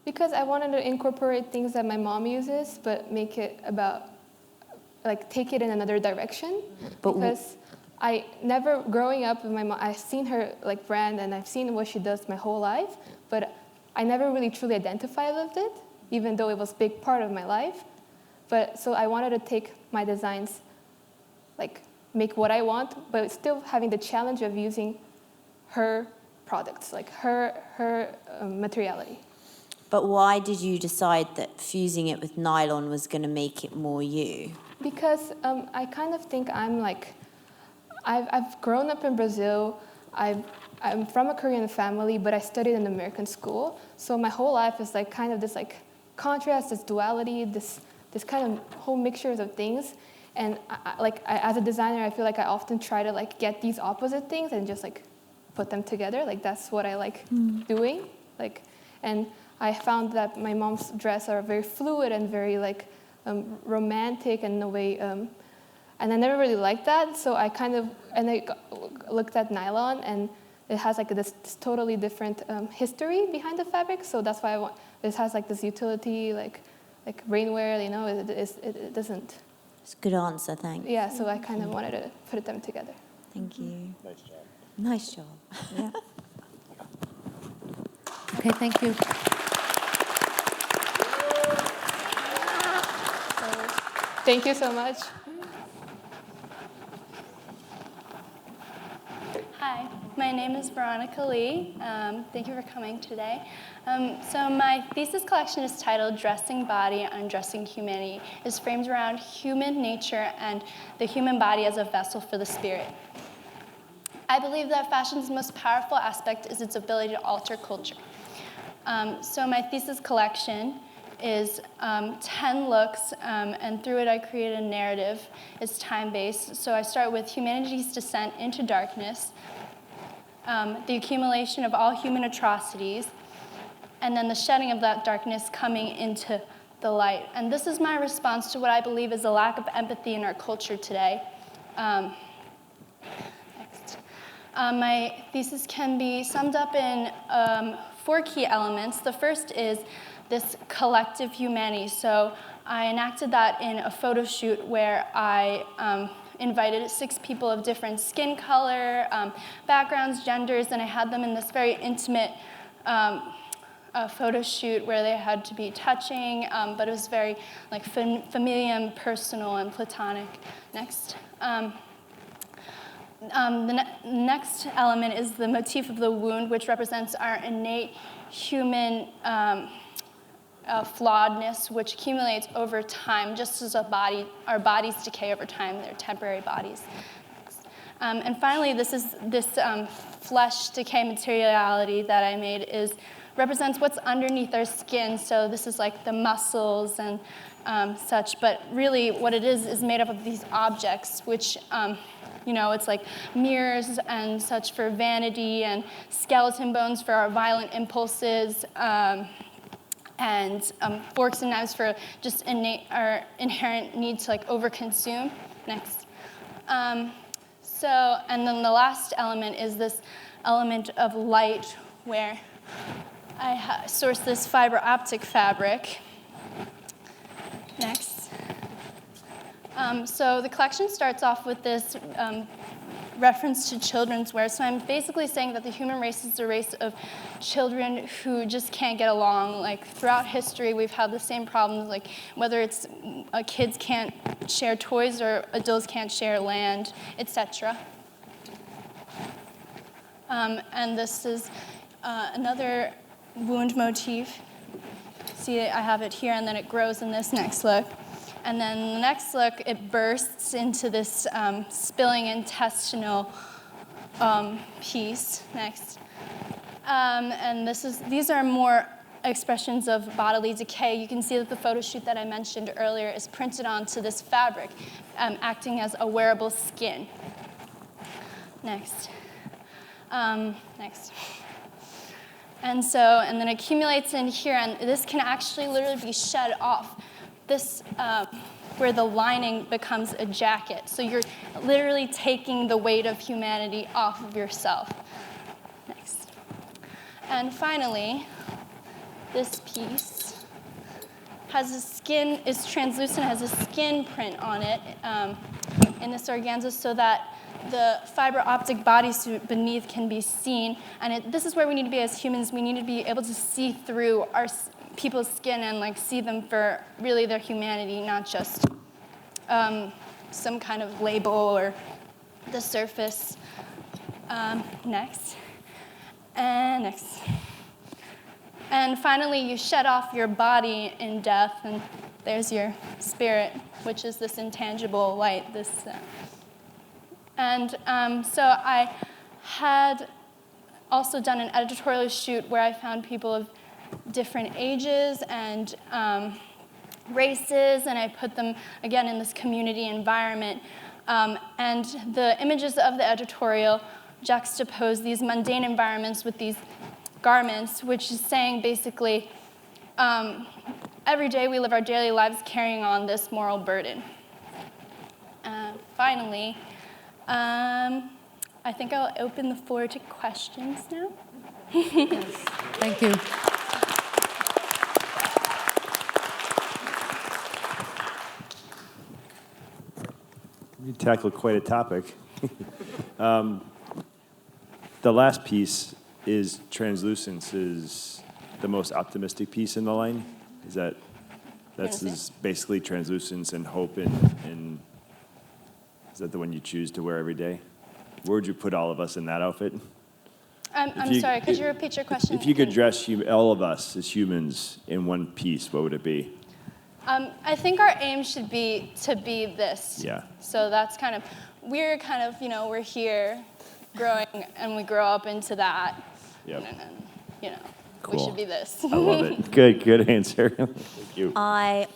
Because I wanted to incorporate things that my mom uses, but make it about, take it in another direction. Because I never, growing up with my mom, I've seen her brand and I've seen what she does my whole life, but I never really truly identified with it, even though it was a big part of my life. But so I wanted to take my designs, make what I want, but still having the challenge of using her products, her materiality. But why did you decide that fusing it with nylon was going to make it more you? Because I kind of think I'm I've grown up in Brazil. I'm from a Korean family, but I studied in an American school. So my whole life is kind of this contrast, this duality, this kind of whole mixtures of things. And as a designer, I feel like I often try to get these opposite things and just put them together. That's what I like doing. And I found that my mom's dress are very fluid and very romantic in a way. And I never really liked that, so I looked at nylon, and it has this totally different history behind the fabric. So that's why this has this utility, like rainwear. It doesn't. It's a good answer, thanks. Yeah, so I kind of wanted to put them together. Thank you. Nice job. Nice job. Yeah. Okay, thank you. Thank you so much. Hi, my name is Veronica Lee. Thank you for coming today. So my thesis collection is titled Dressing Body, Undressing Humanity. It's framed around human nature and the human body as a vessel for the spirit. I believe that fashion's most powerful aspect is its ability to alter culture. So my thesis collection is 10 looks, and through it I created a narrative. It's time-based. So I start with humanity's descent into darkness, the accumulation of all human atrocities, and then the shedding of that darkness coming into the light. And this is my response to what I believe is a lack of empathy in our culture today. Next. My thesis can be summed up in 4 key elements. The first is this collective humanity. So I enacted that in a photo shoot where I invited 6 people of different skin color, backgrounds, genders, and I had them in this very intimate photo shoot where they had to be touching, but it was very familiar and personal and platonic. Next. The next element is the motif of the wound, which represents our innate human flawedness, which accumulates over time, just as our bodies decay over time. They're temporary bodies. And finally, this flesh decay materiality that I made represents what's underneath our skin. So this is the muscles and such, but really what it is made up of these objects, which it's mirrors and such for vanity, and skeleton bones for our violent impulses, and forks and knives for just our inherent need to overconsume. Next. And then the last element is this element of light, where I source this fiber optic fabric. Next. So the collection starts off with this reference to children's wear. So I'm basically saying that the human race is a race of children who just can't get along. Throughout history, we've had the same problems, whether it's kids can't share toys or adults can't share land, etc. And this is another wound motif. See, I have it here, and then it grows in this next look. And then the next look, it bursts into this spilling intestinal piece next. And these are more expressions of bodily decay. You can see that the photo shoot that I mentioned earlier is printed onto this fabric, acting as a wearable skin. Next. Next. And then it accumulates in here, and this can actually literally be shed off. This, where the lining becomes a jacket. So you're literally taking the weight of humanity off of yourself. Next. And finally, this piece has a skin, is translucent, has a skin print on it in this organza so that the fiber optic bodysuit beneath can be seen. And this is where we need to be as humans. We need to be able to see through our people's skin and like see them for really their humanity, not just some kind of label or the surface. Next. And next. And finally, you shed off your body in death, and there's your spirit, which is this intangible light. So I had also done an editorial shoot where I found people of different ages and races, and I put them, again, in this community environment. And the images of the editorial juxtapose these mundane environments with these garments, which is saying basically, every day we live our daily lives carrying on this moral burden. Finally, I think I'll open the floor to questions now. Thank you. You tackled quite a topic. The last piece is translucence is the most optimistic piece in the line. That's basically translucence and hope and is that the one you choose to wear every day? Where would you put all of us in that outfit? I'm sorry, could you repeat your question? If you could dress all of us as humans in one piece, what would it be? I think our aim should be to be this. Yeah. So that's we're here growing and we grow up into that. Yep. And Cool. we should be this. I love it. Good answer. Thank you. I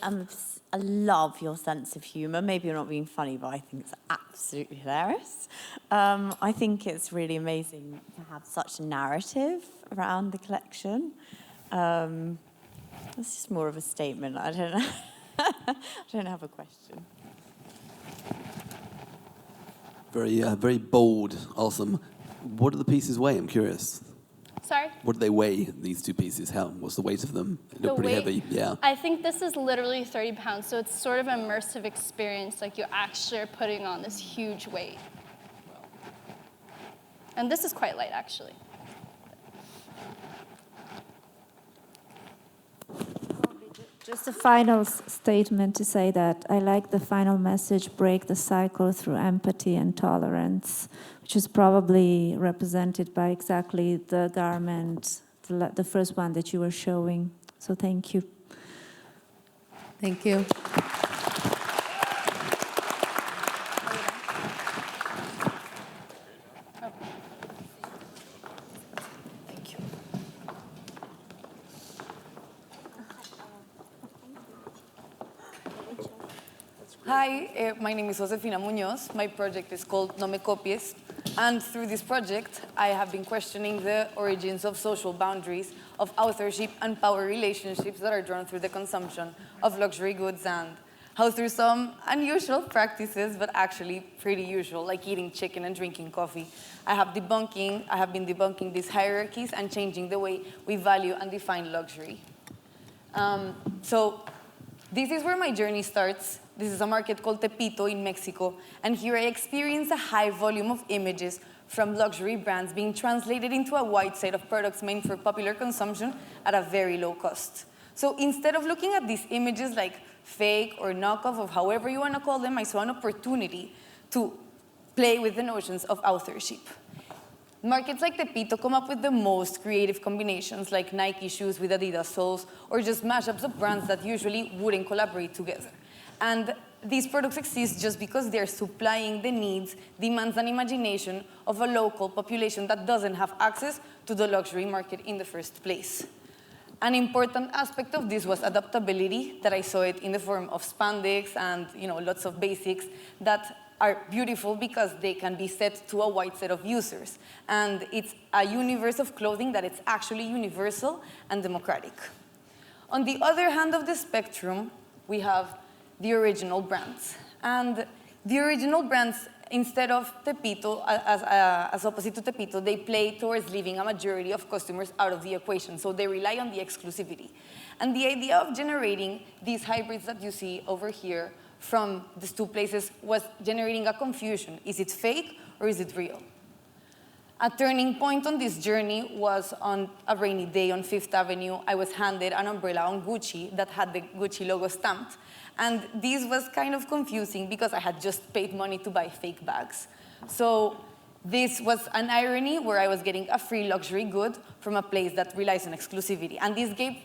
love your sense of humor. Maybe you're not being funny, but I think it's absolutely hilarious. I think it's really amazing to have such a narrative around the collection. It's just more of a statement. I don't know. I don't have a question. Very bold, awesome. What do the pieces weigh? I'm curious. Sorry? What do they weigh, these two pieces? What's the weight of them? They look pretty heavy, yeah. I think this is literally 30 pounds, so it's sort of an immersive experience, like you actually are putting on this huge weight. And this is quite light, actually. Just a final statement to say that I like the final message, break the cycle through empathy and tolerance, which is probably represented by exactly the garment, the first one that you were showing. So thank you. Thank you. Hi, my name is Josefina Munoz. My project is called No Me Copies. And through this project, I have been questioning the origins of social boundaries, of authorship and power relationships that are drawn through the consumption of luxury goods, and how through some unusual practices, but actually pretty usual, like eating chicken and drinking coffee, I have been debunking these hierarchies and changing the way we value and define luxury. So this is where my journey starts. This is a market called Tepito in Mexico, and here I experience a high volume of images from luxury brands being translated into a wide set of products made for popular consumption at a very low cost. So instead of looking at these images like fake or knockoff, or however you want to call them, I saw an opportunity to play with the notions of authorship. Markets like Tepito come up with the most creative combinations, like Nike shoes with Adidas soles, or just mashups of brands that usually wouldn't collaborate together. And these products exist just because they're supplying the needs, demands, and imagination of a local population that doesn't have access to the luxury market in the first place. An important aspect of this was adaptability, that I saw it in the form of spandex and lots of basics that are beautiful because they can be set to a wide set of users. And it's a universe of clothing that it's actually universal and democratic. On the other hand of the spectrum, we have the original brands. And the original brands, instead of Tepito, as opposite to Tepito, they play towards leaving a majority of customers out of the equation. So they rely on the exclusivity. And the idea of generating these hybrids that you see over here from these two places was generating a confusion. Is it fake or is it real? A turning point on this journey was on a rainy day on Fifth Avenue. I was handed an umbrella on Gucci that had the Gucci logo stamped. And this was kind of confusing because I had just paid money to buy fake bags. So this was an irony where I was getting a free luxury good from a place that relies on exclusivity. And this gave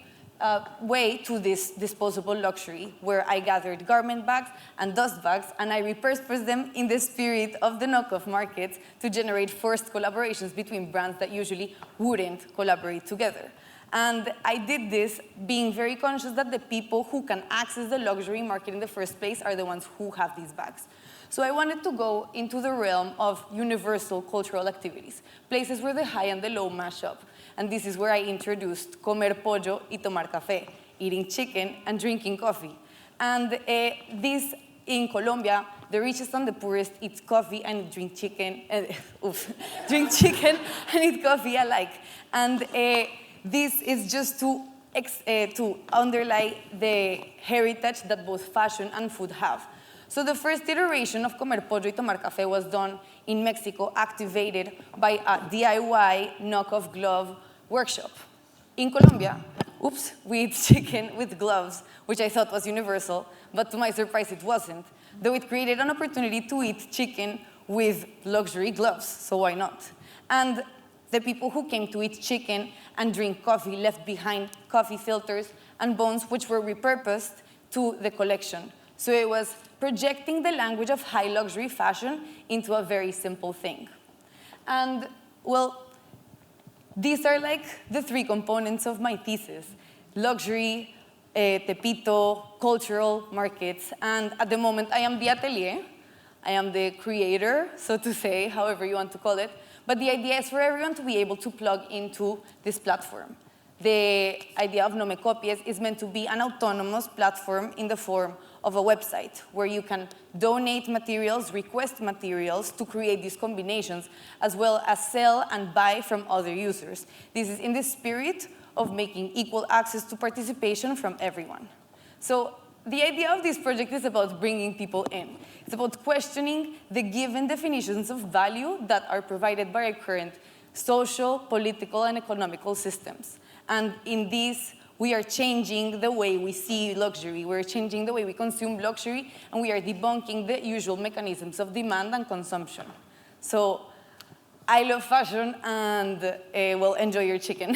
way to this disposable luxury where I gathered garment bags and dust bags and I repurposed them in the spirit of the knockoff markets to generate forced collaborations between brands that usually wouldn't collaborate together. And I did this being very conscious that the people who can access the luxury market in the first place are the ones who have these bags. So I wanted to go into the realm of universal cultural activities, places where the high and the low mash up. And this is where I introduced comer pollo y tomar café, eating chicken and drinking coffee. And this, in Colombia, the richest and the poorest eat coffee and drink chicken, drink chicken and eat coffee alike. And this is just to underlie the heritage that both fashion and food have. So the first iteration of Comer Pollo y Tomar Café was done in Mexico, activated by a DIY knockoff glove workshop. In Colombia, we eat chicken with gloves, which I thought was universal, but to my surprise it wasn't, though it created an opportunity to eat chicken with luxury gloves, so why not? And the people who came to eat chicken and drink coffee left behind coffee filters and bones, which were repurposed to the collection. So it was projecting the language of high luxury fashion into a very simple thing. And, well, these are like the three components of my thesis: luxury, Tepito, cultural markets, and at the moment I am the atelier. I am the creator, so to say, however you want to call it. But the idea is for everyone to be able to plug into this platform. The idea of No Me Copies is meant to be an autonomous platform in the form of a website where you can donate materials, request materials to create these combinations, as well as sell and buy from other users. This is in the spirit of making equal access to participation from everyone. So the idea of this project is about bringing people in. It's about questioning the given definitions of value that are provided by our current social, political, and economical systems. And in this, we are changing the way we see luxury. We're changing the way we consume luxury, and we are debunking the usual mechanisms of demand and consumption. So I love fashion, and well, enjoy your chicken.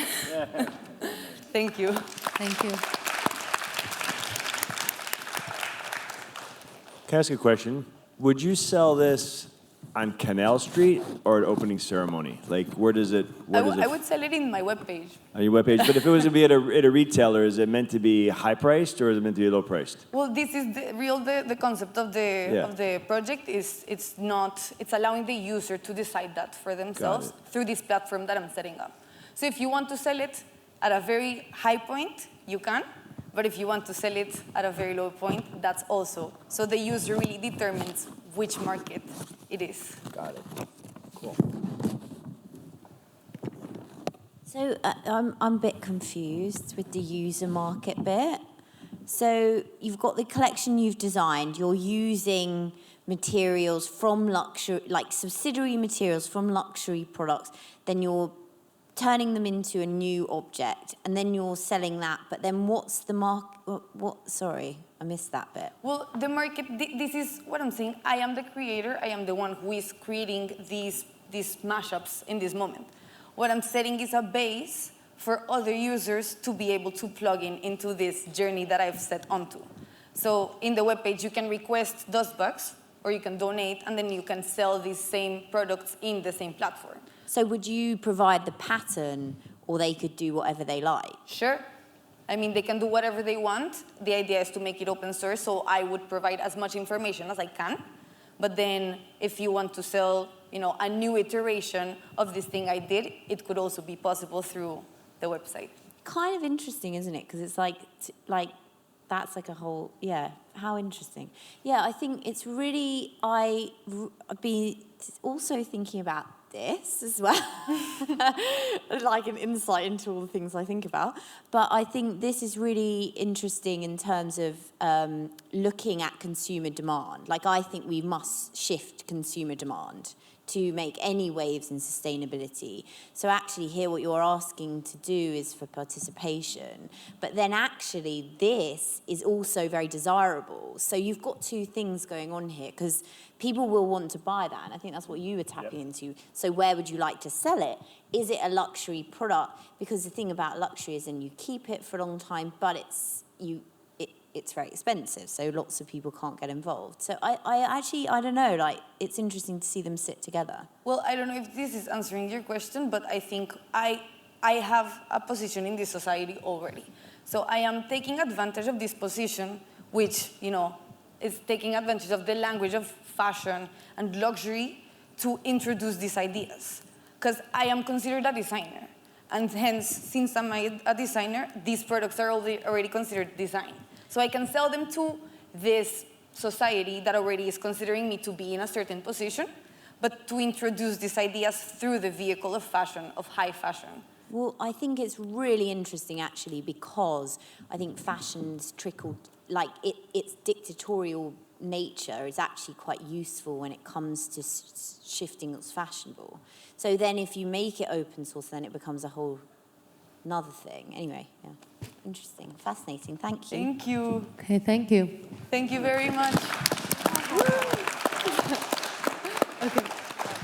Thank you. Thank you. Can I ask a question? Would you sell this on Canal Street or at opening ceremony? Like, where does it? I would sell it in my webpage. On your webpage. But if it was to be at a retailer, is it meant to be high priced or is it meant to be low priced? Well, this is the concept of the project. It's allowing the user to decide that for themselves through this platform that I'm setting up. So if you want to sell it at a very high point, you can. But if you want to sell it at a very low point, that's also. So the user really determines which market it is. Got it. Cool. So I'm a bit confused with the user market bit. So you've got the collection you've designed. You're using materials from luxury, like subsidiary materials from luxury products. Then you're turning them into a new object, and then you're selling that. But then what's the market? Sorry, I missed that bit. Well, the market, this is what I'm saying. I am the creator. I am the one who is creating these mashups in this moment. What I'm setting is a base for other users to be able to plug into this journey that I've set onto. So in the webpage, you can request dust bags, or you can donate, and then you can sell these same products in the same platform. So would you provide the pattern, or they could do whatever they like? Sure. I mean, they can do whatever they want. The idea is to make it open source, so I would provide as much information as I can. But then if you want to sell, a new iteration of this thing I did, it could also be possible through the website. Kind of interesting, isn't it? Because it's like that's like a whole, how interesting. Yeah, I think it's really, I've been also thinking about this as well, like an insight into all the things I think about. But I think this is really interesting in terms of looking at consumer demand. Like, I think we must shift consumer demand to make any waves in sustainability. So actually here what you're asking to do is for participation, but then actually this is also very desirable. So you've got two things going on here, because people will want to buy that, and I think that's what you were tapping into. So where would you like to sell it? Is it a luxury product? Because the thing about luxury is then you keep it for a long time, but it's very expensive, so lots of people can't get involved. So I don't know, like, it's interesting to see them sit together. Well, I don't know if this is answering your question, but I think I have a position in this society already. So I am taking advantage of this position, which, is taking advantage of the language of fashion and luxury to introduce these ideas. Because I am considered a designer. And hence, since I'm a designer, these products are already considered design. So I can sell them to this society that already is considering me to be in a certain position, but to introduce these ideas through the vehicle of fashion, of high fashion. Well, I think it's really interesting, actually, because I think fashion's trickled, like, its dictatorial nature is actually quite useful when it comes to shifting what's fashionable. So then if you make it open source, then it becomes a whole another thing. Anyway, yeah. Interesting, fascinating. Thank you. Thank you. Okay, thank you. Thank you very much.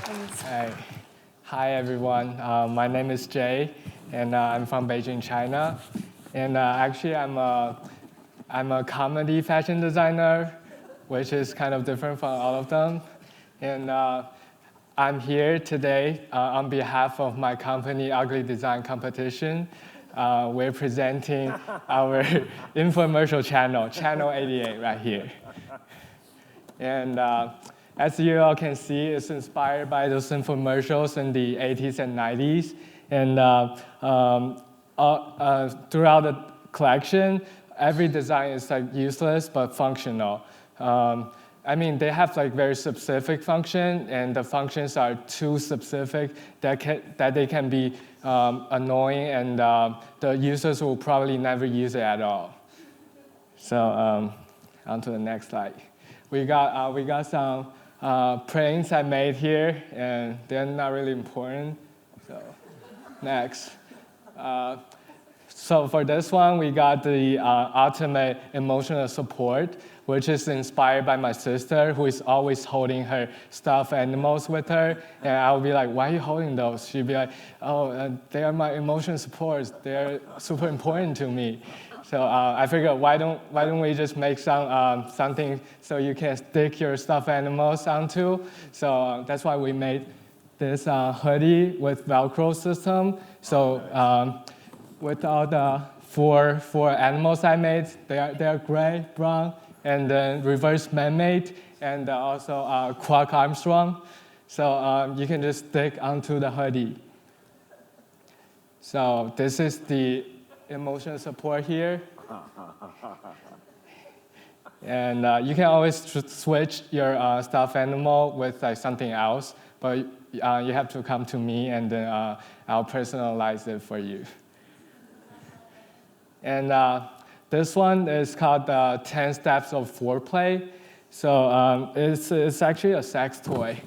Okay. Hi, everyone. My name is Jay, and I'm from Beijing, China. And actually, I'm a comedy fashion designer, which is kind of different from all of them. And I'm here today on behalf of my company, Ugly Design Competition. We're presenting our infomercial channel, Channel 88, right here. And as you all can see, it's inspired by those infomercials in the 80s and 90s. And throughout the collection, every design is like useless but functional. I mean, they have like very specific function, and the functions are too specific that they can be annoying, and the users will probably never use it at all. So on to the next slide. We got some prints I made here, and they're not really important. So next. So for this one, we got the ultimate emotional support, which is inspired by my sister, who is always holding her stuffed animals with her. And I'll be like, why are you holding those? She'd be like, oh, they are my emotional supports. They're super important to me. So I figured, why don't we just make something so you can stick your stuffed animals onto? So that's why we made this hoodie with Velcro system. So with all the four animals I made, they are gray, brown, and then reverse man-made, and also Quark Armstrong. So you can just stick onto the hoodie. So this is the emotional support here. And you can always switch your stuffed animal with like something else, but you have to come to me, and then I'll personalize it for you. And this one is called 10 Steps of Foreplay. So it's actually a sex toy.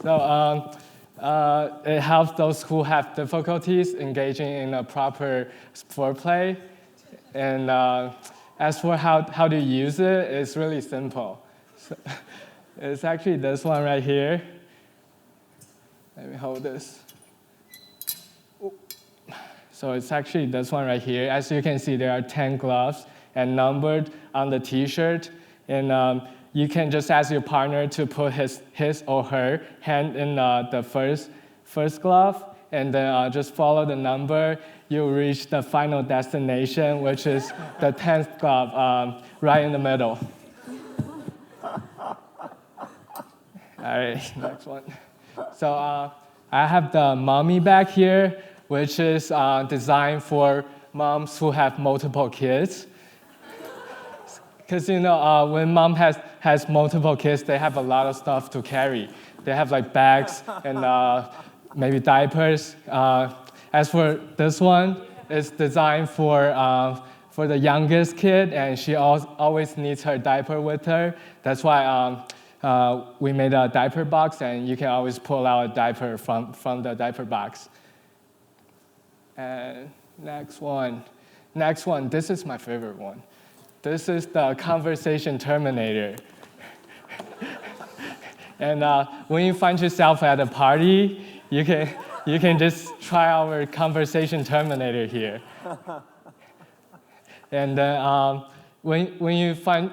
So it helps those who have difficulties engaging in a proper foreplay. And as for how to use it, it's really simple. So it's actually this one right here. Let me hold this. So it's actually this one right here. As you can see, there are 10 gloves, and numbered on the T-shirt. And you can just ask your partner to put his or her hand in the first glove, and then just follow the number. You'll reach the final destination, which is the 10th glove, right in the middle. All right, next one. So I have the mommy bag here, which is designed for moms who have multiple kids. Because when mom has multiple kids, they have a lot of stuff to carry. They have like bags and maybe diapers. As for this one, it's designed for the youngest kid, and she always needs her diaper with her. That's why we made a diaper box, and you can always pull out a diaper from the diaper box. And next one, this is my favorite one. This is the conversation terminator. And when you find yourself at a party, you can just try our conversation terminator here. And then when you find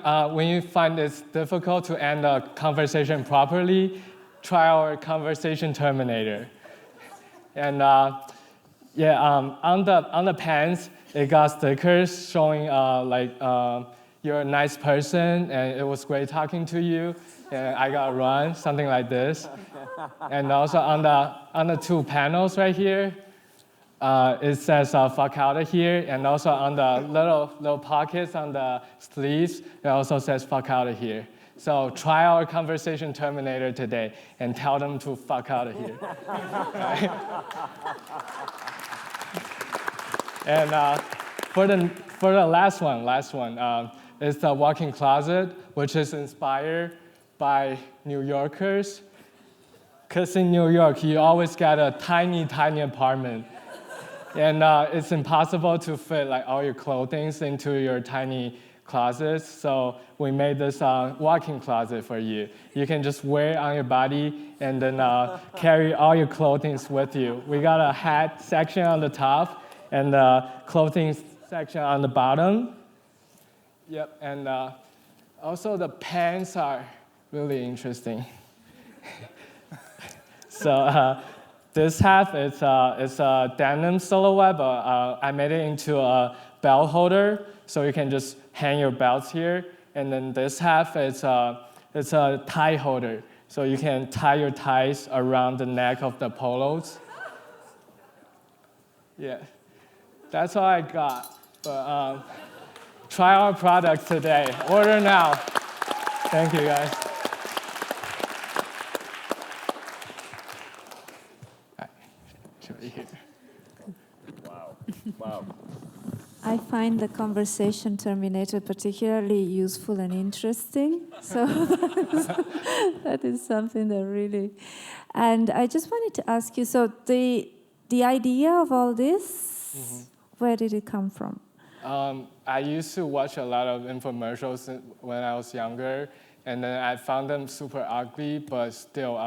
it's difficult to end a conversation properly, try our conversation terminator. And on the pants, it got stickers showing you're a nice person and it was great talking to you, and I gotta run, something like this. And also on the two panels right here, it says fuck out of here, and also on the little pockets on the sleeves, it also says fuck out of here. So try our conversation terminator today and tell them to fuck out of here. Right? And for the last one is the walk-in closet, which is inspired by New Yorkers. Because in New York, you always get a tiny, tiny apartment. And it's impossible to fit like all your clothing into your tiny closets. So we made this walk-in closet for you. You can just wear it on your body and then carry all your clothing with you. We got a hat section on the top and the clothing section on the bottom. Yep, and also the pants are really interesting. So this half it's a denim silhouette, but I made it into a belt holder, so you can just hang your belts here. And then this half it's a tie holder, so you can tie your ties around the neck of the polos. Yeah, that's all I got. But try our products today. Order now. Thank you, guys. Wow. I find the conversation terminator particularly useful and interesting. So that is something that really... And I just wanted to ask you, so the idea of all this, where did it come from? I used to watch a lot of infomercials when I was younger, and then I found them super ugly, but still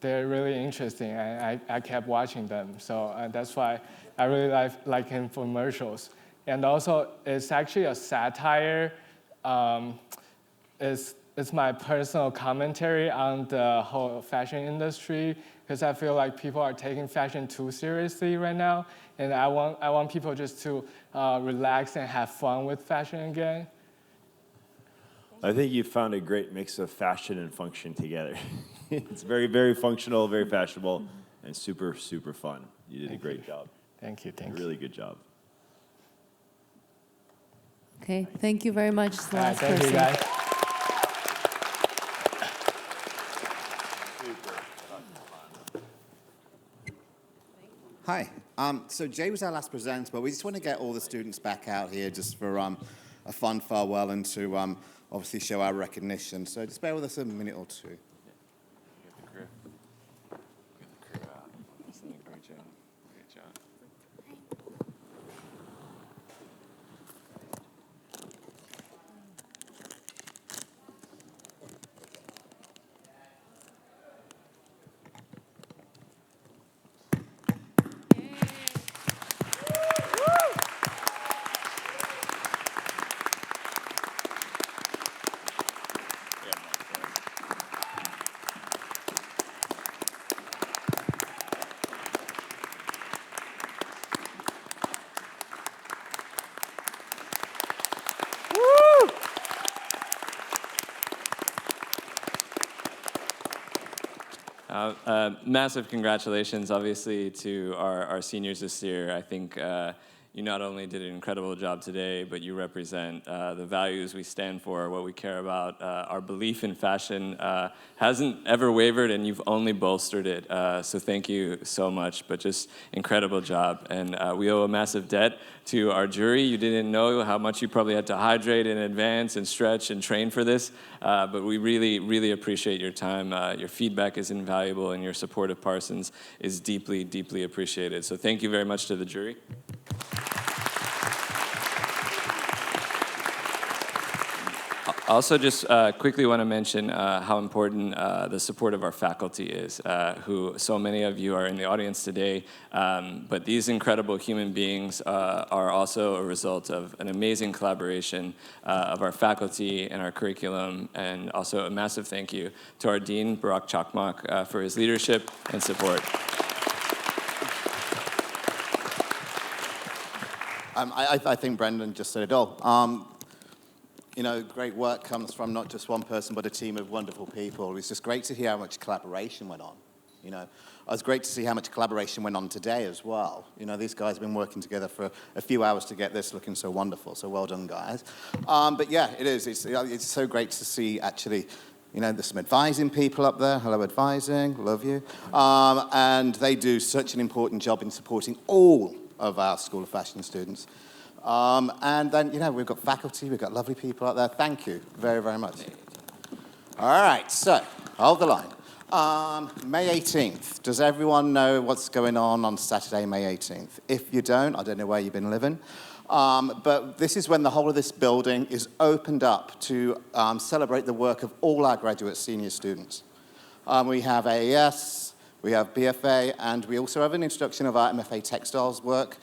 they're really interesting, and I kept watching them. So that's why I really like infomercials. And also, it's actually a satire. It's my personal commentary on the whole fashion industry, because I feel like people are taking fashion too seriously right now, and I want people just to relax and have fun with fashion again. I think you found a great mix of fashion and function together. It's very, very functional, very fashionable, and super, super fun. You did a great job. Thank you. A really good job. Okay, thank you very much. It's the last person. Thank you, guys. Hi. So Jay was our last presenter, but we just want to get all the students back out here just for a fun farewell and to obviously show our recognition. So just bear with us a minute or two. Massive congratulations, obviously, to our seniors this year. I think you not only did an incredible job today, but you represent the values we stand for, what we care about. Our belief in fashion hasn't ever wavered, and you've only bolstered it. So thank you so much, but just incredible job. And we owe a massive debt to our jury. You didn't know how much you probably had to hydrate in advance and stretch and train for this, but we really, really appreciate your time. Your feedback is invaluable, and your support of Parsons is deeply, deeply appreciated. So thank you very much to the jury. Also, just quickly want to mention how important the support of our faculty is, who so many of you are in the audience today, but these incredible human beings are also a result of an amazing collaboration of our faculty and our curriculum, and also a massive thank you to our Dean, Barak Chakmak, for his leadership and support. I think Brendan just said it all. You know, great work comes from not just one person, but a team of wonderful people. It's just great to hear how much collaboration went on. You know, it was great to see how much collaboration went on today as well. You know, these guys have been working together for a few hours to get this looking so wonderful. So well done, guys. But yeah, it is. It's so great to see, actually, you know, there's some advising people up there. Hello, advising. Love you. And they do such an important job in supporting all of our School of Fashion students. And then, you know, we've got faculty, we've got lovely people out there. Thank you very, very much. All right, so, hold the line. May 18th. Does everyone know what's going on Saturday, May 18th? If you don't, I don't know where you've been living. But this is when the whole of this building is opened up to celebrate the work of all our graduate senior students. We have AES, we have BFA, and we also have an introduction of our MFA Textiles work.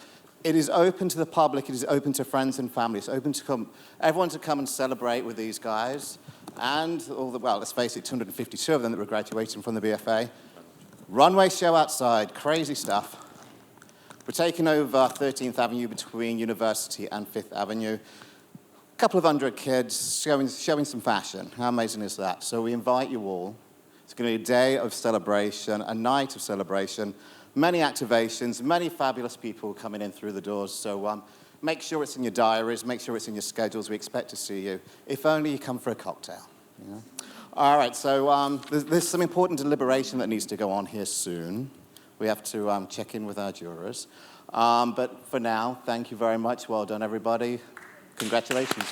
It is open to the public, it is open to friends and family. It's open to everyone to come and celebrate with these guys. And well, let's face it, 252 of them that were graduating from the BFA. Runway show outside, crazy stuff. We're taking over 13th Avenue between University and 5th Avenue. A couple of 100 kids showing some fashion. How amazing is that? So we invite you all. It's going to be a day of celebration, a night of celebration. Many activations, many fabulous people coming in through the doors. So make sure it's in your diaries, make sure it's in your schedules. We expect to see you. If only you come for a cocktail. You know? All right, so there's some important deliberation that needs to go on here soon. We have to check in with our jurors. But for now, thank you very much. Well done, everybody. Congratulations.